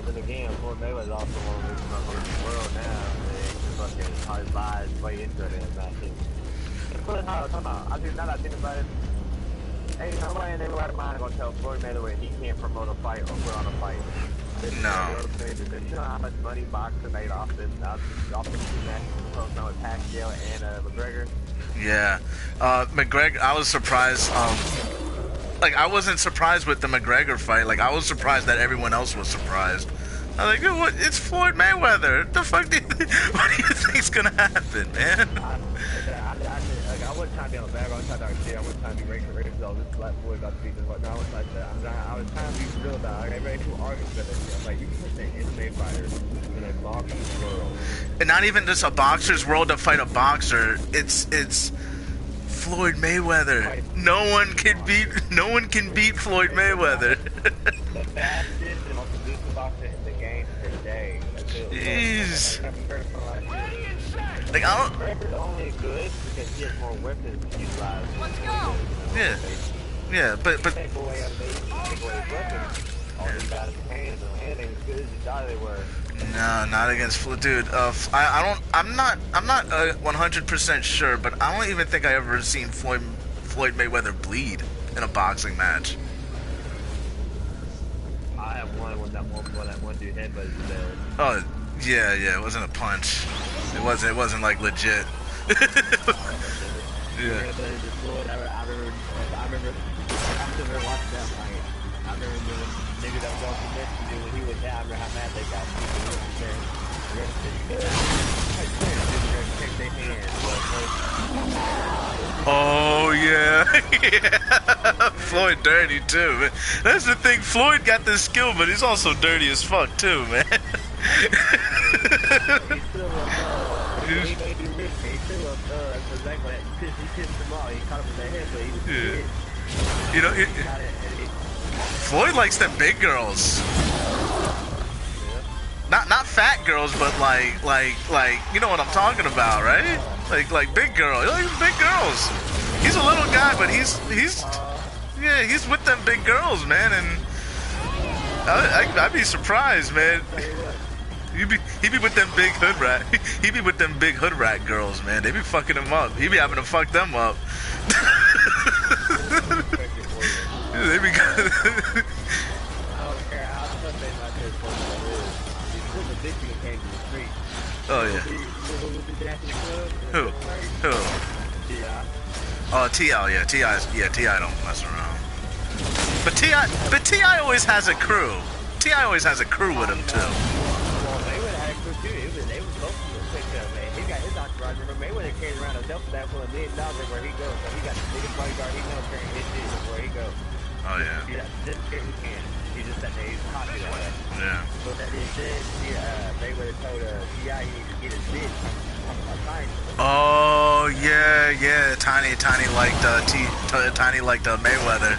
then again, Floyd Mayweather's also one of the biggest motherfuckers in the world now. Fucking hard lies way into it and matches. Come on, I think now that I think about it, ain't nobody in their right mind gonna tell Floyd Mayweather he can't promote a fight or put on a fight. No. You know how much money boxing made off this two matches with Pacquiao and McGregor? Yeah. McGregor, I was surprised. Like, I wasn't surprised with the McGregor fight. Like, I was surprised that everyone else was surprised. I was like, what? It's Floyd Mayweather. The fuck do you what do you think's gonna happen, man? I wasn't trying to be on the bag. I was trying to shit. I wasn't trying to be racist. All this black boy got to beat this. No, I was like that. I was trying to be real about it. Everybody who argues with it, like, you can put the MMA fighters in a boxing world. And not even just a boxer's world to fight a boxer. It's Floyd Mayweather. No one can beat Floyd Mayweather. The fastest and most elusive boxer in the game today. Jeez. Like, I don't. McGregor's only good because he has more weapons to utilize. Let's go! Yeah. Yeah, but Take away his weapons. All he got is hands, and they as good as he thought they were. no, not against Floyd, dude. I'm not 100% sure, but I don't even think I ever seen Floyd Mayweather bleed in a boxing match. I have one when that one dude headbutted his head. Oh, yeah, it wasn't a punch. It wasn't like legit. Yeah. I remember after they watched that fight. I remember the nigga that was on the next to when he was down. I remember how mad they got. Oh yeah, yeah. Floyd dirty too, man. That's the thing. Floyd got the skill, but he's also dirty as fuck too, man. You know, Floyd likes them big girls. Not fat girls, but like you know what I'm talking about, right? Like big girls. He likes big girls. He's a little guy, but he's with them big girls, man. And I'd be surprised, man. He be with them big hood rat. He be with them big hood rat girls, man. They be fucking him up. He be having to fuck them up. They be. Oh yeah. Who? Oh, T.I. Yeah, T.I. don't mess around. But T.I. always has a crew. T.I. always has a crew with him too. Well, Mayweather had a crew too. They was both quick up, man. He got his entourage. Remember, Mayweather carries around a duffel bag full of $1 million where he goes. So he got the biggest bodyguard he knows carrying his shit where he goes. Oh yeah. Just scared he can. He just said that he's cocky that way. Yeah. But that being said, Mayweather told T.I. he needs to get his bitch. Oh yeah. Tiny liked Mayweather.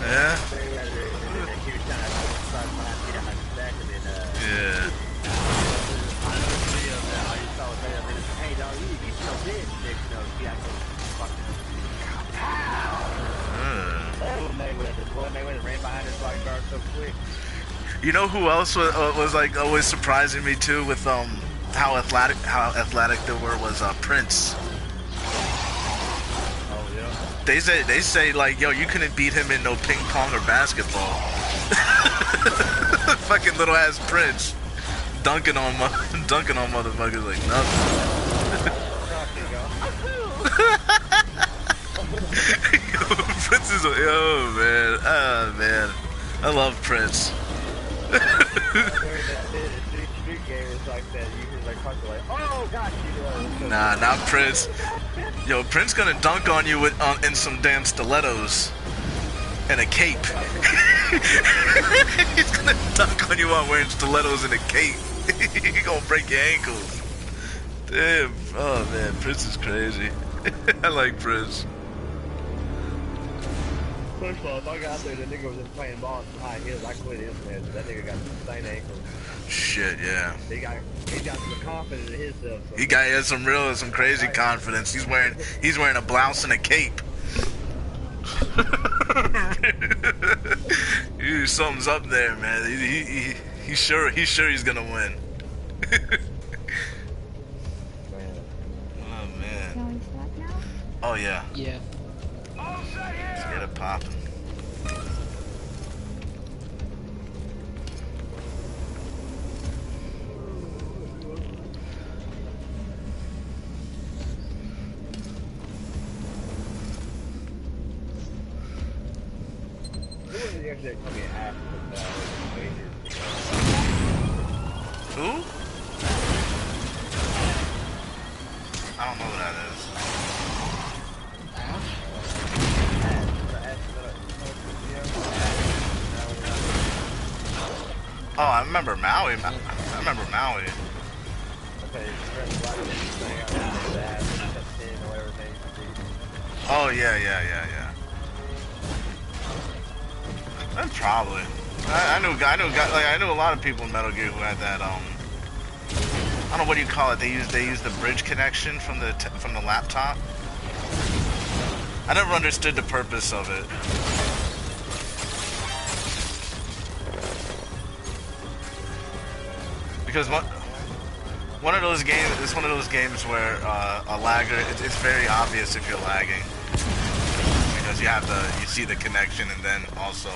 Yeah. Yeah. You know who else was like always surprising me too with how athletic they were was Prince. Oh yeah. They say like, yo, you couldn't beat him in no ping pong or basketball. Fucking little ass Prince dunking on motherfuckers like nothing. Prince is man, I love Prince. Nah, not Prince. Yo, Prince gonna dunk on you in some damn stilettos and a cape. He's gonna dunk on you while wearing stilettos and a cape. He gonna break your ankles. Damn. Oh man, Prince is crazy. I like Prince. First of all, if I got there, the nigga was just playing ball in high heels. I quit his man. That nigga got insane ankles. Shit, yeah. He got some confidence in himself. So He has some crazy confidence. He's wearing a blouse and a cape. Something's up there, man. He's sure he's gonna win. Oh man. Can we start now? Oh yeah. Yeah. All set Let's here. get it popping. who was the yesterday told me half of the major? Who? I don't know who that is. Oh, I remember Maui. I remember Maui. Okay, Oh yeah. Then probably. I knew a lot of people in Metal Gear who had that. I don't know what do you call it. They use the bridge connection from the laptop. I never understood the purpose of it. Because one of those games, it's one of those games where a lagger, it's very obvious if you're lagging, because you see the connection, and then also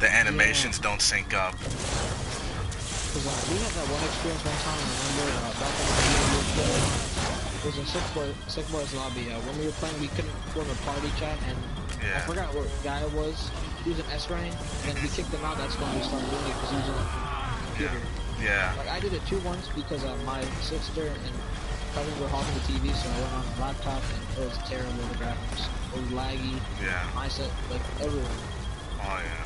the animations don't sync up. Because we had that one experience one time, I remember, back in the it was in Sick Boys Lobby. When we were playing, we couldn't form a party chat, and I forgot what guy it was. He was an S rank, and we kicked him out. That's when we started doing it, because he was on the computer. Yeah. Like, I did it once because my sister and cousins were hogging the TV, so I went on the laptop, and it was terrible, the graphics. It was laggy. Yeah. My set, like, everyone. Oh yeah.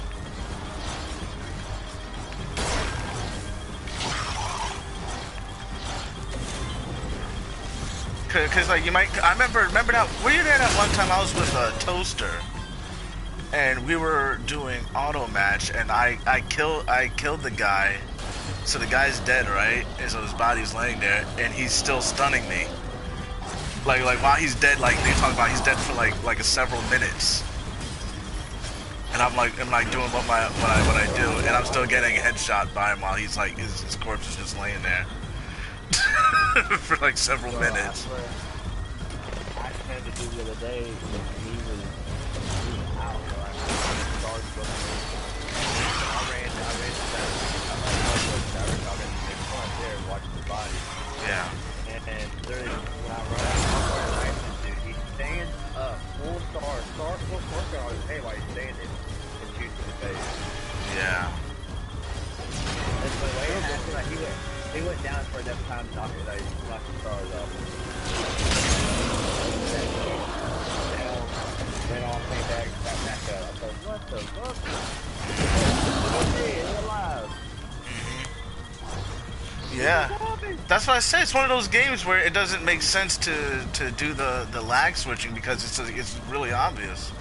Cause like I remember that, were you there that one time I was with Toaster, and we were doing auto match, and I killed the guy, so the guy's dead, right? And so his body's laying there, and he's still stunning me. Like while he's dead, like they talk about, he's dead for like several minutes, and I'm doing what I do, and I'm still getting a headshot by him while he's like his corpse is just laying there. For like several minutes. I had to do the other day when he was out, right? I ran to there watching the body. Yeah. And there's, when I run out, dude, he stands up, full star on his head while he's standing and shoots in the face. Yeah. And the way it happened, like he went down for enough time to knock the stars off. Went off, came back, got back up. I thought, what the fuck? He's alive. Yeah. That's what I say. It's one of those games where it doesn't make sense to do the lag switching, because it's really obvious.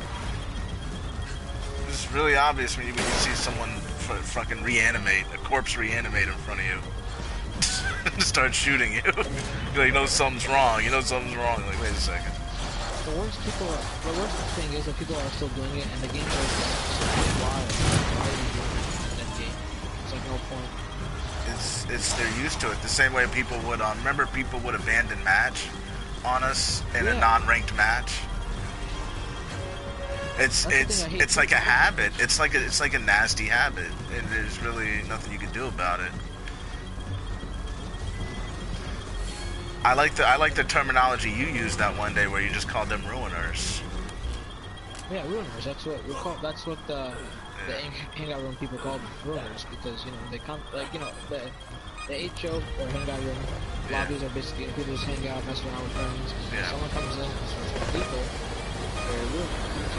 It's really obvious when you see someone fucking reanimate, a corpse reanimate in front of you. Start shooting you. You know something's wrong. You're like, wait a second. The worst thing is that people are still doing it, and the game is why are you doing that game? It's like no point. They're used to it. The same way people would remember people would abandon match on us in a non-ranked match. It's like a habit. It's like a nasty habit, and there's really nothing you can do about it. I like the terminology you used that one day where you just called them ruiners. Yeah, ruiners. That's what we call. That's what the hangout room people call them, ruiners, because they come the HO or hangout room lobbies are basically people just hang out, mess around with friends. If someone comes in and starts with people, they're ruiners.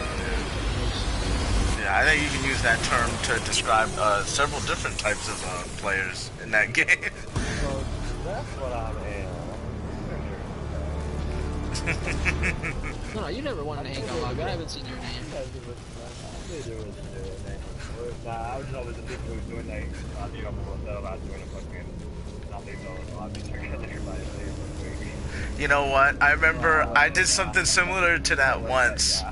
Yeah, I think you can use that term to describe several different types of players in that game. So that's what I am. No, you never wanted to hang on lobby. I haven't seen your name. Nah, I was always a big dude doing that. I think I'm going to tell about doing a fucking. Not leaving the lobby. Everybody leave. You know what? I remember I did something similar to that once.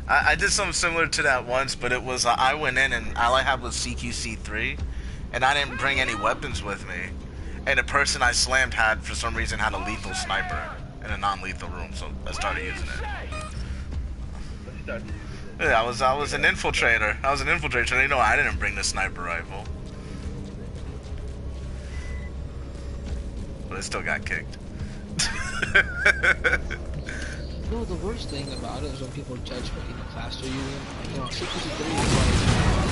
I did something similar to that once, but it was I went in and all I had was CQC3, and I didn't bring any weapons with me. And the person I slammed had, for some reason, had a lethal sniper in a non-lethal room, so I started using it. Yeah, I was an infiltrator. I was an infiltrator. You know, I didn't bring the sniper rifle, but I still got kicked. No, the worst thing about it is when people judge what class they're using. You know, 63 is like, I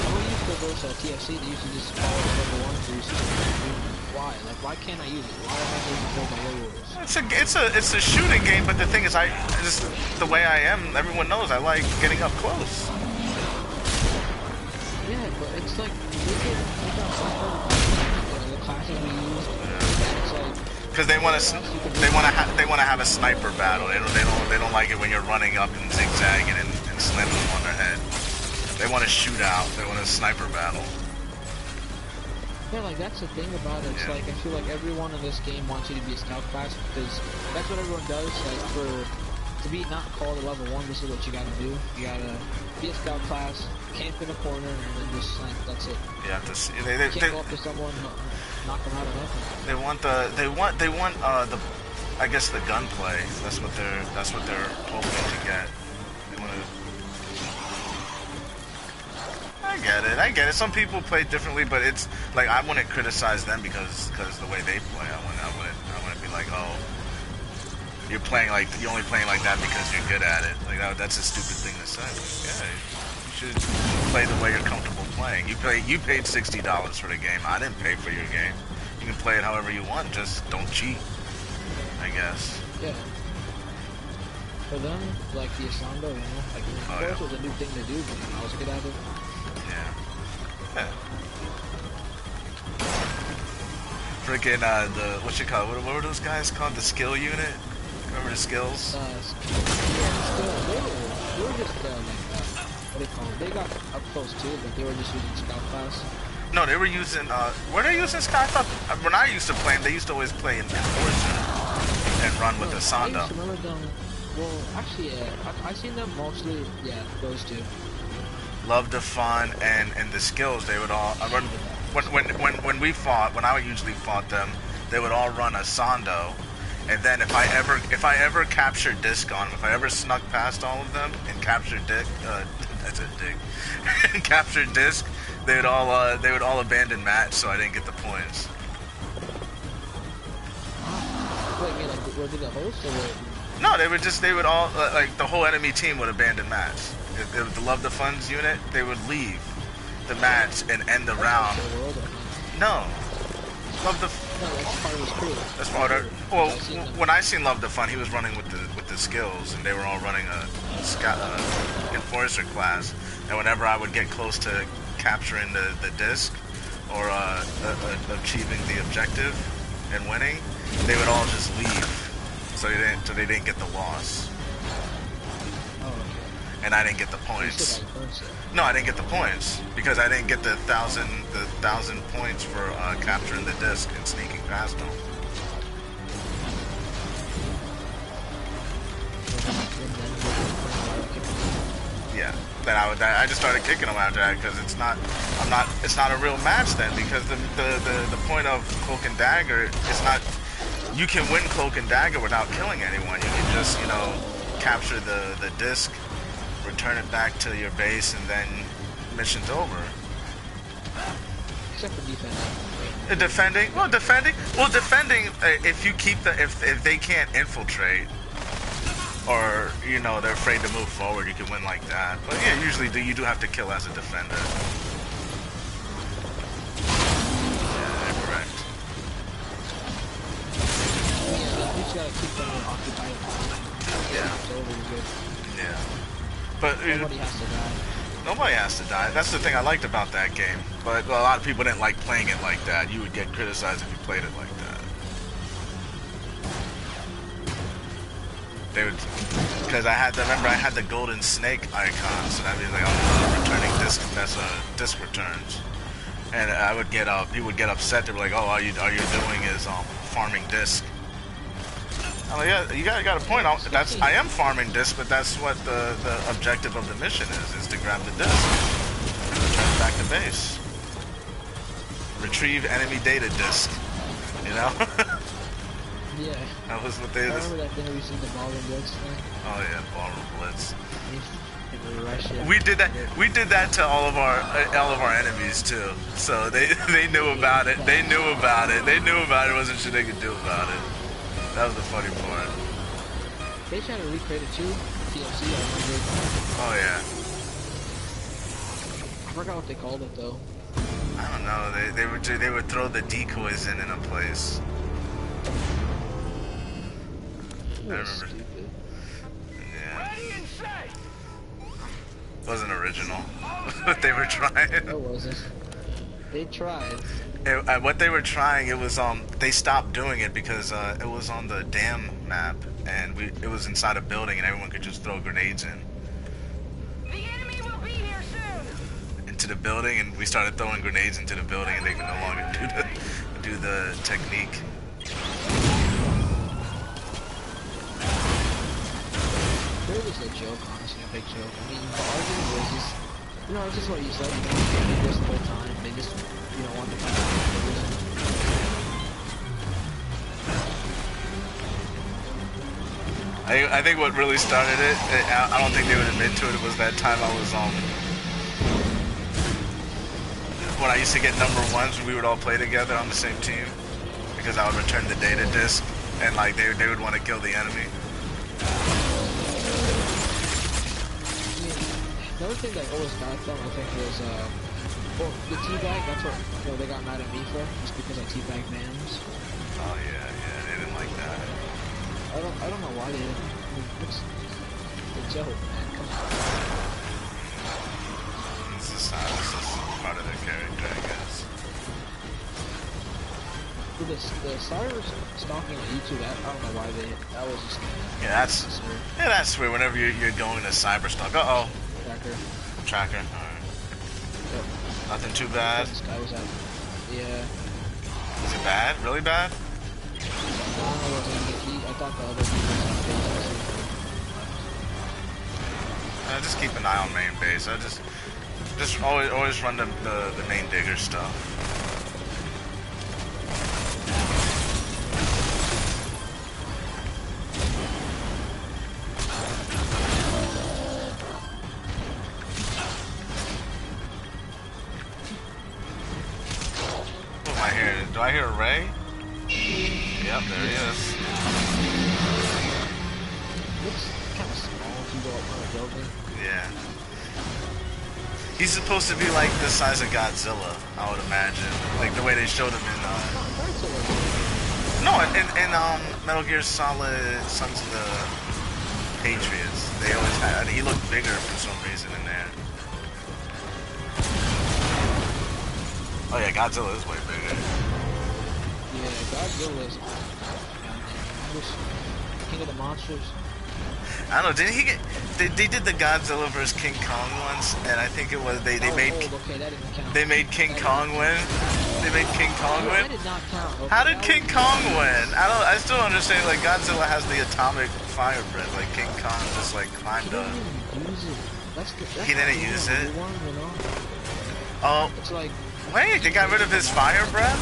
don't use Traverse TFC, they used to just follow level 1 for why? Like, why can't I use it? Why am I supposed to build my warriors? It's a shooting game, but the thing is, I just the way I am, everyone knows I like getting up close. Yeah, but it's like the classes we use. It's like because they want to have a sniper battle. They don't like it when you're running up and zigzagging and slamming them on their head. They want to shoot out. They want a sniper battle. Yeah, like that's the thing about it. It's like I feel like everyone in this game wants you to be a scout class because that's what everyone does. Like to be not called a level 1, this is what you gotta do. You gotta be a scout class, camp in a corner, and then just like that's it. You have to see. You can't go up to someone, knock them out or nothing. They want the I guess the gunplay. That's what they're hoping to get. They want to. I get it. Some people play differently, but it's like I wouldn't criticize them because the way they play. I wouldn't be like, oh, you're only playing like that because you're good at it. Like that's a stupid thing to say. Like, yeah, you should play the way you're comfortable playing. You paid $60 for the game. I didn't pay for your game. You can play it however you want. Just don't cheat, I guess. Yeah. For them, like the Asando, you know, like of course it was a new thing to do, but I was good at it. Yeah. Freaking what you call it? What were those guys called? The skill unit? Remember the skills? Yeah, they were just like what do you call them? They got up close too, but they were just using scout class. No, they were using were they using scout? I thought when I used to play them, they used to always play in Enforcer and run with the Sando. I used to remember them. Well, actually, yeah, I seen them mostly. Yeah, those two. Love the fun and the skills. They would all when we fought. When I usually fought them, they would all run a Sando, and then if I ever captured disc on them, if I ever snuck past all of them and captured and captured disc, they would all abandon match, so I didn't get the points. Wait, you mean like where did the host or what? No, they would all like the whole enemy team would abandon match. If the Love the Funds unit, they would leave the match and end the round. No, Love the. No, that's part of his crew. That's part of. Well, when I seen Love the Fun, he was running with the skills, and they were all running a Enforcer class. And whenever I would get close to capturing the disc or achieving the objective and winning, they would all just leave. So they didn't get the loss. Oh, okay. And I didn't get the points. No, I didn't get the points because I didn't get the thousand points for capturing the disc and sneaking past them. Yeah. Then I just started kicking them after that because it's not a real match then because the point of Cloak and Dagger is not. You can win Cloak and Dagger without killing anyone. You can just, capture the disc, return it back to your base, and then mission's over. Except for defending. Defending. If you keep if they can't infiltrate, or they're afraid to move forward, you can win like that. But yeah, usually you do have to kill as a defender. Yeah, correct. You just gotta keep them occupied. Yeah. But nobody has to die. Nobody has to die. That's the thing I liked about that game. But a lot of people didn't like playing it like that. You would get criticized if you played it like that. They would, because I had remember I had the golden snake icon, so that means like I'm returning disc. That's disc returns, and I would get he would get upset. They were like, "Oh, all you're doing is farming disc." I'm like, yeah, you got a point. I am farming disc, but that's what the objective of the mission is to grab the disc, return it back to base, retrieve enemy data disc. You know. Yeah. That was what they. I remember that thing where you seen the Ballroom Blitz thing. Oh yeah, Ballroom Blitz. We did that. We did that to all of our enemies too. So they knew about it. They knew about it. They knew about it. Wasn't shit they could do about it. That was the funny part. They tried to recreate it too. TFC, I remember. Oh yeah. I forgot what they called it though. I don't know. They would throw the decoys in a place. I remember. Stupid. Yeah. Ready and set. Wasn't original. What they were trying. It wasn't. They tried. What they were trying, it was they stopped doing it because it was on the dam map and it was inside a building and everyone could just throw grenades in. The enemy will be here soon. Into the building, and we started throwing grenades into the building, and they could no longer do the technique. It was a joke, honestly, a big joke. I mean, the argument was just, it's just what you said, they did this the whole time. They just, wanted to kind of I think what really started it, I don't think they would admit to it, was that time I was when I used to get number ones when we would all play together on the same team, because I would return the data disc, and like they would want to kill the enemy. Another thing that always got them, I think, was, the teabag, that's what, they got mad at me for, just because I teabag Mams. Oh yeah, they didn't like that. I don't know why they didn't. I mean, it's a joke, man, come on. This is part of their character, I guess. The Cyrus stalking on YouTube, I don't know why that was just... Yeah, that's weird, whenever you're going to cyberstalk. Uh-oh. Tracker. Alright. Yep. Nothing too bad. This guy was out. Yeah. Is it bad? Really bad? I thought the other I just keep an eye on main base. I just always run the main digger stuff. Do I hear a Ray? Yep, there he is. Looks kind of small if you go up on a building. Yeah. He's supposed to be like the size of Godzilla, I would imagine. Like the way they showed him in Metal Gear Solid Sons of the Patriots. They always had, he looked bigger for some reason in there. Oh yeah, Godzilla is way bigger. Yeah, Godzilla is king of the monsters. I don't know, didn't he get... They did the Godzilla vs. King Kong once, and I think it was... They made... Okay, that didn't count. They made King Kong win. They made King Kong win. That did not count. Okay, how did King Kong win? I still don't understand, like, Godzilla has the atomic fire breath, like King Kong just, like, climbed up. He didn't use it? Oh. It's like... Wait, they got rid of his fire breath?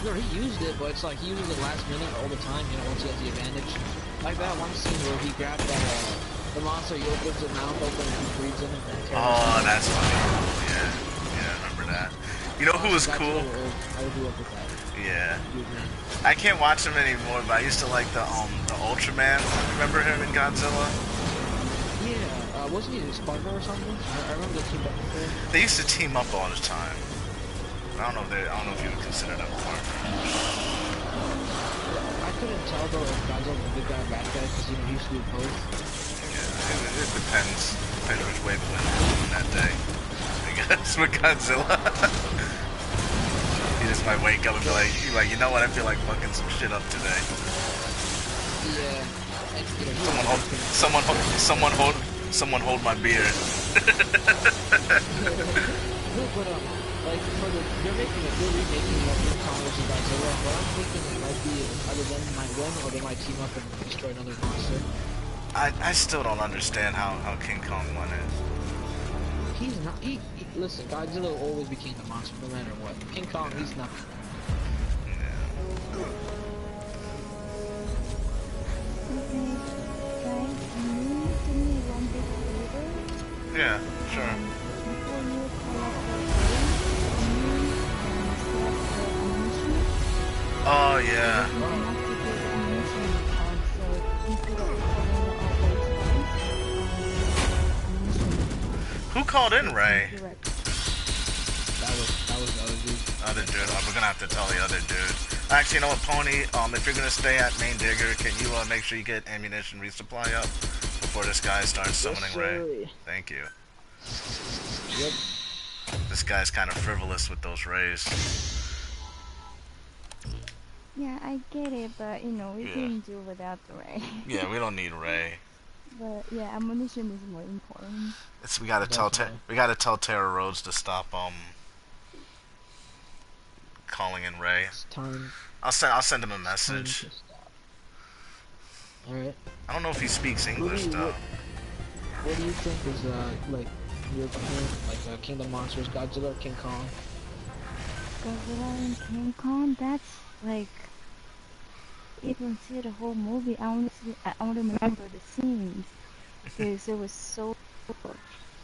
No, he used it, but it's like he uses it last minute all the time, once he has the advantage. Like that one scene where he grabbed that, the monster, he opens his mouth open and he breathes in it. Oh, that's funny. Yeah, I remember that. You know who was cool? I would do up with that. Yeah. I can't watch him anymore, but I used to like the Ultraman. Remember him in Godzilla? Yeah, wasn't he his partner or something? I remember they teamed up with him. They used to team up all the time. I don't know if you would consider them a partner. I couldn't tell though if Godzilla was a good guy or bad guy because he used to do both. Yeah, it depends which way the wind blows on that day. I guess with Godzilla. He just might wake up and be like, you know what, I feel like fucking some shit up today. Yeah. and you know, Someone hold, someone hold my beer. No, but like for they're remaking of King Kong versus Godzilla. But I'm thinking it might be either them might win or they might team up and destroy another monster. I still don't understand how King Kong won it. He's not. Listen, Godzilla will always be king of monsters no matter what. King Kong, he's nothing. Guys, can you do me one big favor? Yeah, sure. Before you collect the items, can you select the ammunition? Oh yeah. You have to get the ammunition so instead of calling all those ammunition. Who called in Ray? Correct. That was the other dude. Other dude. Oh, we're gonna have to tell the other dude. Actually, you know what, Pony? If you're gonna stay at Main Digger, can you make sure you get ammunition resupply up before this guy starts summoning Ray? Thank you. Yep. This guy's kind of frivolous with those rays. Yeah, I get it, but you know, we Yeah. can do without the ray. Yeah, we don't need Ray. But yeah, ammunition is more important. We gotta tell Terra Rhodes to stop calling in Ray. It's time. I'll send him a message. Alright. I don't know if he speaks English though. What do you think is like your opinion, like King of Monsters, Godzilla, King Kong? Godzilla and King Kong, that's like, you don't see the whole movie. I only remember the scenes because it was so.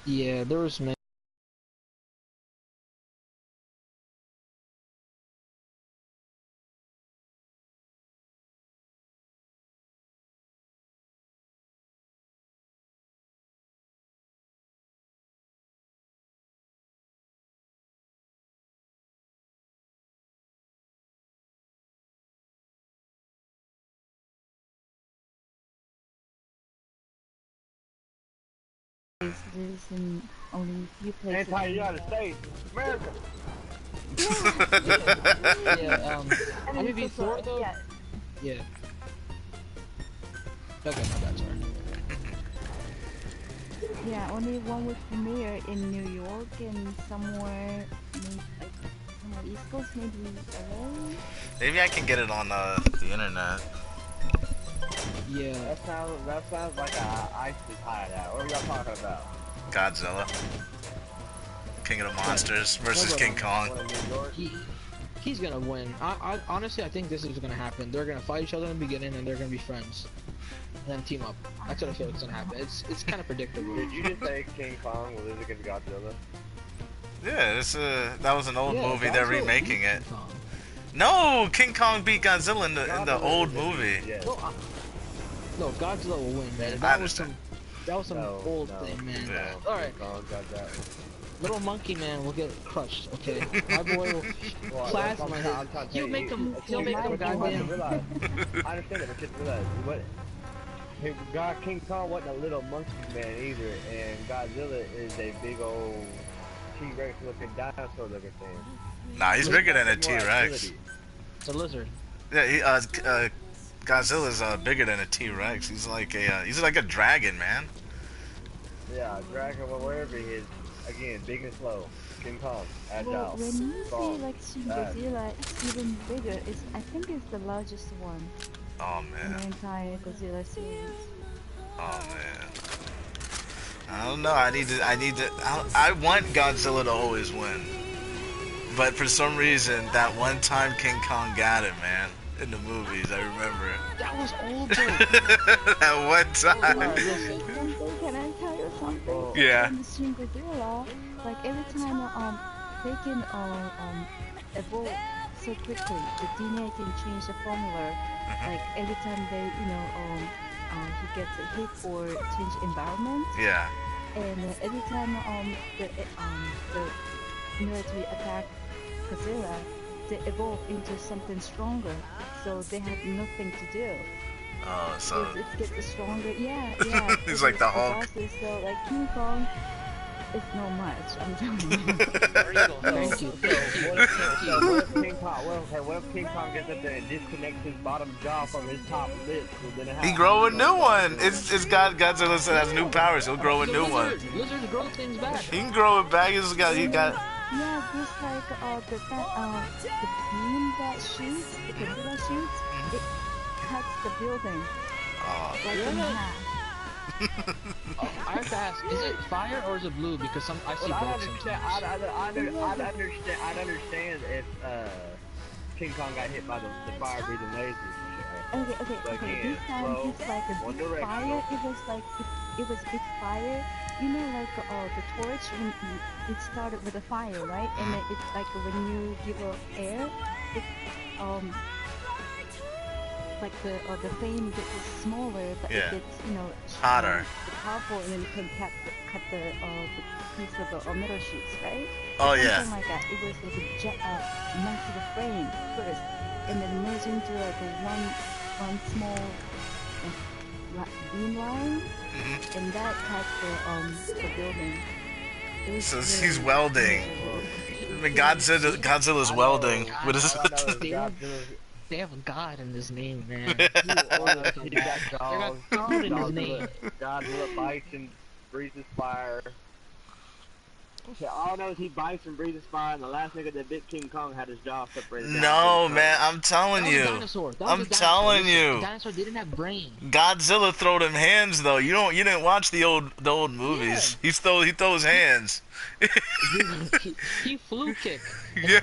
Yeah, there was many. There's in only few places. Anti-United States, America. Yeah, I I mean, mean before though. yeah, Yeah. Okay, my bad, sorry. yeah, only one would premiere in New York and somewhere, maybe like somewhere East Coast, maybe LA. Maybe I can get it on the internet. Yeah. That sounds like a ISIS hideout. What are y'all talking about? Godzilla. King of the Monsters versus King Kong. One in New York? He's gonna win. I honestly, I think this is gonna happen. They're gonna fight each other in the beginning, and they're gonna be friends, and then team up. That's what I feel like is gonna happen. It's kind of predictable. Did you just say King Kong was this against Godzilla? Yeah, that was an old movie. They're Godzilla remaking beat it. King Kong. No, King Kong beat Godzilla in the old movie. Yes. No, Godzilla will win, man. I That was understand. some old thing, man. Yeah. All right, King Kong got that one. little monkey man will get crushed. Okay, my boy will plasma his. I'm trying to He'll tell make you, him. He'll make him goddamn. Realize. I understand it, but just realize what. King Kong wasn't a little monkey man either, and Godzilla is a big old T-Rex looking dinosaur looking thing. Nah, he's bigger than a More T-Rex. agility. It's a lizard. Yeah, Godzilla's bigger than a T-Rex. He's like a dragon, man. Yeah, dragon or wherever he is. Again, big and slow. King Kong, agile, Well, when you strong. see like Shin Godzilla, it's even bigger. I think it's the largest one Oh in the man. entire Godzilla series. Oh man. I don't know. I want Godzilla to always win. But for some reason, that one time King Kong got it, man. In the movies, I remember. That was old, dude. That one time. Alright, listen. Can I tell you something? Yeah. In Shin Godzilla, like every time they can evolve so quickly, the DNA can change the formula. Like every time they he gets a hit or change environment, Yeah. and every time the military attack Godzilla, they evolve into something stronger, so they have nothing to do. Oh, so It gets stronger. Yeah. He's like the Hulk. bosses, so like King Kong, it's not much. I'm telling you. Thank you. What if King Kong gets up there and disconnects his bottom jaw from his top lip? So then He grow a new one. It's Godzilla has new powers. He'll grow a new one. Lizards grow things back. He can grow it back. He got. Yeah, just like the beam that shoots, the Godzilla shoots, it cuts the building like in half. I have to ask, is it fire or is it blue? Because I see Well, both sometimes. I'd understand if King Kong got hit by the fire-breathing lasers. Okay. This time it's like a big fire. It's fire. You know, like the torch when it started with a fire, right? And then it's like when you give air, it like the flame gets smaller, but it gets hotter, powerful, and then you can cut the piece of the metal sheets, right? Oh yeah. Something like that. It was like a massive frame first, and then merged into like one small beam line, and that cut the building. So he's welding. I mean, Godzilla's welding with his. They have a god in his name, man. He got God in his name. Godzilla bites and breathes fire. All I know is he bites and breathes fire, and the last nigga that bit King Kong had his jaw separated. No, man, I'm telling you. I'm telling you. The dinosaur didn't have brain. Godzilla throwed him hands though. You didn't watch the old movies. Yeah. He throws hands. he flew kick. Yeah,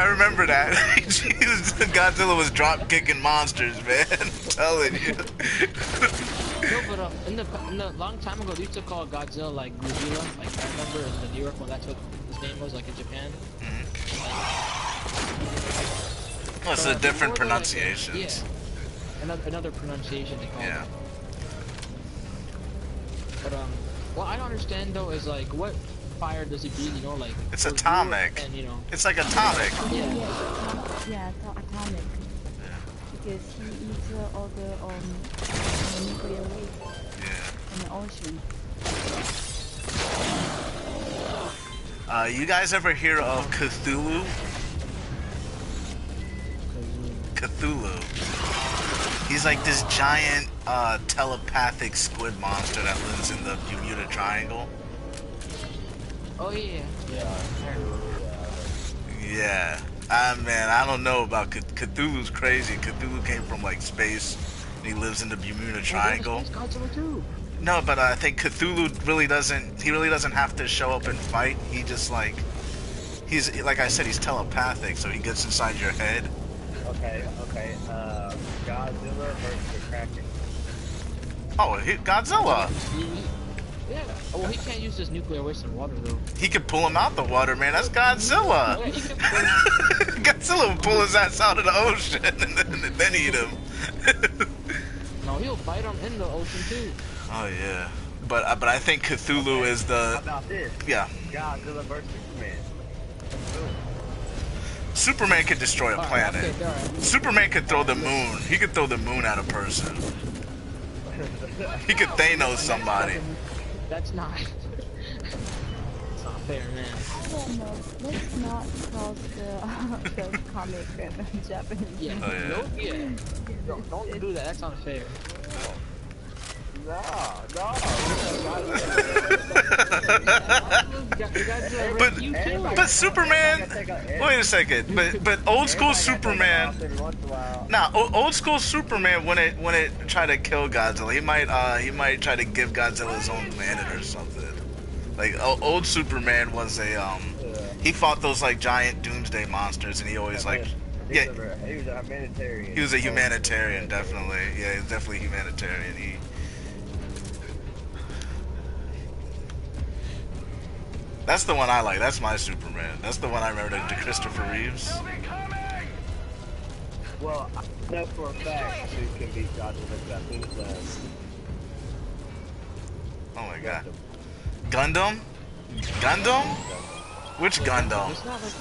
I remember that. Godzilla was drop kicking monsters, man. I'm telling you. No, but in the long time ago, they used to call Godzilla like Godzilla. Like I remember in the New York one, that's what his name was, like in Japan. Well, it's a different pronunciation. Yeah, another pronunciation they call it. But what I don't understand though is like what fire does he breathe? You know, like it's atomic. And it's like atomic. Yeah, atomic. Because he eats all the nuclear waste in the ocean. You guys ever hear of Cthulhu? Cthulhu. He's like this giant telepathic squid monster that lives in the Bermuda Triangle. Oh yeah. Yeah. Man, I don't know about Cthulhu's crazy. Cthulhu came from like space, and he lives in the Bermuda Triangle. Godzilla too. No, but I think Cthulhu really doesn't have to show up and fight. He just he's like I said, he's telepathic, so he gets inside your head. Okay. Godzilla versus the Kraken. Oh, Godzilla. Yeah. Oh, well, he can't use this nuclear waste in water though. He can pull him out the water, man. That's Godzilla. Yeah, Godzilla will pull his ass out of the ocean and then eat him. No, he'll bite him in the ocean too. Oh yeah, but I think Cthulhu is the. How about this? Yeah. Godzilla versus Superman. Superman could destroy a planet. Okay, right. Superman could throw the moon. He could throw the moon at a person. He could Thanos somebody. That's not. It's not fair, man. I don't know. Let's not cross the comic and Japanese. Yeah. Oh, yeah. No, yeah. Don't do that. That's unfair. But Superman. Wait a second. But old school Superman. Nah, old school Superman when it tried to kill Godzilla, he might try to give Godzilla his own planet or something. Like old Superman was he fought those like giant doomsday monsters, and he always he was a humanitarian. He was a humanitarian, definitely. Yeah, he's definitely humanitarian. That's the one I like. That's my Superman. That's the one I remember, the Christopher Reeves. Well, I know for a fact who can beat Godzilla. I think it's Oh my god. Gundam? Gundam? Which Gundam? It's not like.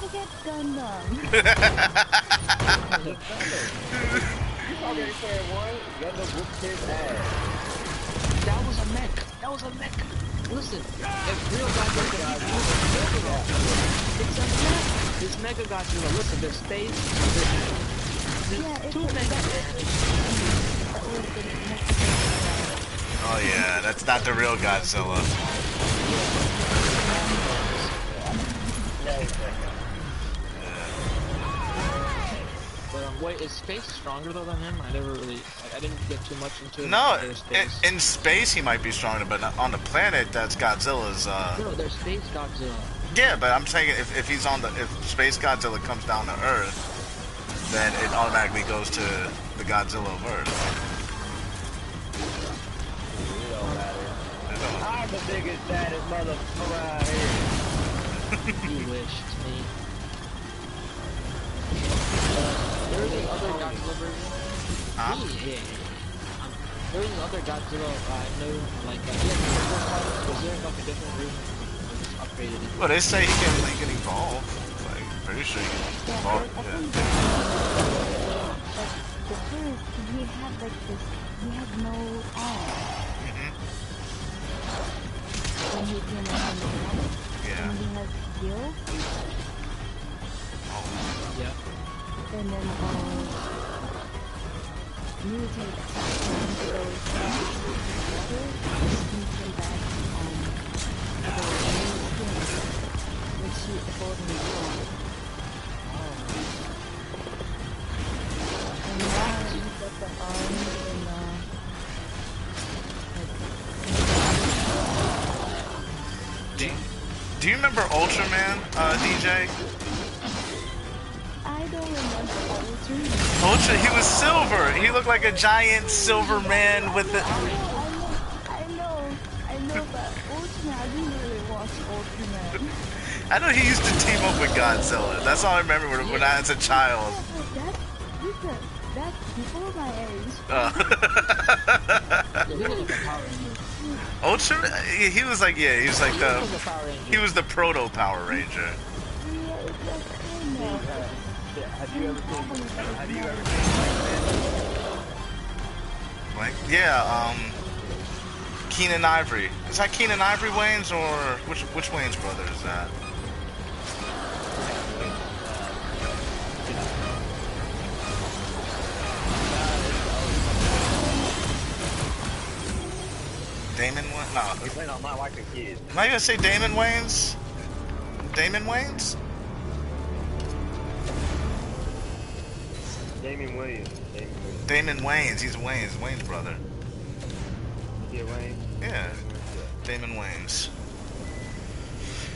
Look at Gundam. You already said one. Gundam whooped his ass. That was a mech. That was a mech. Listen, if real Godzilla can beat it's a mech. This Mega Godzilla. Listen, there's space. There's two mega. Oh yeah, that's not the real Godzilla. Wait, is Space stronger though than him? I never really, I didn't get too much into it. No, in space he might be stronger, but on the planet that's Godzilla's. No, there's Space Godzilla. Yeah, but I'm saying if he's on if Space Godzilla comes down to Earth, then it automatically goes to the Godzilla of Earth. It don't matter. I'm the biggest, baddest motherfucker around here. You wish to me. There's the other Godzilla version. Huh? Yeah. There's another Godzilla I know, like, was there like a different version? Or just upgraded it? Well, they say he can evolve. Like, pretty sure he can evolve. Yeah. The first, he had like this, he had no arm. When he came out from the planet. Yeah. And he has gills. Oh. Yeah. And then mutate into those water, he came back the new skin, which he evolved and now he's got the arms and Do you remember Ultraman, DJ? I don't remember Ultra, he was silver. He looked like a giant silver man with the. I know, but Ultraman, I didn't really watch Ultraman. I know he used to team up with Godzilla. That's all I remember when I was a child. That's before my age. Ultra, he was like, yeah, he was like he was the proto Power Ranger. Have you ever seen Like, yeah, Keenan Ivory. Is that Keenan Ivory Wayans or which Wayans brother is that? Damon Wayans? No. He's playing on my wife and kids. Am I gonna say Damon Wayans? Damon Wayans? Damon Williams. Damon Wayans. He's Wayne's brother. Yeah, Wayne. Yeah. Damon Wayans.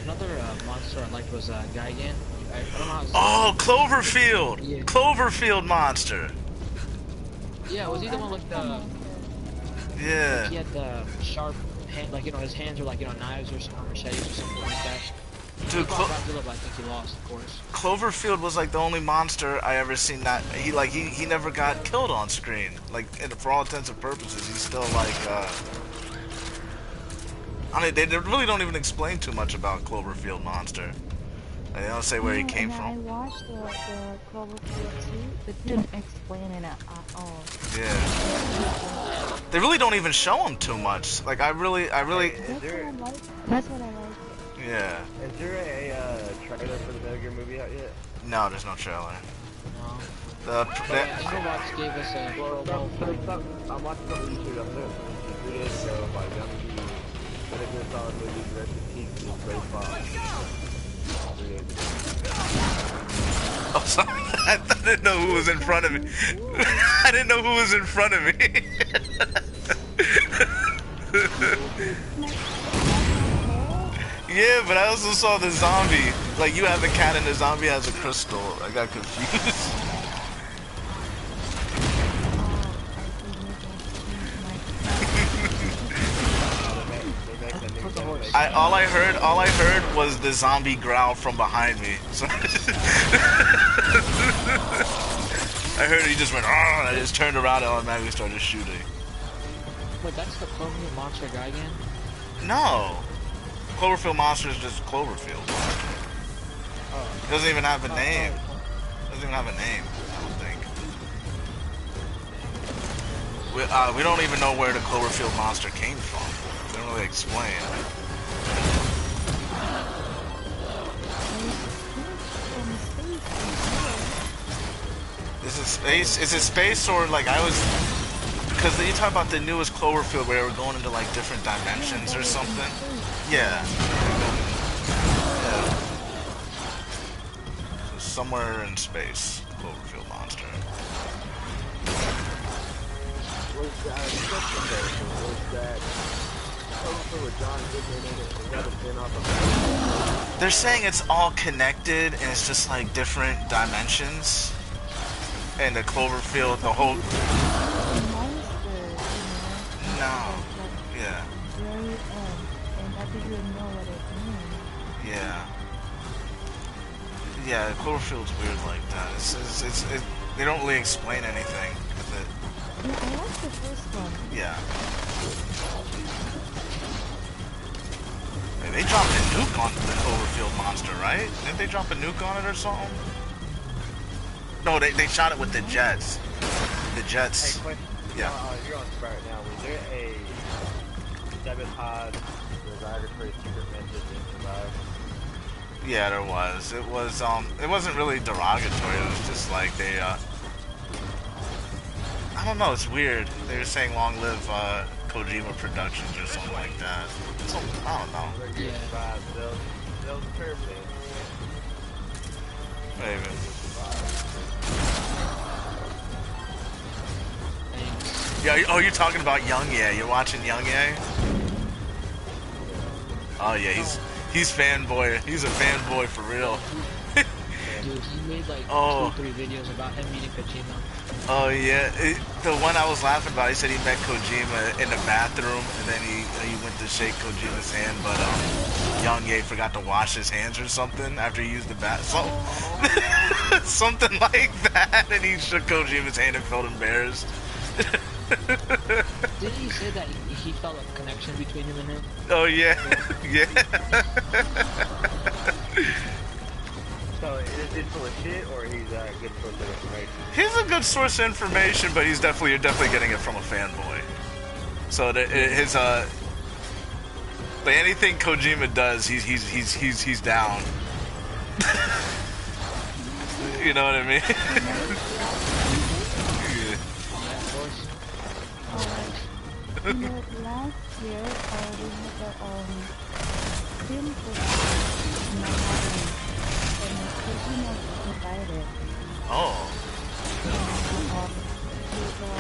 Another monster I liked was Gigan. I don't know how to say Oh, Cloverfield! Yeah. Cloverfield monster! Yeah, was he the one with the... Yeah. He had the sharp hand, like, you know, his hands were like, you know, knives or something, machetes or something like that. Dude, He fought Godzilla, but I think he lost, of course. Cloverfield was like the only monster I ever seen that he never got killed on screen. Like, for all intents and purposes, he's still like I mean, they really don't even explain too much about Cloverfield monster. They don't say where he came from. I watched the Cloverfield 2, but didn't explain it at all. Yeah. They really don't even show him too much. Like, I really. That's what I like. Yeah. Is there a trailer for the Metal Gear movie out yet? No, there's no trailer. No. The Overwatch gave us a... I'm watching some YouTube on this. 3 days ago by Young G. Metal Gear Solid movies, Rest in Peace, and Ray Fox. 3 days ago. Oh, sorry. I didn't know who was in front of me. I didn't know who was in front of me. Yeah, but I also saw the zombie. Like, you have a cat and the zombie has a crystal. I got confused. All I heard was the zombie growl from behind me. So I heard he just went, "Argh," and I just turned around and automatically started shooting. Wait, that's the Cloverfield monster Gigan? No. Cloverfield monster is just Cloverfield. It doesn't even have a name. Doesn't even have a name, I don't think. We don't even know where the Cloverfield monster came from. They don't really explain. Is it space? Is it space or like I was? Because you talk about the newest Cloverfield where we're going into like different dimensions or something. Yeah. Yeah. So somewhere in space, Cloverfield monster. Was that Cloverfield with John Goodman in it? Was that a spin-off of They're saying it's all connected and it's just like different dimensions. And the Cloverfield, the whole. No. Yeah. Yeah. Yeah, Cloverfield's weird like that. They don't really explain anything with it. Yeah, I like the first one. Yeah. Hey, they dropped a nuke on the Cloverfield monster, right? Didn't they drop a nuke on it or something? No, they shot it with the jets. The jets. Hey, question. Yeah. You're on Spark now. Was there a sabotage derogatory secret message in Survive? Yeah, there was. It wasn't really derogatory. It was just like they, I don't know, it's weird. They were saying long live, Kojima Productions or something like that. So, I don't know. Yeah. They'll perfect. Maybe. Thanks. Yeah, oh, you're talking about Young Ye. You're watching Young Ye? Oh yeah, he's fanboy. He's a fanboy for real. Dude, he made like 2-3 videos about him meeting Kojima. Oh yeah, the one I was laughing about. He said he met Kojima in the bathroom, and then he went to shake Kojima's hand, but Young Ye forgot to wash his hands or something after he used the bath. Something like that, and he shook Kojima's hand and felt embarrassed. Didn't he say that he felt a connection between him and him? Oh yeah, yeah. So is it full of shit, or he's a good source of information? He's a good source of information, but you're definitely getting it from a fanboy. So like anything Kojima does, he's down. You know what I mean? Yeah, of course. Last year, we had a film festival in Manhattan, and Kojima was invited. Oh. The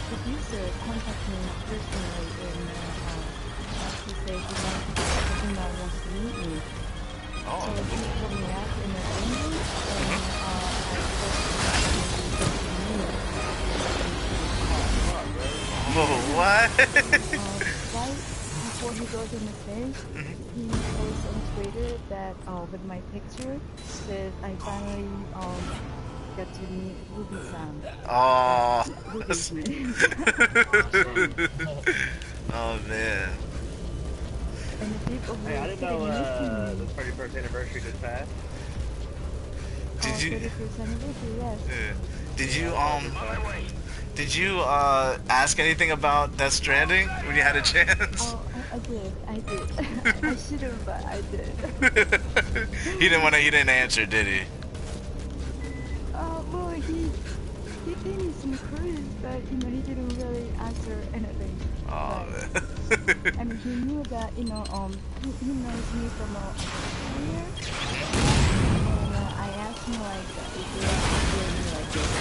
producer contacted me personally, and he said Kojima wants to meet me. Oh. So he told me out in the venue, and I spoke to him. Whoa, what? Right before he goes on the stage, he posts on Twitter that with my picture says I finally got to meet Ruby-san. Oh. Ruby's name. Oh man. And the people who Hey, I were didn't sitting know next to the me. 31st anniversary just passed. Did you? 31st anniversary, yes. Yeah. Did you ask anything about Death Stranding when you had a chance? Oh, I did. I shouldn't, but I did. He didn't answer, did he? Well, he gave me some clues, but he didn't really answer anything. Oh But, man. I mean, he knew that he knows me from earlier. And I asked him like if he was like this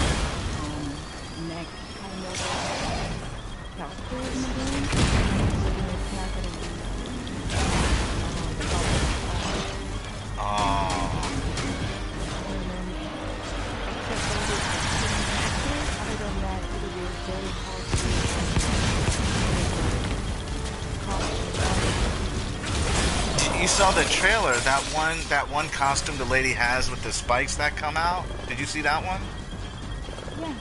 neck kind of character in the game. So it's not gonna be the problem. Oh. And then except for this actor, other than that, it will be very hard to You saw the trailer, that one costume the lady has with the spikes that come out? Did you see that one? yeah.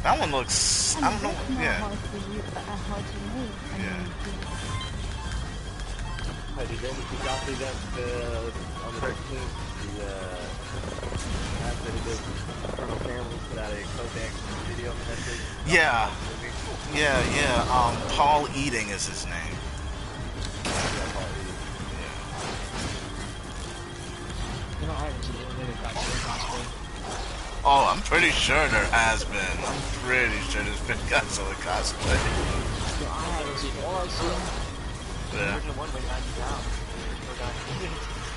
That one looks, I don't know, That's not yeah. hard to use, hard to make. I Yeah. mean, Did y'all see that on the 13th? After the Colonel Cameron put out a Kodak video message. Yeah. Yeah. Paul Eating is his name. You know, I haven't seen any of Godzilla cosplay. Oh, I'm pretty sure there has been. I'm pretty sure there's been Godzilla cosplay. No, I haven't seen. All I've seen. Yeah. Original one went 90 pounds.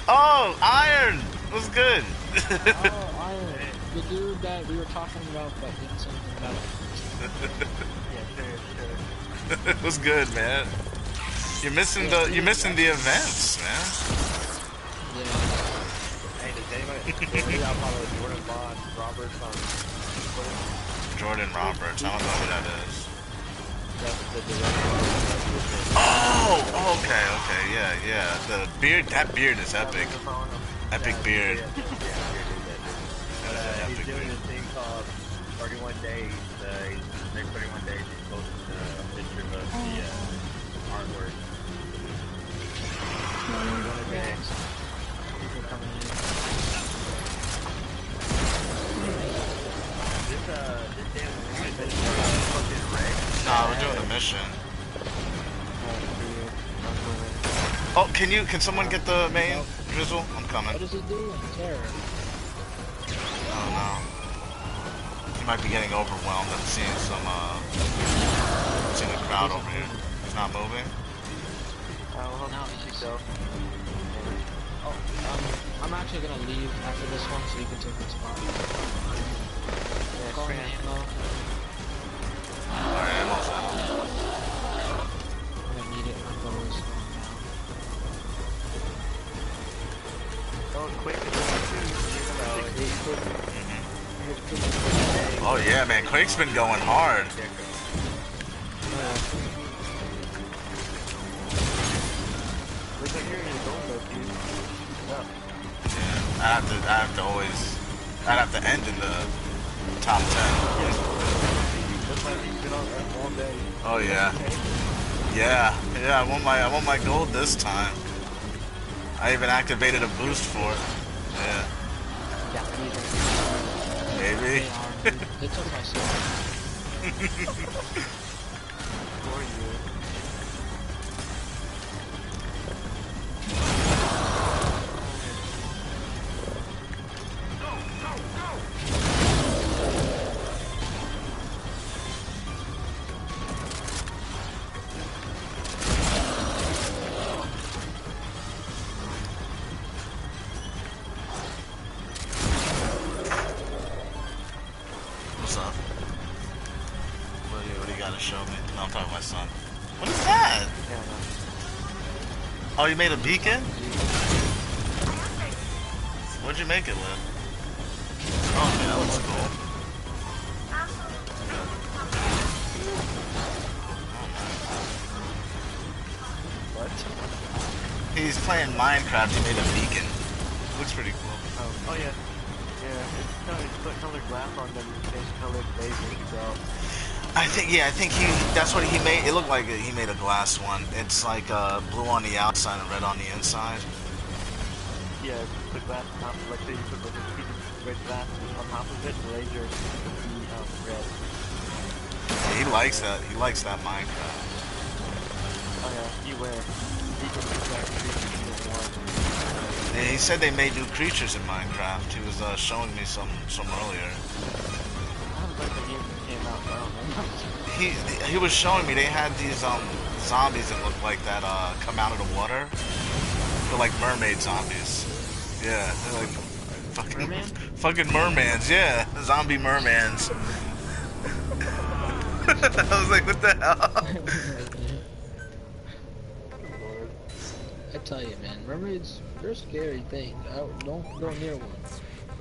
Oh, Iron was good. Oh, Iron. The dude that we were talking about, but didn't say anything about it. Yeah, sure. It was good, man. You're missing the events, man. Yeah. Hey, does anybody y'all follow Jordan Bond Roberts on Twitter? Jordan Roberts. I don't know who that is. That's the director. Oh, okay, yeah. The beard, that beard is epic. Epic beard. He's doing this thing called 31 Days. Next 31 days, he's posting a picture of the artwork. This damn thing fucking red. Nah, we're doing a mission. Oh, can someone get the main drizzle? I'm coming. What is he doing? Terror. Oh no. He might be getting overwhelmed. I'm seeing seeing a crowd over here. He's not moving. Now he's so. Oh, I'm actually gonna leave after this one so you can take my spot. Yeah, call me ammo. Alright, I'm all set. I'm gonna need it. My bow is going down. Oh, quick. Oh yeah, man, Quake's been going hard. Yeah, I'd have to end in the top 10. Oh yeah. Yeah, I want my gold this time. I even activated a boost for it. Yeah. Maybe. They took my sword. What's up? What do you gotta show me? No, I'm talking to my son. What is that? Oh, you made a beacon? What'd you make it with? Oh, man, that looks cool. What? He's playing Minecraft, he made a beacon. Looks pretty cool. Oh yeah. Yeah, it's put colored glass on them, it's colored lasers, so. I think that's what he made. It looked like he made a glass one. It's like blue on the outside and red on the inside. Yeah, the glass on top, like they put like a piece of red glass on top of it, the laser would be red. Yeah, he likes that. He likes that Minecraft. Oh yeah, beware. He can attract creatures you don't want. Yeah, he said they made new creatures in Minecraft. He was showing me some earlier. I haven't played the game that came out, so I don't know. He was showing me they had these zombies that look like that come out of the water. They're like mermaid zombies. Yeah, they're like fucking mermans. Yeah, zombie mermans. I was like, what the hell? I tell you, man, mermaids, they're a scary thing. Don't go near one.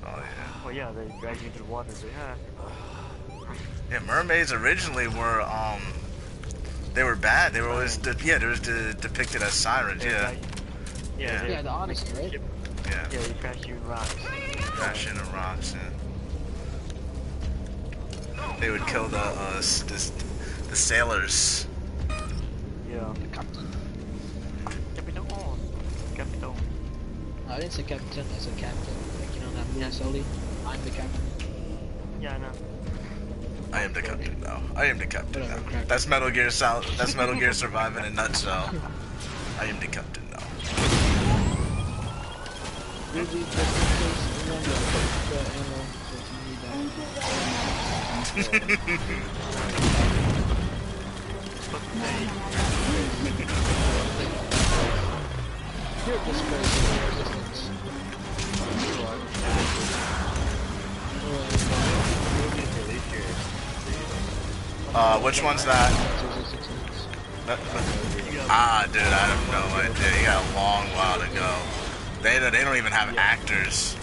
Oh yeah. Well, yeah, they drag you into the water, so yeah. Yeah, mermaids originally were they were bad. They were always depicted as sirens. Yeah. Yeah, the Odyssey, right? Yeah. Yeah, they crash you in rocks. Crash into rocks and they would kill the sailors. Yeah. The captain. Captain. I didn't say captain, I said captain. Like, you know that movie, Sully? I'm the captain. Yeah, I know. I am the captain now. I am the captain now. Whatever, crack. That's Metal Gear That's Metal Gear Survive in a nutshell. I am the captain now. Here's the case, and then the ammo, so if you need that. Here, just for resistance. Which one's that? Dude, I have no idea. You got a long while to go. They don't even have actors.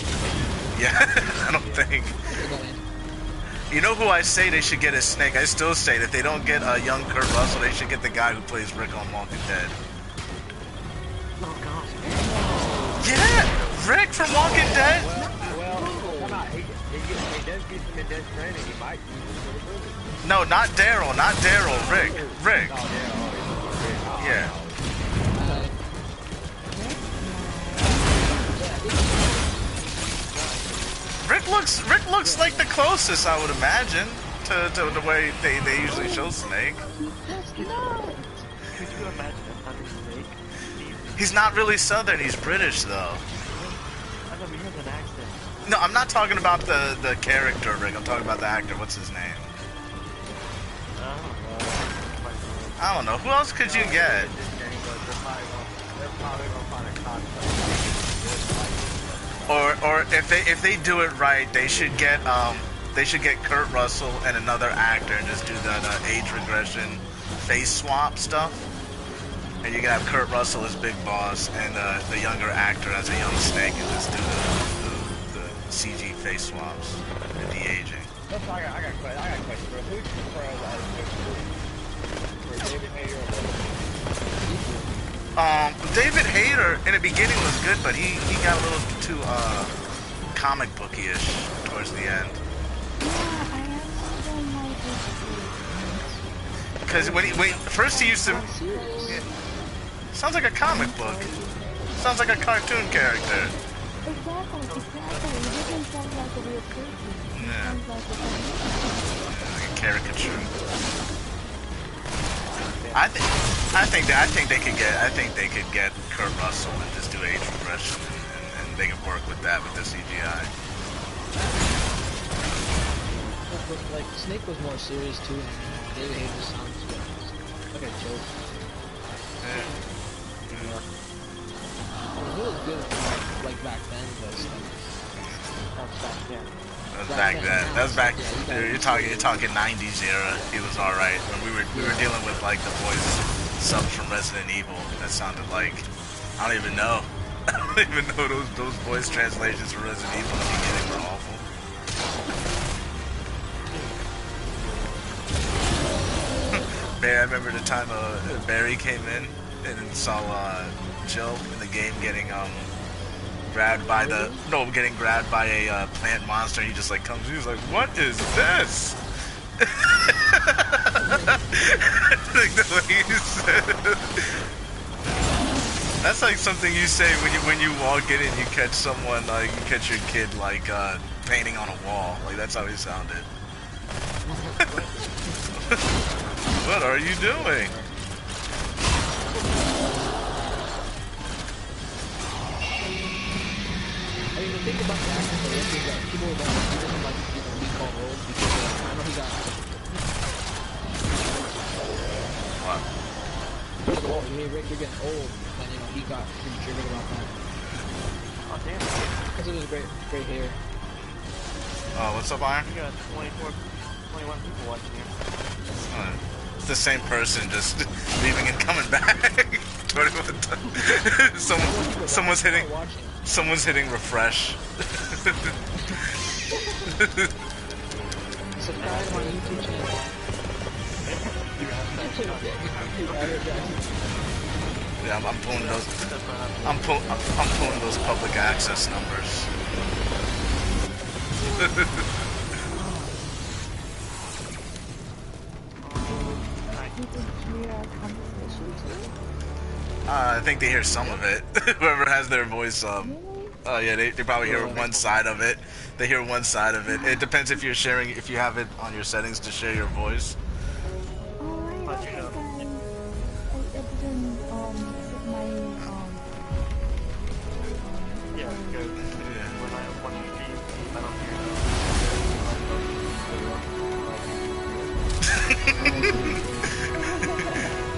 Yeah, I don't think. You know who I say they should get as Snake? I still say that if they don't get a young Kurt Russell, they should get the guy who plays Rick on Walking Dead. Oh gosh. Yeah, Rick from Walking Dead. Well, why not? He does get some intense training. He might use it for the movie. No, not Daryl. Not Daryl. Rick. Rick. Oh, yeah. Yeah. Rick looks like the closest, I would imagine, to the way they usually show Snake. Could you imagine having Snake? He's not really Southern. He's British, though. I know he has an accent. No, I'm not talking about the character, Rick. I'm talking about the actor. What's his name? I don't know. Who else could you get? Or if they do it right, they should get Kurt Russell and another actor and just do that age regression face swap stuff. And you can have Kurt Russell as Big Boss and the younger actor as a young Snake, and just do the CG face swaps and the aging. I got a question. Who do you prefer as David Hayter or David Hayter in the beginning was good, but he got a little too comic booky-ish towards the end. Because when first he used to, sounds like a comic book. Sounds like a cartoon character. Exactly. It doesn't sound like a real person. It Yeah. sounds like Like a caricature. I think they could get Kurt Russell and just do age regression, and they could work with that with the CGI. But, like, Snake was more serious too, and David Hayter sounds like a joke. He was good, like, back then, but that's back then. That was back then. That was back. Dude, you're talking 90s era. He was all right when we were dealing with like the voice subs from Resident Evil. That sounded like, I don't even know. I don't even know those voice translations for Resident Evil in the beginning were awful. Barry, I remember the time Barry came in and saw Jill in the game getting grabbed by a plant monster. He just like comes. He's like, "What is this?" Like the way you said. That's like something you say when you walk in and you catch someone, like you catch your kid like painting on a wall. Like that's how he sounded. What are you doing? I mean, the thing about the actor for Rick is that people don't, he doesn't like, be called old because I know he got. What? Oh, hey Rick, you're getting old, and he got pretty triggered about that. Oh damn! Because of his great hair. Oh, what's up, Iron? We got 21 people watching here. It's the same person, just leaving and coming back. Someone's hitting refresh. Subscribe to my YouTube channel. Yeah, I'm pulling those. I'm pulling those public access numbers. I think they hear some of it. Whoever has their voice Really? Oh yeah, they probably hear Yeah. one side of it. They hear one side of it. It depends if you're sharing, if you have it on your settings to share your voice. Oh, I But don't you know, think I didn't set my yeah, because Yeah. when you stream, I don't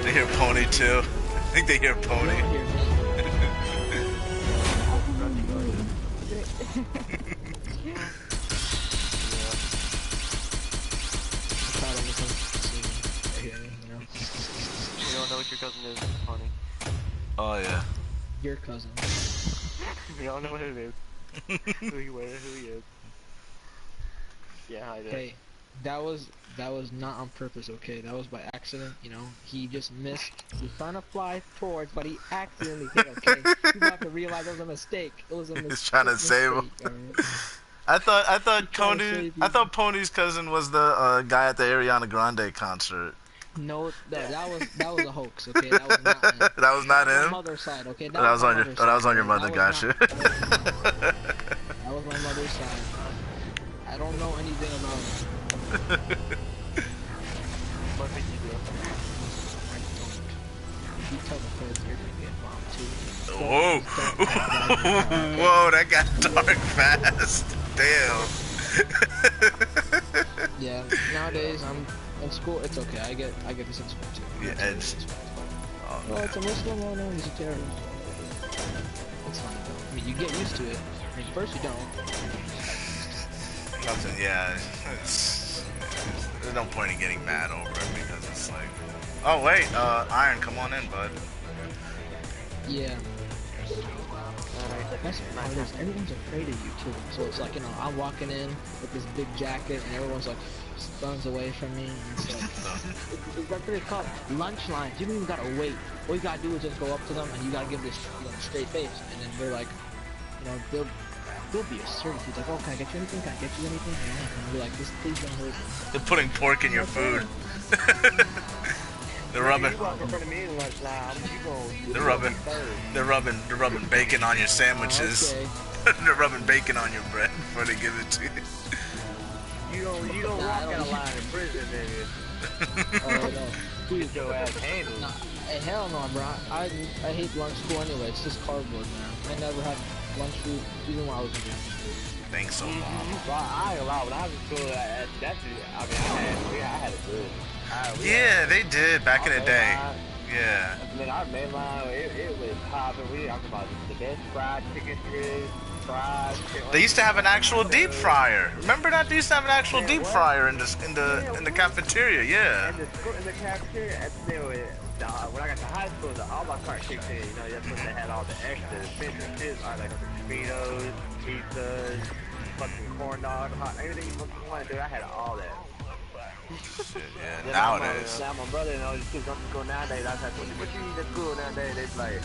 They hear Pony too. I think they hear You Pony. don't hear me. Proud of me for seeing me, you know. you don't know what your cousin is, honey. Oh yeah. Your cousin. You don't know what it is. who he is. Yeah, hi there. Hey, that was not on purpose, okay? That was by accident, you know. He just missed. He was trying to fly towards, but he accidentally hit. Okay, you have to realize it was a mistake. It was a He's trying to save him. alright? I thought trying to Pony. save I you. thought Pony's cousin was the guy at the Ariana Grande concert. No, that was a hoax. Okay, that was not him. That was not My him. mother's side. Okay, That was my on your. mother's Oh, that was side, on your okay? mother. That was Gotcha. not- That was my mother's side. I don't know anything about him. What think you do? I don't. You tell the feds you're gonna get bombed too. Whoa! Don't- Whoa! That got dark fast. Damn. Yeah, nowadays I'm in school. It's okay. I get this in school too. Yeah, Edge. Oh, Well, man. it's a Muslim. Oh no, he's a terrorist. It's fine though. I mean, you get used to it. I mean, first you don't. Nothing. Yeah. There's no point in getting mad over it because it's like. Oh wait, Iron, come on in, bud. Yeah. That's the part is everyone's afraid of you too. So it's like, you know, I'm walking in with this big jacket and everyone's like stuns away from me. And it's like, that's what it's called. Lunch lines. You don't even gotta wait. All you gotta do is just go up to them and you gotta give this, you know, straight face. And then they're like, you know, they'll be assertive. He's like, oh, can I get you anything? Can I get you anything? And you're like, this, please don't hurt me. They're putting pork in your food. They're rubbing. You walk in front of me in lunch now. You gon' They're rubbing. They're rubbing bacon on your sandwiches. Okay. They're rubbing bacon on your bread before they give it to you. You don't Nah, I walk don't out of eat- line in prison, nigga. Oh, no. Get your ass handled. Nah, hey, hell no, bro. I hate lunch school anyway. It's just cardboard, man. I never had lunch food even when I was in jail. Thanks so long. Well, I ain't allowed. When I was in school, that's I had it good. Yeah, they did back in the day. Yeah. Man, our main line, it was popping. We talking about the best fried chicken strips, fried chicken. They used to have an actual deep fryer. Remember that? They used to have an actual deep fryer in the cafeteria. Yeah. In the cafeteria, and then when I got to high school, all my cart kicked in. You know, that's when they had all the extra expensive shit, like Speedos, pizzas, fucking corn dogs, everything you fucking want to do. I had all that. Shit, yeah. Then Nowadays. Now my brother and all these kids come to school nowadays. I was like, what you eat at school nowadays? They be like,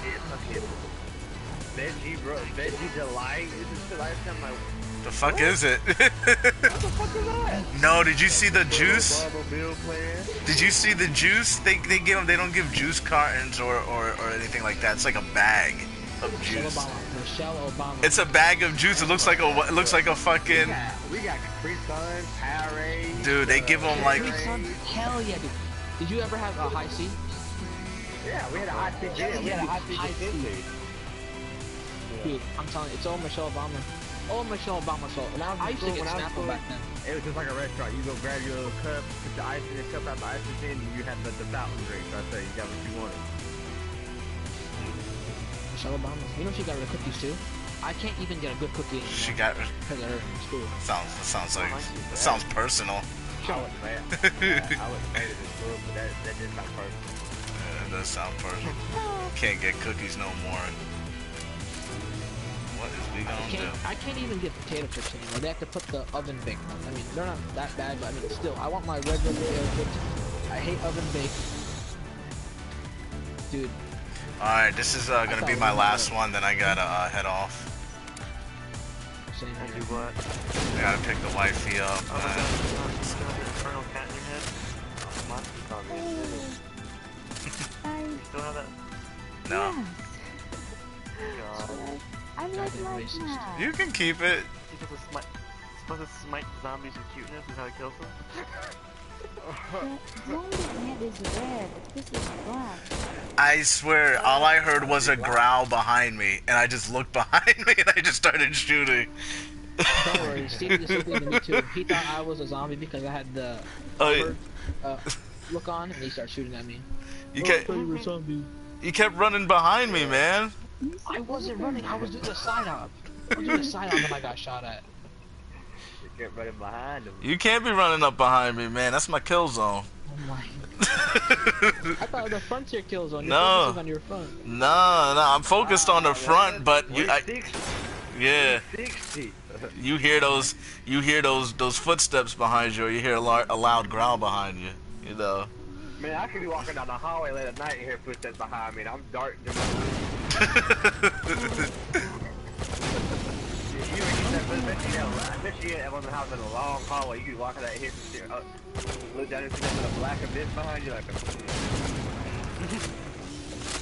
yeah, fucking veggie delight. This is shit like I'm like, The fuck is it? what the fuck is that? No, did you see the juice? Bubble Bill plan. Did you see the juice? They give them. They don't give juice cartons or anything like that. It's like a bag of Michelle juice. Obama. Michelle Obama. It's a bag of juice. It looks like a fucking. We got Capri Sun, Powerade. Dude, they give them like. Hell yeah, dude. Did you ever have a high C? Yeah, we had a high tea. Yeah, we had a high tea. High tea. Dude, I'm telling you, it's all Michelle Obama. All Michelle Obama salt. I used to get Snapple back then. It was just like a restaurant. You go grab your little cup, put the ice in the cup, out the ice is in, and you had the fountain drink. So I say you got what you wanted. Michelle Obama. You know she got rid of cookies too? I can't even get a good cookie anymore. She got. Because of her in school. Sounds like. It sounds personal. I was mad. I was mad at this school, but that didn't sound personal. Yeah, it does sound personal. Can't get cookies no more. What is we gonna do? I can't even get potato chips anymore. They have to put the oven baked one. I mean, they're not that bad, but I mean, still, I want my regular potato chips. I hate oven baked. Dude. Alright, this is gonna be my last one. Then I gotta head off. Same And here. do what? I gotta pick the wifey up. Oh my god, it's gonna be an infernal cat in your head. What? I You still have that? No. yes. God. I I like that. You can keep it. He's supposed to smite zombies with cuteness is how he kills them. The zombie's head is red. This is black. I swear, all I heard was a growl behind me, and I just looked behind me and I just started shooting. Don't worry, Steve just looked at me too. He thought I was a zombie because I had the look on, and he started shooting at me. You I thought you were a zombie. kept running behind me, man. I wasn't running. I was doing a side hop. I was doing a side hop and I got shot at. You get running behind him. You can't be running up behind me, man. That's my kill zone. Oh my. I thought the frontier kill zone. You're No. focusing on your front. No, I'm focused on the front, but yeah, 60. you hear those footsteps behind you, or you hear a loud growl behind you. You know. Man, I could be walking down the hallway late at night and hear footsteps behind me, and I'm darting to my Michigan, everyone's house in a long hallway. You could walk in that here and see, look down and see that little black abyss behind you, like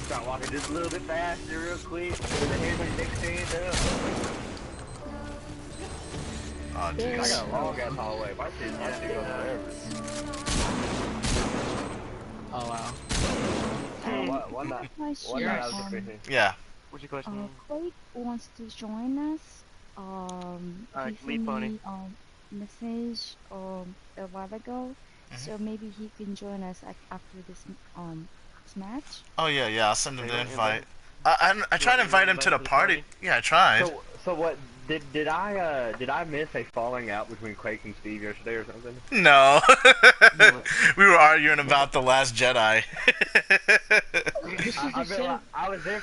start walking just a little bit faster, real quick. With the hands on your neck, stand up. Oh, I jeez. got a long ass hallway. My shit goes forever. Oh wow. One night I was fishing. Yeah. What's your question? Quake wants to join us. He lead sent pony. me message a while ago, so maybe he can join us after this match. Oh yeah. I'll send him the Yeah, invite. I tried to invite him to the party. Yeah, I tried. So what? Did I miss a falling out between Quake and Steve yesterday or something? No. We were arguing about The Last Jedi. I was there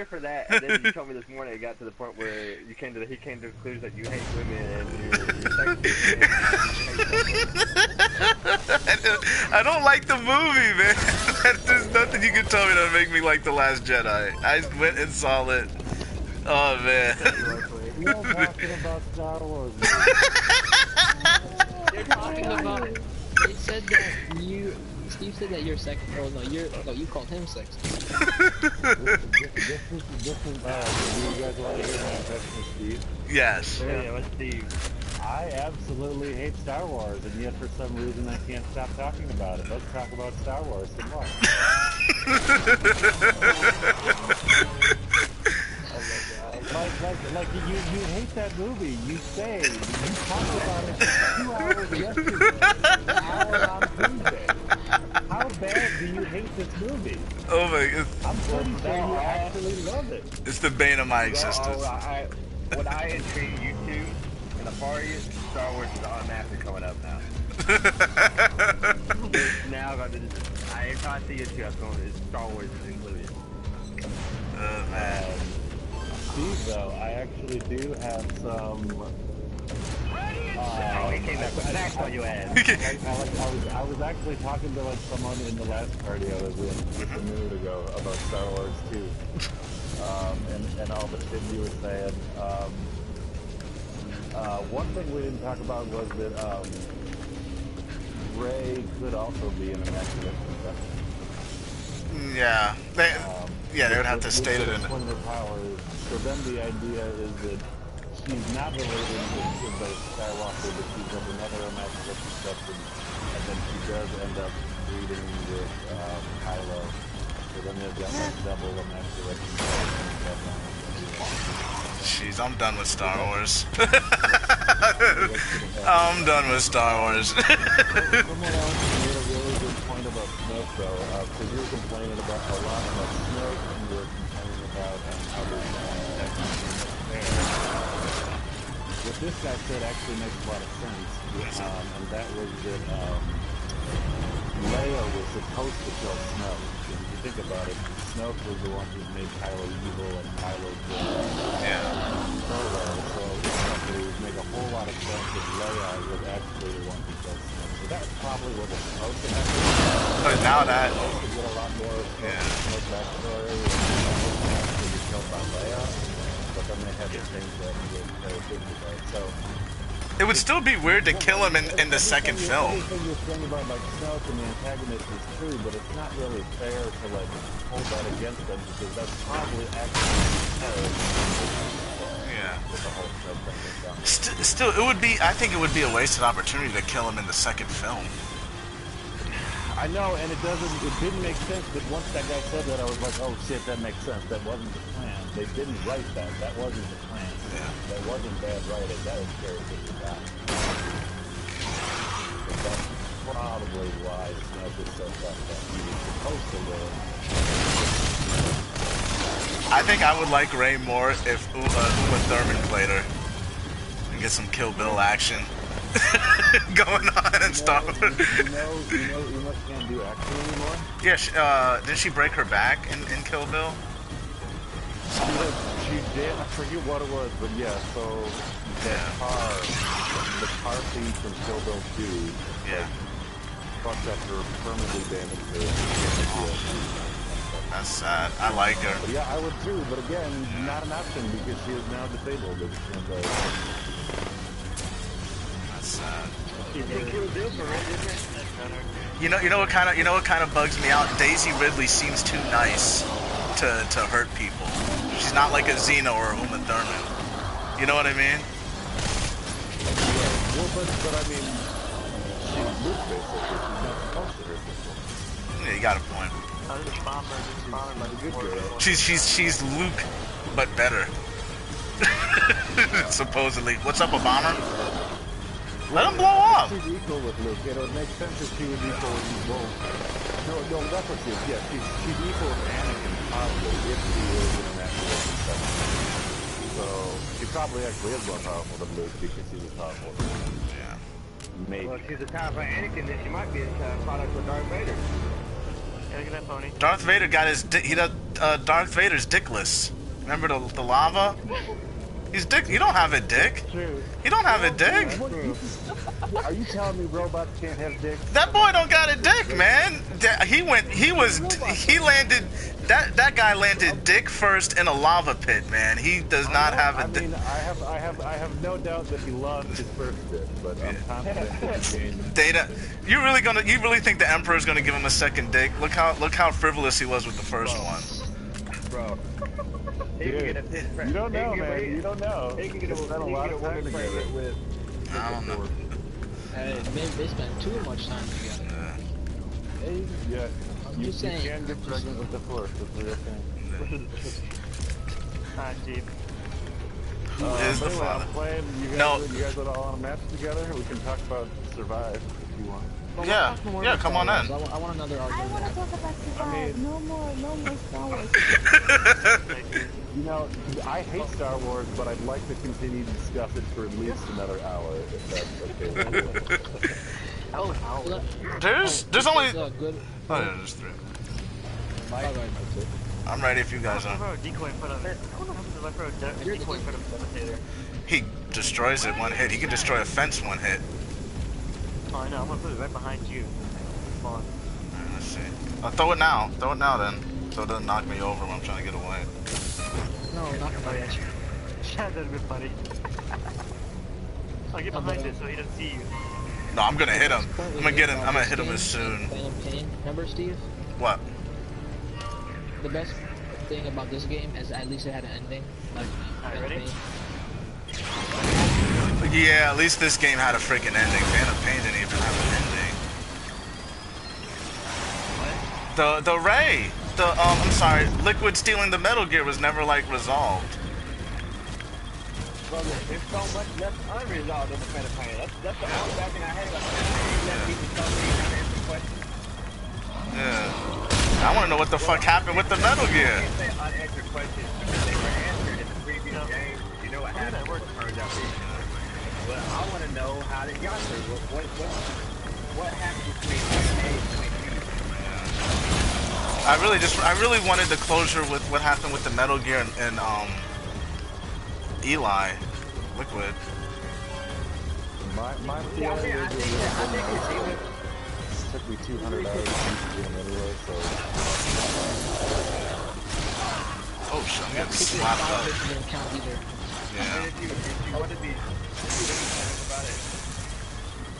for that, and then you told me this morning it got to the point where he came to the conclusion that you hate women and you're I don't like the movie, man. There's nothing you can tell me that'll make me like The Last Jedi. I went and saw it. Oh man. We're all talking about Star Wars. They're talking about. They said that you. Steve said that you're sexy. Oh no, you called him sexy. This is do you guys want to hear my impression of Steve? Yes. Yeah, what's Steve? I absolutely hate Star Wars, and yet for some reason I can't stop talking about it. Let's talk about Star Wars some more. Like you hate that movie. You say you talked about it for 2 hours yesterday, an hour on Tuesday. How bad do you hate this movie? Oh my god. I'm pretty sure you actually love it. It's the bane of my existence. What I intrigue you two in the party is Star Wars is automatically coming up now. Now if I see you two, I'm going. Star Wars is included. Oh man. Steve, though, I actually do have some. He came back with that's what you asked. I was actually talking to someone in the last party I was in just a minute ago about Star Wars 2, and all the shit you were saying. One thing we didn't talk about was that Rey could also be an immaculate conception. Yeah. They would have to state it in it. One of the powers. So then the idea is that she's not related to the Skywalker, but she's of another immaculate conception, and then she does end up breeding with Kylo. So then there's that double immaculate conception. Jeez, I'm done with Star Wars. I'm done with Star Wars. Someone else made a really good point about Snoke, though, because you were complaining about a lot about Snoke, and you were complaining about others. What this guy said actually makes a lot of sense, and that was that Leia was supposed to kill Snoke. If you think about it, Snoke was the one who made Kylo evil and Kylo good. Solo, so it would make a whole lot of sense that Leia was actually the one who killed Snoke. So that's probably what was supposed to happen. But now that, To get a lot more Snoke backstory and actually be killed by Leia, but then they had to change that and get Rey 50. So It would still be weird to kill him in the second film. Everything you're saying about like Snoke and the antagonist is true, but it's not really fair to like hold that against them because that's probably actually Yeah. with the whole Snoke thing. Still, it would be. I think it would be a wasted opportunity to kill him in the second film. I know, and it didn't make sense, but once that guy said that, I was like, oh shit, that makes sense. That wasn't the plan. They didn't write that. That wasn't the plan. Yeah. That wasn't bad writing. That was very good to die. But that's probably why Snoke is so fucked up. He was supposed to live. I think I would like Rey more if Uma Thurman played her and get some Kill Bill action going on and stuff. You know, Uma can't do action anymore? Yeah, didn't she break her back in Kill Bill? She did. I forget what it was, but yeah. So the car scene from Kill Bill 2. Yeah. Fucked up her, permanently damaged her. That's sad. I like her. But yeah, I would too. But again, not an option because she is now disabled. That's sad. You You know what kind of bugs me out? Daisy Ridley seems too nice to hurt people. She's not like a Xena or a Uma Thurman. You know what I mean? Yeah, well, but I mean, she's Luke basically. She's not supposed to hurt people. Yeah, you got a point. She's Luke, but better. Supposedly. What's up, Obama? Let him blow up. She's equal with Luke. It would make sense if she was equal with both. No, that's what she is. Yeah, she's equal with Anakin, probably, if she is in that relationship. So, she probably actually is more powerful than Luke because she's a powerful. Yeah. Maybe. Well, if she's a type of Anakin, then she might be a product with Darth Vader. Yeah, look at that pony. Darth Vader got his Darth Vader's dickless. Remember the lava? He's dick. You don't have a dick. True. You don't have a dick. Are you telling me robots can't have dicks? That boy don't got a dick, man. That guy landed dick first in a lava pit, man. He does not have a dick. I mean, I have no doubt that he loved his first dick, but I'm confident that he gained. Data, you really think the Emperor's gonna give him a second dick? Look how frivolous he was with the first one. Bro. Dude, you don't know, man. You don't know. He can get a spent a lot of time together. with. I don't know. Hey, maybe they spend too much time together. Hey, yeah. I'm You just saying. can get pregnant with the Force. That's the real thing. Hi, Steve. Who is the But anyway, father? I'm playing. You guys are all on a match together. We can talk about Survive if you want. Well, Yeah, let's talk more yeah, about come on Star in. Wars. I want another I argument. want to talk about Survive. mean- No more Star Wars. You know, I hate Star Wars, but I'd like to continue to discuss it for at least another hour, if that's okay with you. Oh, Well, There's only. good. Oh yeah, there's 3. Alright. I'm ready if you guys I are. throw a decoy in front of it. What happens if I throw a decoy in front of the commentator? He destroys it one hit. He can destroy a fence one hit. Oh, I know. I'm gonna put it right behind you. Come on. Alright, let's see. Throw it now. Throw it now then. So it doesn't knock me over when I'm trying to get away. No, not Oh, yeah. That'd be funny. I'll get behind it so he doesn't see you. No, I'm gonna hit him. I'm gonna get him. I'm gonna hit him as soon. Phantom Pain. Remember, Steve? What? The best thing about this game is at least it had an ending. Like, Alright, ready? Pain. Yeah, at least this game had a freaking ending. Phantom Pain didn't even have an ending. The Ray, I'm sorry, Liquid stealing the Metal Gear was never like resolved. Well, there's so much left unresolved in the Phantom Pain. That's the only back in our head. Let people tell me how to answer questions. Yeah. I want to know what the fuck happened with the Metal Gear. I can't say unanswered questions because they were answered in the previous game. You know what happened? Turns out but I want to know how they got there. What happened between A and B? I really wanted the closure with what happened with the Metal Gear and Eli, Liquid. My Yeah, feeling I is think it's even. it took me 200 hours to beat the game anyway, so... Oh shit, I'm getting Secret slapped fire up. mission didn't count either. Yeah. If you want to be honest about it,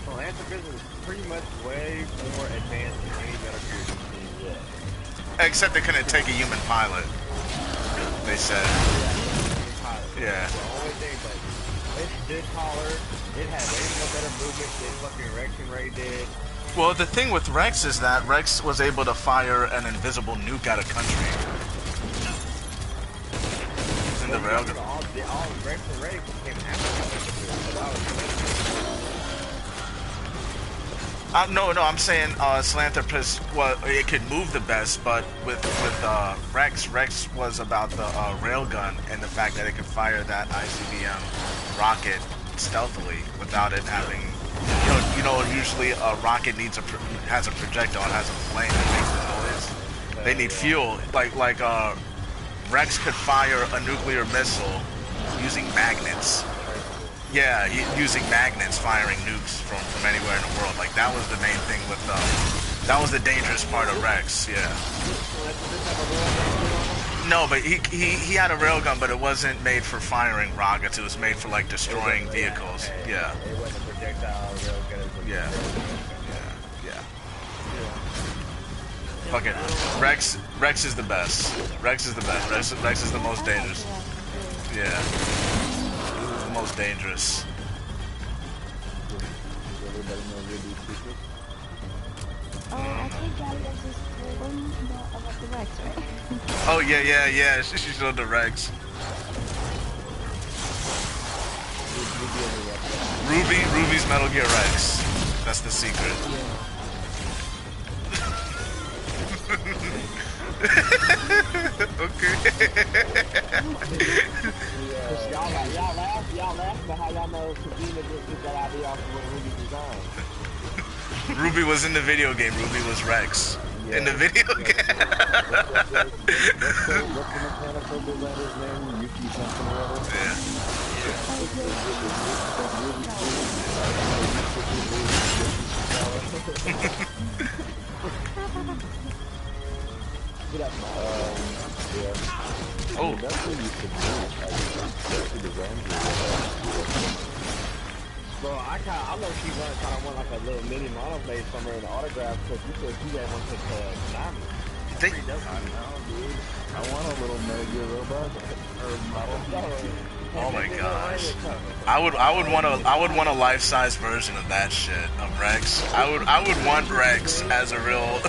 Philanthropist is pretty much way more advanced than any Metal Gear you've seen yet. Except they couldn't take a human pilot. They said. Yeah. The only thing, but it did taller. It had way more better movement than fucking Rex and Ray did. Well, the thing with Rex is that Rex was able to fire an invisible nuke at a country. In the railgun. All Rex and Ray came after. No, I'm saying Philanthropist, well, it could move the best, but with Rex was about the railgun and the fact that it could fire that ICBM rocket stealthily without it having, usually a rocket has a projectile, it has a flame that makes the noise. They need fuel, like Rex could fire a nuclear missile using magnets. Yeah, using magnets, firing nukes from anywhere in the world. Like, that was the main thing with, that was the dangerous part of Rex, yeah. No, but he had a railgun, but it wasn't made for firing rockets. It was made for, like, destroying vehicles. Yeah. It wasn't a projectile railgun. Yeah. Fuck it. Rex is the best. Rex is the best. Rex is the most dangerous. Yeah. Most dangerous. Oh, I think that was just one about the Rex, right? Oh yeah. She showed the Rex. Ruby's Metal Gear Rex. That's the secret. Okay. Y'all laugh, but how y'all know Kojima didn't get that idea off of what Ruby designed? Ruby was in the video game. Ruby was Rex. Yeah. In the video game. What's the mechanical designer's name? Yuki something or other? Yeah. Oh. That's what you could do. That's the design. Bro, I low-key kind of want like a little mini monoblade somewhere in the autograph because you could do that one to Konami. I want a little Metal Gear robot or model. Oh my gosh. I would want a life-size version of that shit of Rex. I would want Rex as a real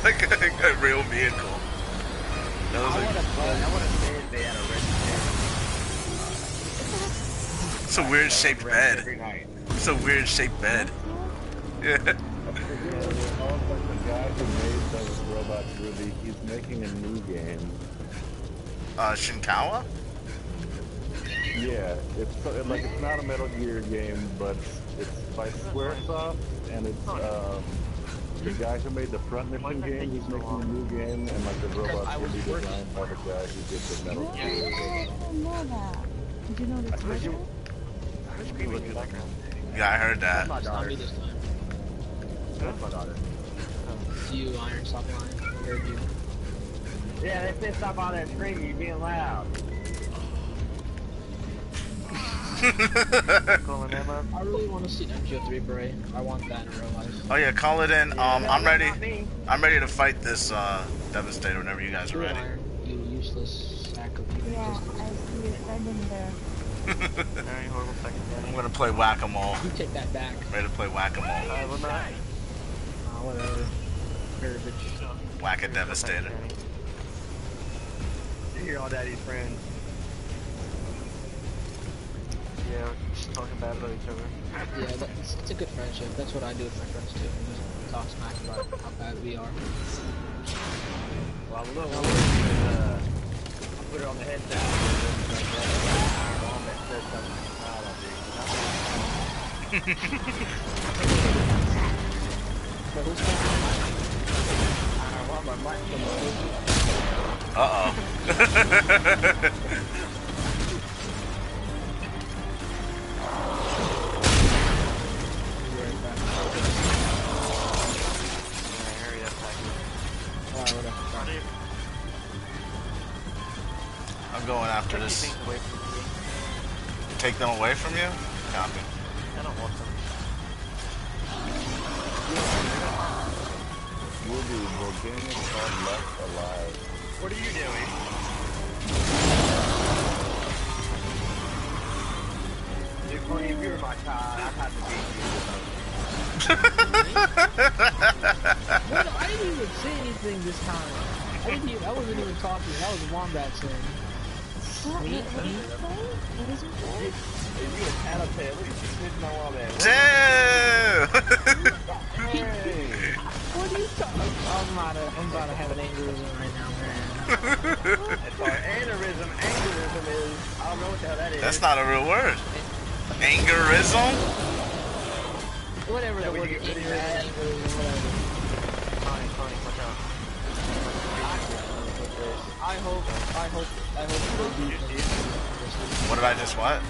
like a real vehicle. I want to say they had a Rex. It's a weird shaped bed. It's a weird shaped bed. Yeah. The guy who made those robots, Ruby, he's making a new game. Shinkawa? Yeah, it's not a Metal Gear game, but it's by Squaresoft, and it's the guy who made the Front Mission game. He's making a new game, and like the robots will be designed by the guy who did the Metal Gear. I didn't know that. Did you know this version? Yeah, I heard that. It's not me this time. That's my daughter. It's you, Iron, stop lying. I heard you. Yeah, they said stop all that screaming, you being loud. I really want to see MGO3 Beret. I want that in real life. Oh yeah, call it in. I'm ready. I'm ready to fight this Devastator whenever you guys are ready. Iron, you useless sack of human Yeah, existence. I see your friend in there. I'm gonna play whack-a-mole. You take that back. Ready to play whack-a-mole. Whatever. Garbage. Whack a Devastator. You hear all daddy's friends. Yeah, we're just talking bad about each other. Yeah, it's a good friendship. That's what I do with my friends too. We just talk smack about how bad we are. Well, look, put it on the headset. Uh-oh. I'm going after this. take them away from you? Copy. I don't want them. Will be volcanic called left alive. What are you doing? Dude, Cody, if you were my child, I'd have to beat What? I didn't even say anything this time. I wasn't even talking. That was Wombat saying. What is it playing? What is it playing? If you a tattletale, what are you sitting on all that? Damn! What are you talking? I'm about to have an aneurysm right now, man. As far as aneurysm is, I don't know what the hell that is. That's not a real word. Angerism? Whatever the word is, aneurysm, whatever. Connie, watch out. I hope they beat them. What did I just what?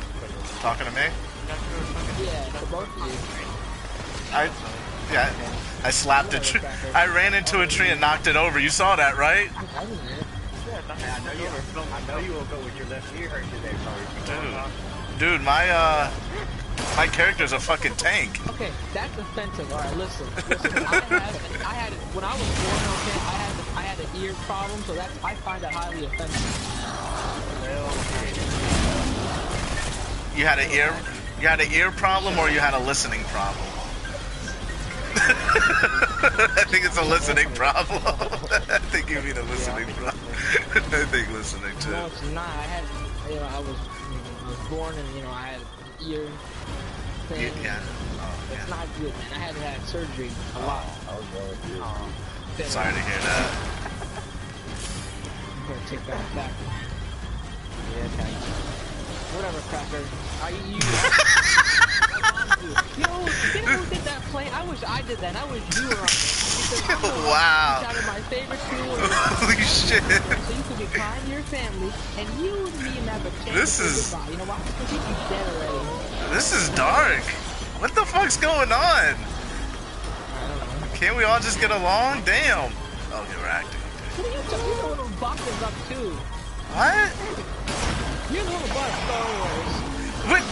Talking to me? Yeah, to both of you. I slapped a tree. I ran into a tree and knocked it over. You saw that, right? I didn't know. I know you will go with your left ear hurt today, Cody. Dude, my character's a fucking tank. Okay, that's offensive. All right, listen. I had when I was born. Okay, I had an ear problem, so I find that highly offensive. You had an ear problem, or you had a listening problem? I think it's a listening problem. I think you mean a listening problem. I think listening too. No, it's not. I was born and I had an ear thing. Yeah. It's not good, man. I had to have surgery a lot. Sorry to hear that. I'm gonna take that back. Yeah, okay. Whatever, Cracker. You know who did that play? I wish I did that. I wish you were on it. Wow. Out of my favorite two words. Holy shit. So you could be kind to your family, and you and me and have a chance This to say is- goodbye. You know why? Because you'd be dead already. This is dark. What the fuck's going on? I don't know. Can't we all just get along? Damn. Oh, you're acting. What are you talking about? You know what Buck is up to. What? You know about Star Wars. What?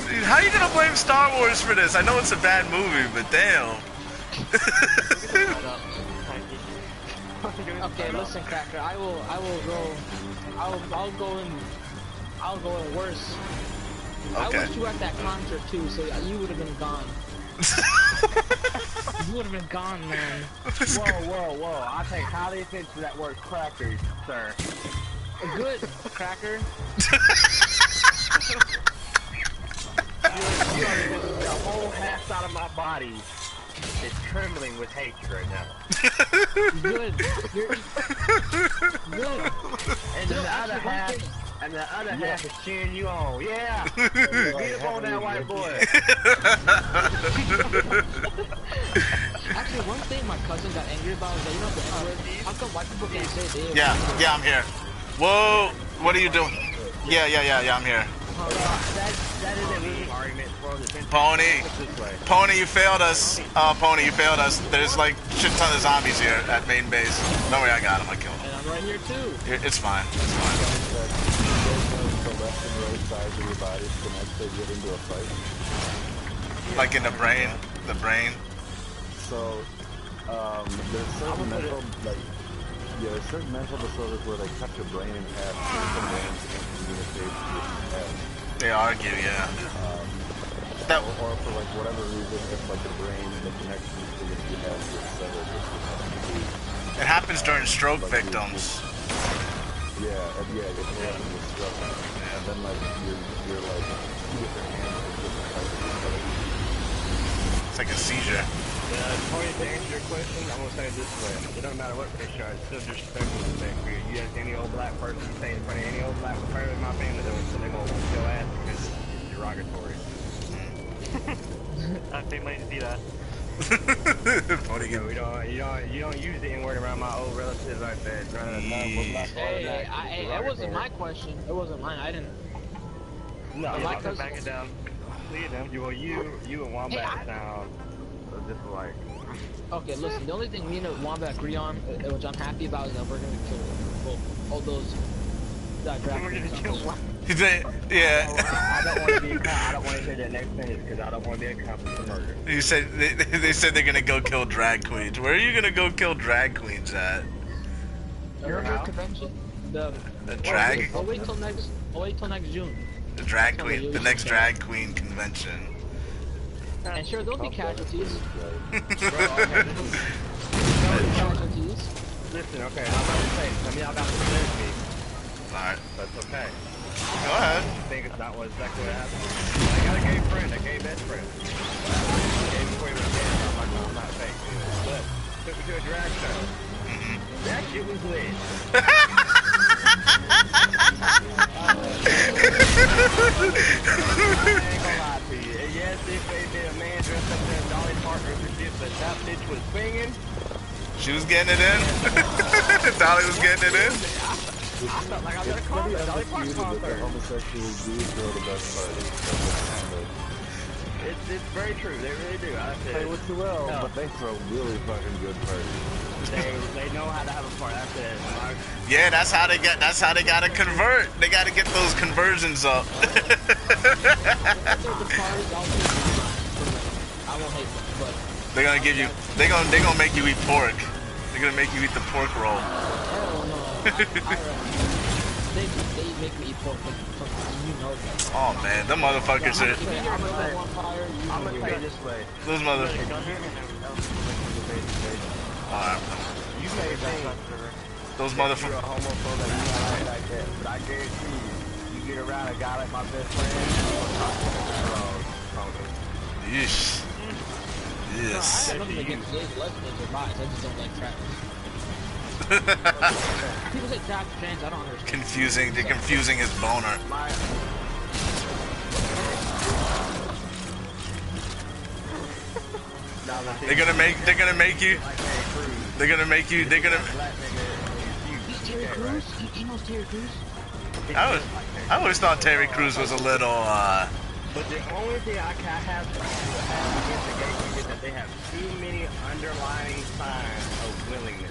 Dude, how you gonna blame Star Wars for this? I know it's a bad movie, but damn. Okay, listen, Cracker. I'll go in worse. I Okay. wish you were at that concert too, so you would have been gone. You would have been gone, man. Whoa. I take highly offense to that word cracker, sir. Good, Cracker. The whole half side of my body is trembling with hatred right now. Good. You're good. And the other half is cheering you on. Yeah! Beat up on that white boy. Actually, one thing my cousin got angry about was that, the N-word? How come white people can't say they? Yeah, I'm here. Whoa, what are you doing? Yeah, I'm here. That is a losing argument for the Pony, you failed us. Pony, you failed us. There's like shit ton of zombies here at main base. Don't worry, I got him. I killed him. And I'm right here too. It's fine. It's fine. The left and right sides of your body connect to get into a fight. Like in the brain. The brain. So, there's certain mental, there's certain mental disorders where they cut your brain in half so your brain can communicate with your head. They argue, yeah. Or for like whatever reason, if like the brain, the connections to which you have is severed, It happens during stroke victims. yeah, it can happen with stroke. And then like you're like two different hands in different parts of your body. It's like a seizure. Tony, to answer your question, I'm gonna say it this way. It don't matter what race you are, it's still disrespectful to say for you. You ask any old black person, you say in front of any old black person in my family, they're gonna whoop your ass because it's derogatory. I think might see that. Pony, You don't use the N-word around my old relatives like that. Hey, that wasn't my question. It wasn't mine. I didn't. No, my I cousin- back it down. Leave them. You and Wombat sound just like. Okay, listen. The only thing me and Wombat agree on, which I'm happy about, is that we're gonna kill all those drag We're queen gonna kill something. one. He said, yeah. I don't want to be. I don't want to hear that next sentence because I don't want to be accomplice to murder. He said they said they're gonna go kill drag queens. Where are you gonna go kill drag queens at? Your house? convention? The drag- I'll wait till next. I'll wait till next June. The drag Tell me queen, you the should next go. drag queen convention. And sure, there'll be casualties. Bro, okay, Casualties. listen, okay, I'm about to say, some of y'all got to defend me. Alright, That's okay. go ahead. I think it's not what exactly what happened. I got a gay friend, a gay best friend. Gay before he was gay, I'm not fake. But, took me to a drag show. That shit was lit. I ain't gonna lie to you. And yes, if they did a man dressed up as Dolly Parton or shit, but that bitch was singing. She was getting it in. Dolly was getting it in. I felt like I was at a concert, Dolly Parton concert. Homosexual dudes throw the best party. It's very true. They really do. I Say said, what you will, No. but they throw really fucking good parties. they know how to have a party. That's it. Yeah, that's how they gotta convert. They gotta get those conversions up. If they're the parties, I'll take them. I won't hate them, but They're gonna give you. They're gonna make you eat pork. They're gonna make you eat the pork roll. hell no. They make me eat pork, like, you know that. Oh man, them motherfuckers are. If you hear I'm a gonna- on fire, you I'm know gonna you're say it good. this way. Those mother. Alright, You may think those you're a motherfuckers. homophobe and you not like that, but I guarantee you get around a guy like my best friend, you're gonna talk to him. Yeesh. No, I Yes. have nothing against gays, lesbians, or bis. I just don't like Travis. People say Travis trans, I don't understand. Confusing. They're confusing his boner. My, They're gonna make you. like Terry Crews. They're gonna make you. They're gonna. Black nigga He's is Terry huge, Crews? He knows Terry Crews? I always thought Terry Crews was a little. But the only thing I can have against the gay community is that they have too many underlying signs of willingness.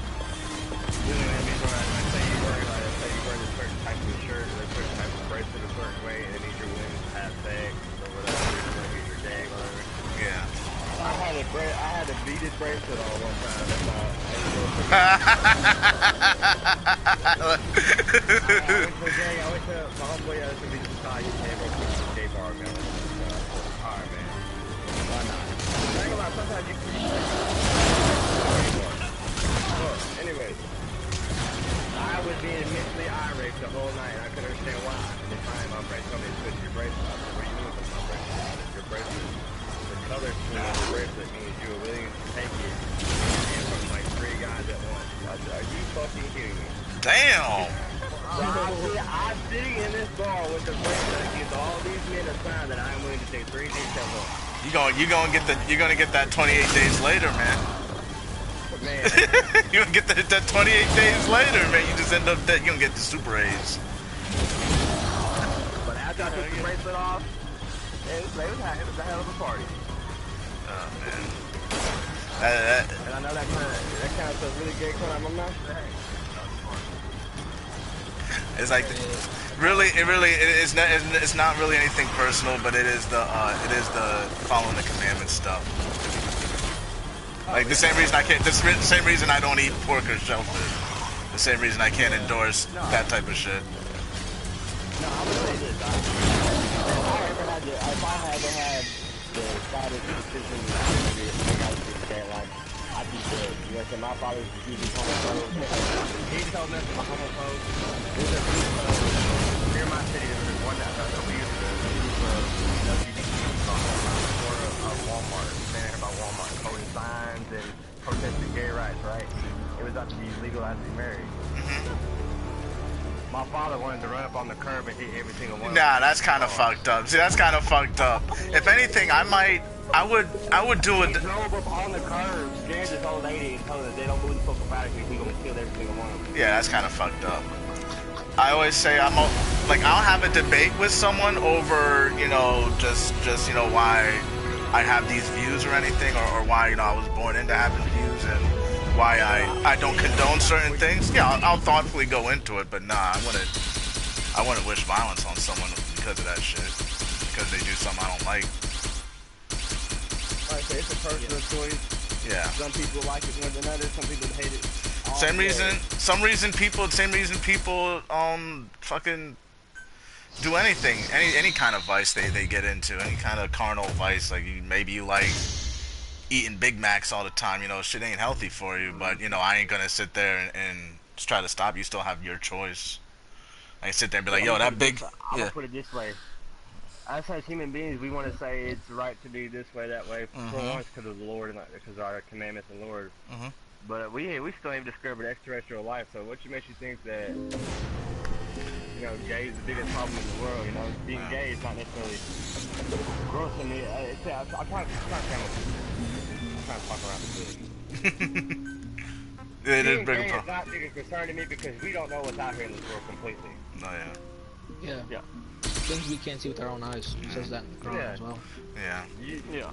Willingness means when I say you wear a certain type of shirt or a certain type of bracelet a certain way, and it means you're willing to have sex or whatever, you're gonna get your dag or whatever. Yeah. I had a beaded bracelet on one time. That's all. I always tell my homeboy I was gonna be some you can't go to the gay bar, man. Alright, man. Why not? I ain't gonna lie, sometimes you can. Look, anyways. I was being mentally irate the whole night, and I couldn't understand why. And then finally my friend told me to switch your bracelet. I said, what do you mean with my bracelet? Your bracelet. The color scheme of the bracelet means you were willing to take it and from like 3 guys at once. I said, are you fucking kidding me? Damn. I'm sitting in this bar with the bracelet that gives all these men a sign that I'm willing to take 3 days at once. You're gonna get that 28 days later, man. Man, You're gonna get that 28 days later, man. You just end up dead. You're gonna get the super A's. but after I took the bracelet off, it was a hell of a party. Oh man. And I know that kind of stuff really gay kind of I'm not sure. It's like it's not really anything personal, but it is the following the commandments stuff. Like the same reason I don't eat pork or shellfish. The same reason I can't endorse that type of shit. No, I'm gonna say this. If I had to have the decided decision to be like, I'd be dead. You know, so my father's usually homophobe. He told me I'm a homophobe. There's a group here in my city. There's one that we used to LGBT around the corner of Walmart, standing here by Walmart, holding signs and protesting gay rights. Right? It was up to be legalized to be married. My father wanted to run up on the curb and hit every single one. Nah, that's kind of fucked up. See, that's kind of fucked up. If anything, I would do He it. drove up on the curb, scared this old lady, and told her they don't move the fuck about it because we gonna kill every single one of them. Yeah, that's kind of fucked up. I always say I'll have a debate with someone over, just why I have these views or anything, or why, I was born into having views, and why I don't condone certain things. Yeah, I'll thoughtfully go into it, but nah, I wouldn't wish violence on someone because of that shit. Because they do something I don't like. Like I say, it's a personal choice. Yeah. Some people like it more than others. Some people hate it. Same reason people fucking do anything, any kind of vice they get into, any kind of carnal vice. Like maybe you like eating Big Macs all the time, you know, shit ain't healthy for you, but you know, I ain't gonna sit there and try to stop you. Still have your choice. I can sit there and be like, yo, that big. I'm gonna put it this way. Us as human beings, we want to say it's right to do this way, that way, for once, because of the Lord, and because of our commandments and Lord. But we still ain't discovered extraterrestrial life. So what makes you think that, you know, gay is the biggest problem in the world? You know, being gay is not necessarily gross in me. I'm trying to talk around the bush. It is Being bigger gay is problem. not big a concern to me because we don't know what's out here in this world completely. Oh yeah. Yeah. Things we can't see with our own eyes. It says that in the Quran as well. Yeah.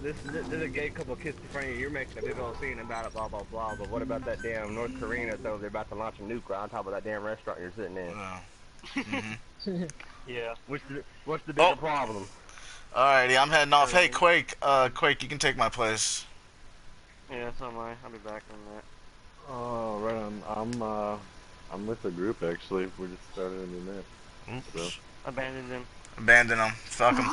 There's a gay couple kids in front of you. You're making a big old scene about it, blah blah blah. But what about that damn North Korean that's over there about to launch a nuke right on top of that damn restaurant you're sitting in? Yeah. What's the bigger problem? Alrighty, I'm heading off. Hey, Quake, Quake, you can take my place. Yeah, so am I. I'll be back on that. Oh, right on. I'm with the group actually. We just started a new map. Oops. So. Abandon them. Abandon them. Fuck them.